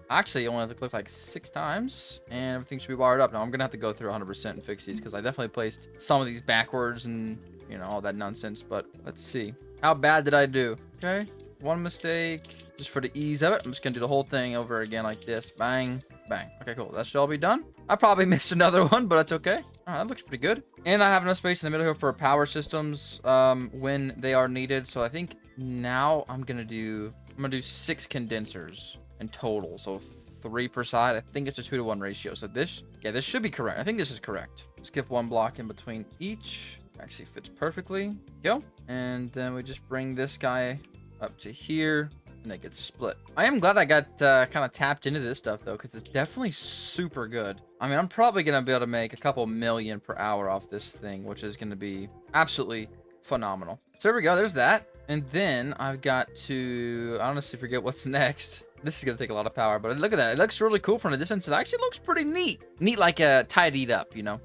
Speaker 1: actually, only have to click like 6 times, and everything should be wired up. Now I'm gonna have to go through 100% and fix these, because I definitely placed some of these backwards and, you know, all that nonsense. But let's see. How bad did I do? Okay, one mistake. Just for the ease of it, I'm just gonna do the whole thing over again like this. Bang, bang. Okay, cool. That should all be done. I probably missed another one, but that's okay. All right, that looks pretty good. And I have enough space in the middle here for power systems when they are needed. So I think now I'm gonna do 6 condensers in total. So 3 per side. I think it's a 2-to-1 ratio. So this should be correct. I think this is correct. Skip 1 block in between each. Actually fits perfectly. Go. And then we just bring this guy up to here, and it gets split. I am glad I got kind of tapped into this stuff, though, because it's definitely super good. I mean, I'm probably going to be able to make a couple million per hour off this thing, which is going to be absolutely phenomenal. So there we go. There's that. And then I've got to, I honestly forget what's next. This is going to take a lot of power, but look at that. It looks really cool from a distance. It actually looks pretty neat. Neat, like tidied up, you know.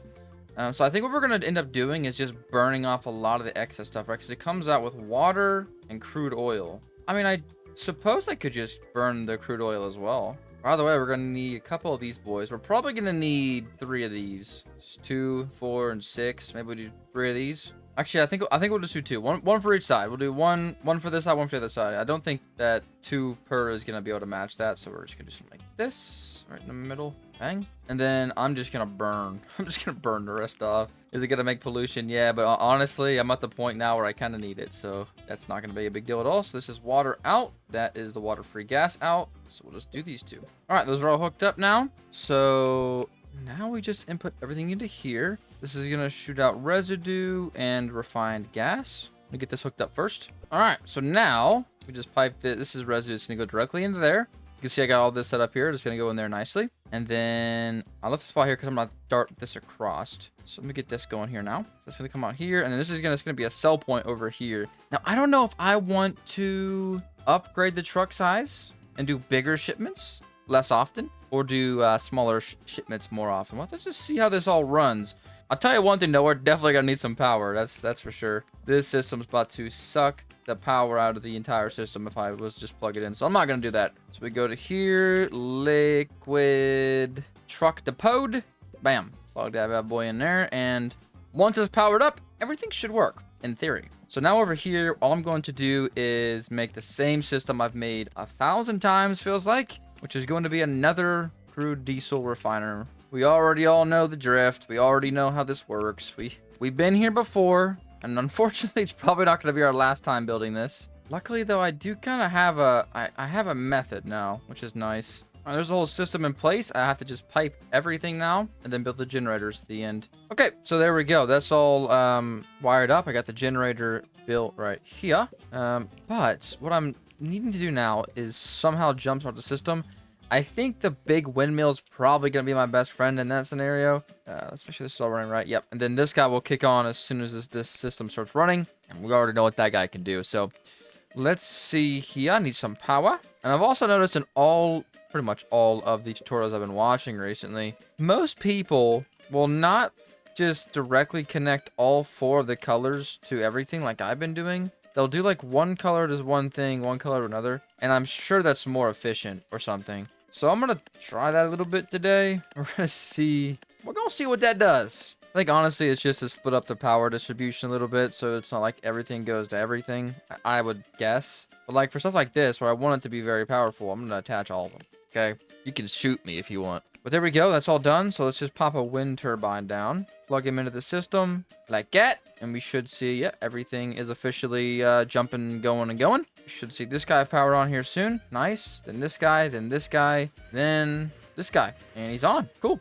Speaker 1: So I think what we're going to end up doing is just burning off a lot of the excess stuff, right? Because it comes out with water and crude oil. I mean, I suppose I could just burn the crude oil as well. By the way, we're going to need a couple of these boys. We're probably going to need 3 of these. Just 2, 4, and 6. Maybe we'll do 3 of these. Actually, I think we'll just do 2. One for each side. We'll do one for this side, one for the other side. I don't think that 2 per is going to be able to match that, so we're just going to do something like this, right in the middle. Bang. And then I'm just going to burn. I'm just going to burn the rest off. Is it going to make pollution? Yeah, but honestly, I'm at the point now where I kind of need it, so that's not going to be a big deal at all. So this is water out. That is the water-free gas out. So we'll just do these 2. All right, those are all hooked up now. So now we just input everything into here. This is going to shoot out residue and refined gas. Let me get this hooked up first. All right, so now we just pipe this. This is residue. It's going to go directly into there. You can see I got all this set up here. Just gonna go in there nicely. And then I left the spot here because I'm gonna dart this across. So let me get this going here now. So it's gonna come out here, and then this is gonna be a sell point over here. Now I don't know if I want to upgrade the truck size and do bigger shipments less often, or do smaller shipments more often. Well, let's just see how this all runs. I'll tell you one thing though, we're definitely gonna need some power. That's for sure. This system's about to suck the power out of the entire system if I was just plug it in. So I'm not gonna do that. So we go to here, liquid truck depot. Bam, plug that bad boy in there, and once it's powered up, everything should work in theory. So now over here, all I'm going to do is make the same system I've made 1,000 times, feels like, which is going to be another crude diesel refiner. We already all know the drift. We already know how this works. We've been here before, and unfortunately, it's probably not going to be our last time building this. Luckily, though, I do kind of have I have a method now, which is nice. There's a whole system in place. I have to just pipe everything now and then build the generators at the end. Okay, so there we go. That's all wired up. I got the generator built right here. But what I'm needing to do now is somehow jumpstart the system. I think the big windmill is probably going to be my best friend in that scenario. Especially this is all running right. Yep. And then this guy will kick on as soon as this system starts running. And we already know what that guy can do. So let's see here. I need some power. And I've also noticed in pretty much all of the tutorials I've been watching recently, most people will not just directly connect all 4 of the colors to everything like I've been doing. They'll do like one color does one thing, one color to another, and I'm sure that's more efficient or something. So I'm gonna try that a little bit today. We're gonna see what that does. I think honestly it's just to split up the power distribution a little bit, so it's not like everything goes to everything, I would guess. But like for stuff like this where I want it to be very powerful, I'm gonna attach all of them. Okay, you can shoot me if you want. But there we go, that's all done. So let's just pop a wind turbine down, plug him into the system like that, and we should see, yeah, everything is officially jumping, going, and going. We should see this guy powered on here soon. Nice. Then this guy, then this guy, then this guy, and he's on. Cool.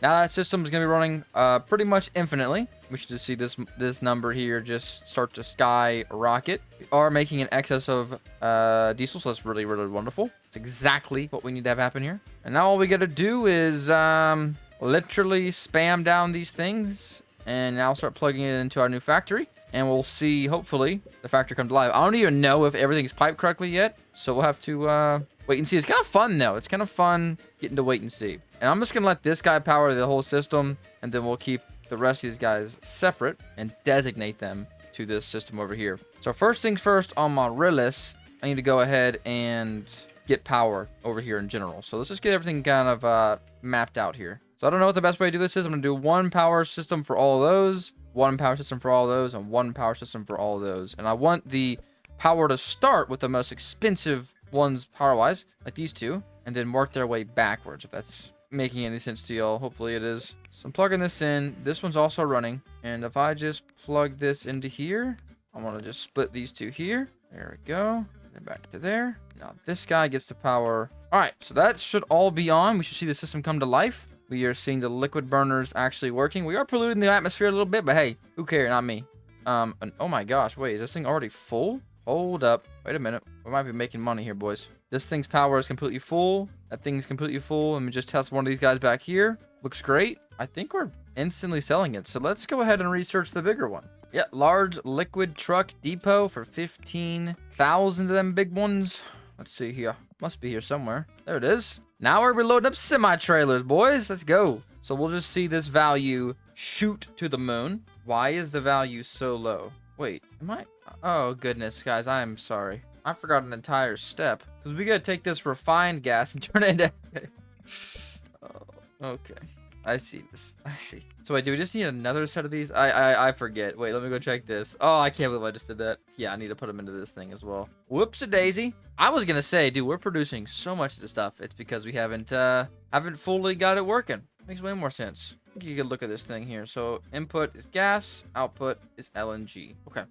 Speaker 1: Now that system is going to be running pretty much infinitely. We should just see this number here just start to skyrocket. We are making an excess of diesel, so that's really, really wonderful. It's exactly what we need to have happen here. And now all we got to do is literally spam down these things and now start plugging it into our new factory. And we'll see, hopefully, the factory comes live. I don't even know if everything's piped correctly yet, so we'll have to wait and see. It's kind of fun, though. It's kind of fun getting to wait and see. And I'm just going to let this guy power the whole system, and then we'll keep the rest of these guys separate and designate them to this system over here. So first things first, on my Rillis, I need to go ahead and get power over here in general. So let's just get everything kind of mapped out here. So I don't know what the best way to do this is. I'm going to do one power system for all of those, one power system for all of those, and one power system for all of those. And I want the power to start with the most expensive ones power-wise, like these two, and then work their way backwards, if that's making any sense to y'all. Hopefully it is. So I'm plugging this in. This one's also running. And if I just plug this into here, I want to just split these two here. There we go. And then back to there. Now this guy gets the power. All right, so that should all be on. We should see the system come to life. We are seeing the liquid burners actually working. We are polluting the atmosphere a little bit, but hey, who cares? Not me. And oh my gosh, wait, is this thing already full? Hold up. Wait a minute. We might be making money here, boys. This thing's power is completely full. That thing's completely full. Let me just test one of these guys back here. Looks great. I think we're instantly selling it. So let's go ahead and research the bigger one. Yeah, large liquid truck depot for 15,000 of them big ones. Let's see here. Must be here somewhere. There it is. Now we're reloading up semi-trailers, boys. Let's go. So we'll just see this value shoot to the moon. Why is the value so low? Wait, am I? Oh, goodness, guys. I am sorry. I forgot an entire step. Because we got to take this refined gas and turn it into... Oh, okay. I see this. I see. So wait, do we just need another set of these? I forget. Wait, let me go check this. Oh, I can't believe I just did that. Yeah, I need to put them into this thing as well. Whoops-a-daisy. I was gonna say, dude, we're producing so much of this stuff. It's because we haven't fully got it working. Makes way more sense. I think you could look at this thing here. So input is gas, output is LNG. Okay.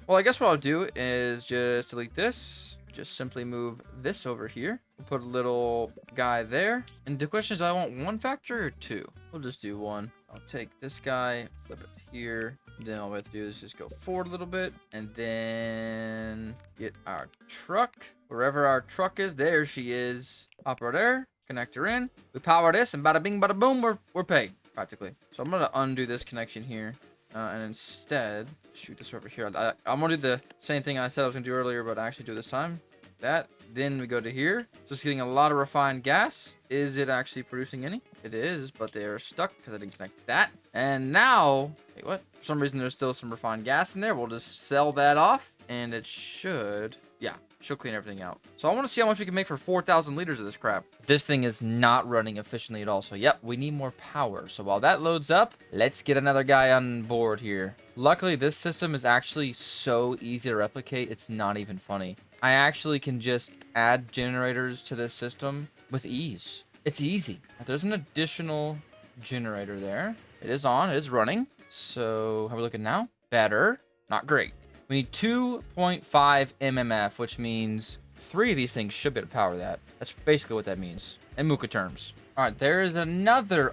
Speaker 1: Well, I guess what I'll do is just delete this. Just simply move this over here. We'll put a little guy there. And the question is, do I want one factor or two? We'll just do one. I'll take this guy, flip it here. Then all we have to do is just go forward a little bit. And then get our truck. wherever our truck is. There she is. Pop her there. Connect her in. We power this, and bada bing, bada boom, we're paid practically. So I'm gonna undo this connection here, and instead shoot this over here. I'm gonna do the same thing I said I was gonna do earlier, but I actually do it this time. That. Then we go to here. Just getting a lot of refined gas. Is it actually producing any? It is, but they are stuck because I didn't connect that. And now, wait, what? For some reason, there's still some refined gas in there. We'll just sell that off, and it should, yeah, she'll clean everything out. So I want to see how much we can make for 4,000 liters of this crap. This thing is not running efficiently at all. So yep, we need more power. So while that loads up, let's get another guy on board here. Luckily, this system is actually so easy to replicate. It's not even funny. I actually can just add generators to this system with ease. It's easy. There's an additional generator there. It is on. It is running. So how are we looking now? Better. Not great. We need 2.5 mmf, which means 3 of these things should be able to power that. That's basically what that means in Moocah terms. All right, there is another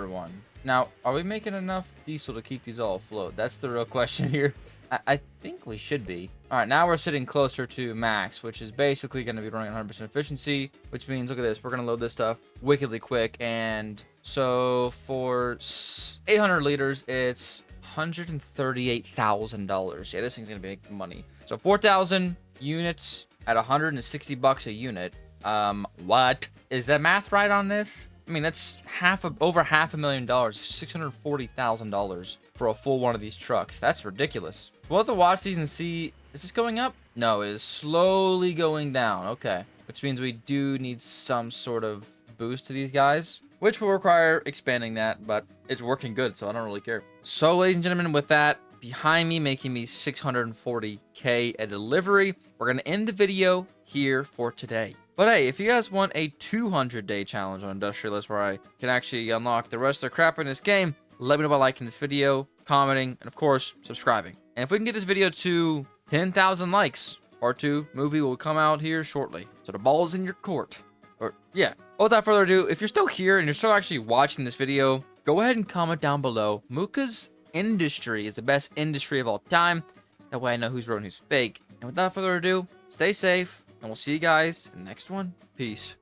Speaker 1: one. Now, are we making enough diesel to keep these all afloat? That's the real question here. I think we should be. All right, now we're sitting closer to max, which is basically going to be running 100% efficiency, which means, look at this, we're going to load this stuff wickedly quick. And so for 800 liters, it's $138,000. Yeah, this thing's going to be making money. So 4,000 units at $160 a unit. What? Is that math right on this? I mean, that's over $500,000, $640,000 for a full one of these trucks. That's ridiculous. We'll have to watch these and see. Is this going up? No, it is slowly going down. Okay. Which means we do need some sort of boost to these guys, which will require expanding that, but it's working good, so I don't really care. So, ladies and gentlemen, with that behind me, making me $640K a delivery, we're going to end the video here for today. But hey, if you guys want a 200-day challenge on Industrialist where I can actually unlock the rest of the crap in this game, let me know by liking this video, commenting, and of course, subscribing. And if we can get this video to 10,000 likes, Part 2 movie will come out here shortly. So the ball's in your court. Or, yeah. Without further ado, if you're still here and you're still actually watching this video, go ahead and comment down below. Moocah's industry is the best industry of all time. That way I know who's real and who's fake. And without further ado, stay safe. And we'll see you guys in the next one. Peace.